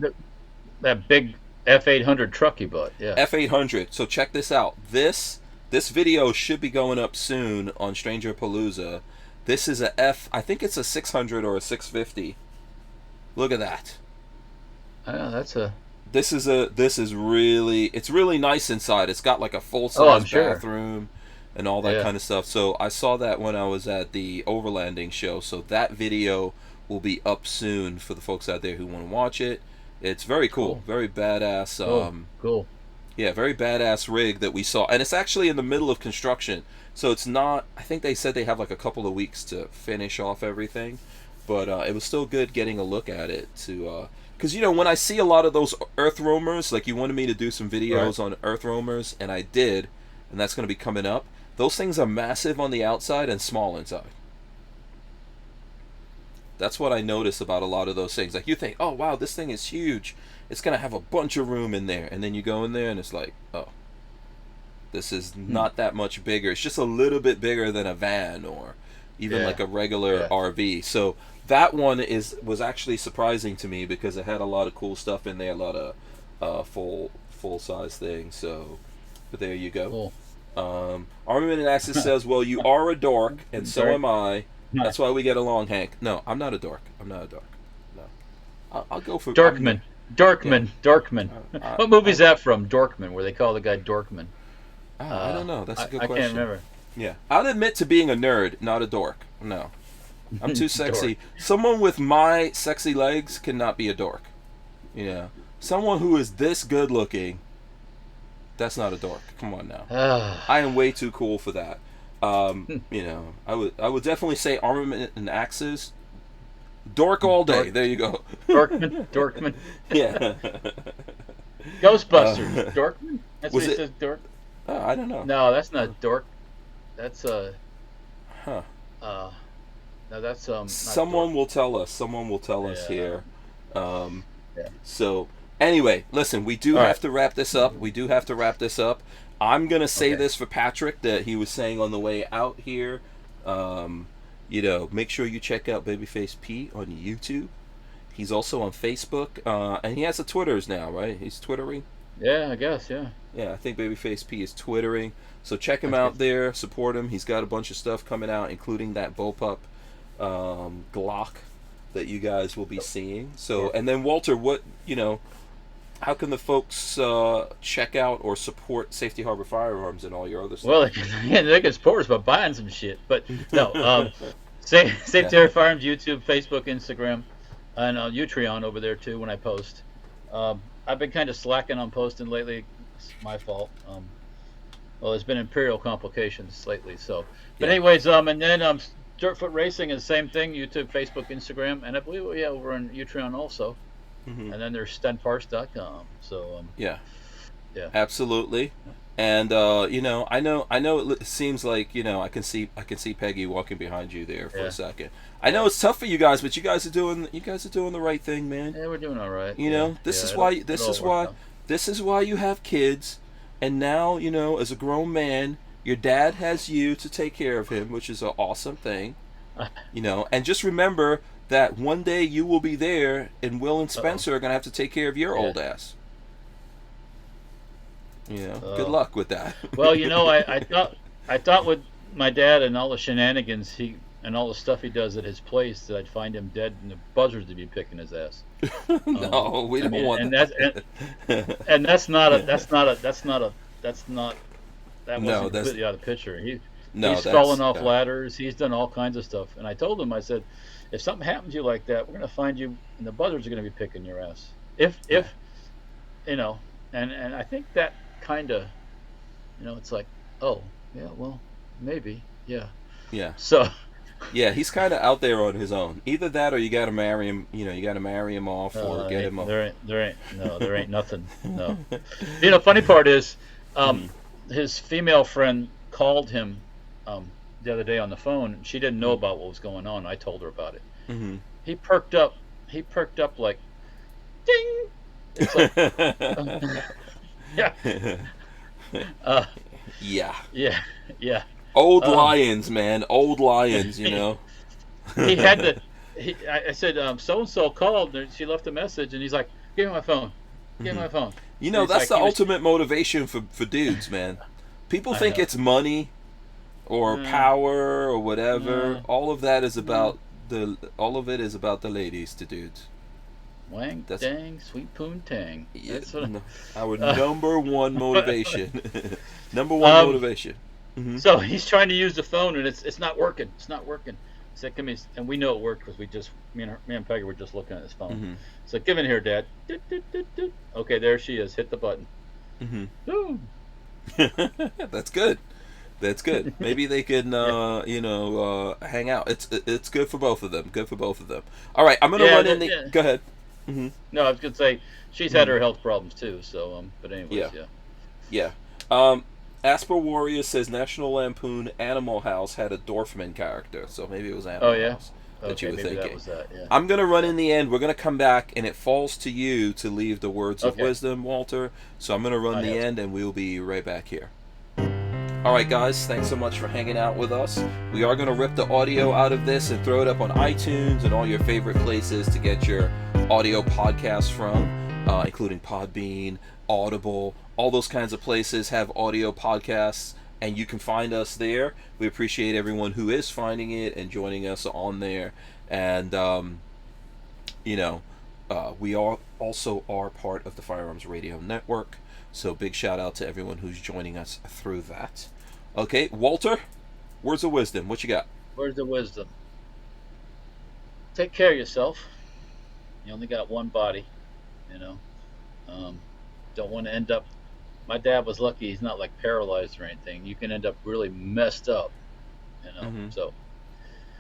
That big F800 truck he bought. Yeah. F800. So check this out. This video should be going up soon on Stranger Palooza. This is I think it's a 600 or a 650. Look at that. This is really, it's really nice inside. It's got like a full-size bathroom and all that kind of stuff. So I saw that when I was at the Overlanding show. So that video will be up soon for the folks out there who want to watch it. It's very cool. Very badass. Cool. Yeah, very badass rig that we saw. And it's actually in the middle of construction. So it's not, I think they said they have like a couple of weeks to finish off everything. But it was still good getting a look at it to... Because, when I see a lot of those Earth Roamers, like you wanted me to do some videos on Earth Roamers, and I did, and that's going to be coming up. Those things are massive on the outside and small inside. That's what I notice about a lot of those things. Like you think, oh, wow, this thing is huge. It's going to have a bunch of room in there. And then you go in there and it's like, oh, this is not that much bigger. It's just a little bit bigger than a van or, even Yeah. like a regular Yeah. RV. So that one was actually surprising to me because it had a lot of cool stuff in there, a lot of full size things. So, but there you go. Cool. Armament and Axis says, "Well, you are a dork, and so Sorry. am I. That's why we get along, Hank." No, I'm not a dork. No, I'll go for Dorkman. Dorkman. What movie is that from? Dorkman, where they call the guy Dorkman. I don't know. That's a good I question. can't remember. Yeah, I'll admit to being a nerd, not a dork. No, I'm too sexy. Someone with my sexy legs cannot be a dork. Someone who is this good looking, that's not a dork. Come on now. I am way too cool for that. I would definitely say Armament and Axes. Dork all day. There you go. Dorkman. Yeah. Ghostbusters. Dorkman? That's what was he it- says, Dork? I don't know. No, that's not Dork. That's Huh. no, that's not Someone Dork. will tell us. Someone will tell us Yeah. here. Yeah. So anyway, listen, we do All have right. to wrap this up. I'm gonna say Okay. this for Patrick that he was saying on the way out here. Make sure you check out Babyface P on YouTube. He's also on Facebook, and he has a Twitters now, right? He's twittering. Yeah, I guess, yeah. Yeah, I think Babyface P is twittering. So check him out there, support him. He's got a bunch of stuff coming out, including that Bullpup Glock that you guys will be seeing. So, and then Walter, how can the folks check out or support Safety Harbor Firearms and all your other stuff? Well, they can support us by buying some shit, but no. Safety Harbor Firearms, YouTube, Facebook, Instagram, and Utreon over there too when I post. I've been kind of slacking on posting lately. It's my fault. There's been imperial complications lately. So, but Yeah. anyways, and then Dirtfoot Racing is the same thing. YouTube, Facebook, Instagram, and I believe over on Utreon also. Mhm. And then there's stenparts.com. So Yeah. Yeah. Absolutely. And I know it seems like, I can see Peggy walking behind you there for Yeah. a second. I know it's tough for you guys, but you guys are doing the right thing, man. yeah, we're doing all right. This is Yeah, why it'll work out. this is why you have kids, and now, as a grown man, your dad has you to take care of him, which is an awesome thing. And just remember that one day you will be there, and Will and Spencer are going to have to take care of your old ass. Good luck with that. Well, I thought with my dad and all the shenanigans and all the stuff he does at his place that I'd find him dead and the buzzards would be picking his ass. No, we don't want and that. That No, wasn't that's- completely out of the picture. He's that's- fallen off no. ladders. He's done all kinds of stuff. And I told him, I said, if something happens to you like that, we're going to find you, and the buzzards are going to be picking your ass. And I think that kind of, it's like, oh, yeah, well, maybe, yeah. Yeah. So, Yeah, he's kind of out there on his own. Either that, or you got to marry him. You got to marry him off, or get him. There ain't nothing. No. Funny part is, his female friend called him the other day on the phone. She didn't know about what was going on. I told her about it. Mm-hmm. He perked up like, ding. It's like, yeah. yeah. Old lions, man. Old lions. He had to. I said, so and so called. And she left a message, and he's like, "Give me my phone. Give me my phone." That's like, the ultimate motivation for dudes, man. People think know. it's money, or power, or whatever. All of that is about all of it is about the ladies to dudes. Wang, dang, sweet poon tang. That's what Our number one motivation. Number one motivation. Mm-hmm. So he's trying to use the phone, and it's not working. It's not working. I said, "Come here," and we know it worked because me and Peggy were just looking at his phone. Mm-hmm. So give in here, Dad. Doot, doot, doot, doot. Okay, there she is. Hit the button. Mm-hmm. Boom. That's good. That's good. Maybe they can, hang out. It's good for both of them. Good for both of them. All right, I'm gonna run in the. Yeah. Go ahead. Mm-hmm. No, I was gonna say she's had her health problems too. So, but anyways, Yeah. Asper Warrior says National Lampoon Animal House had a Dorfman character, so maybe it was Animal House that you were maybe thinking. that was that. Yeah. I'm gonna run in the end. We're gonna come back, and it falls to you to leave the words of wisdom, Walter. So I'm gonna run the end, and we'll be right back here. All right, guys, thanks so much for hanging out with us. We are going to rip the audio out of this and throw it up on iTunes and all your favorite places to get your audio podcasts from, including Podbean, Audible, all those kinds of places have audio podcasts, and you can find us there. We appreciate everyone who is finding it and joining us on there. And, we also are part of the Firearms Radio Network. So big shout out to everyone who's joining us through that. Okay, Walter, words of wisdom. What you got? Words of wisdom. Take care of yourself. You only got one body, Don't want to end up. My dad was lucky; he's not like paralyzed or anything. You can end up really messed up, So,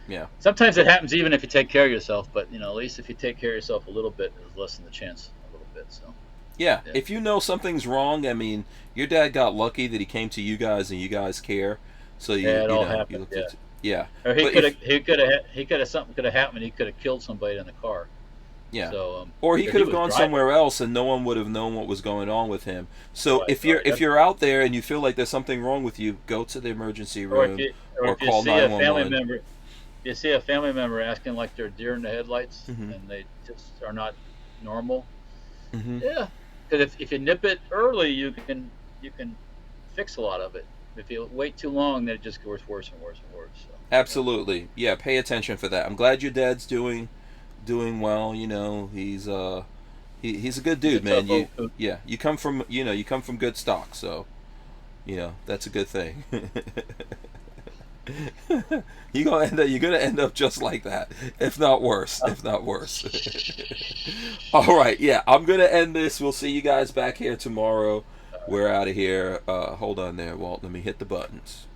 yeah. Sometimes it happens even if you take care of yourself, but at least if you take care of yourself a little bit, there's lessen the chance a little bit. So. Yeah, if you know something's wrong, I mean, your dad got lucky that he came to you guys and you guys care. So it all happened. You looked yeah. Or something could have happened. He could have killed somebody in the car. Yeah. So, or he could have gone somewhere else and no one would have known what was going on with him. So if you're out there and you feel like there's something wrong with you, go to the emergency room or call 911. If you see a family member acting like they're deer in the headlights and they just are not normal. Yeah. Because if you nip it early, you can fix a lot of it. If you wait too long, then it just goes worse and worse and worse. So. Absolutely, yeah. Pay attention for that. I'm glad your dad's doing well. He's he's a good dude, man. You come from good stock, so that's a good thing. You're gonna end up just like that, if not worse. All right, yeah, I'm gonna end this. We'll see you guys back here tomorrow. We're out of here. Hold on there, Walt. Let me hit the buttons.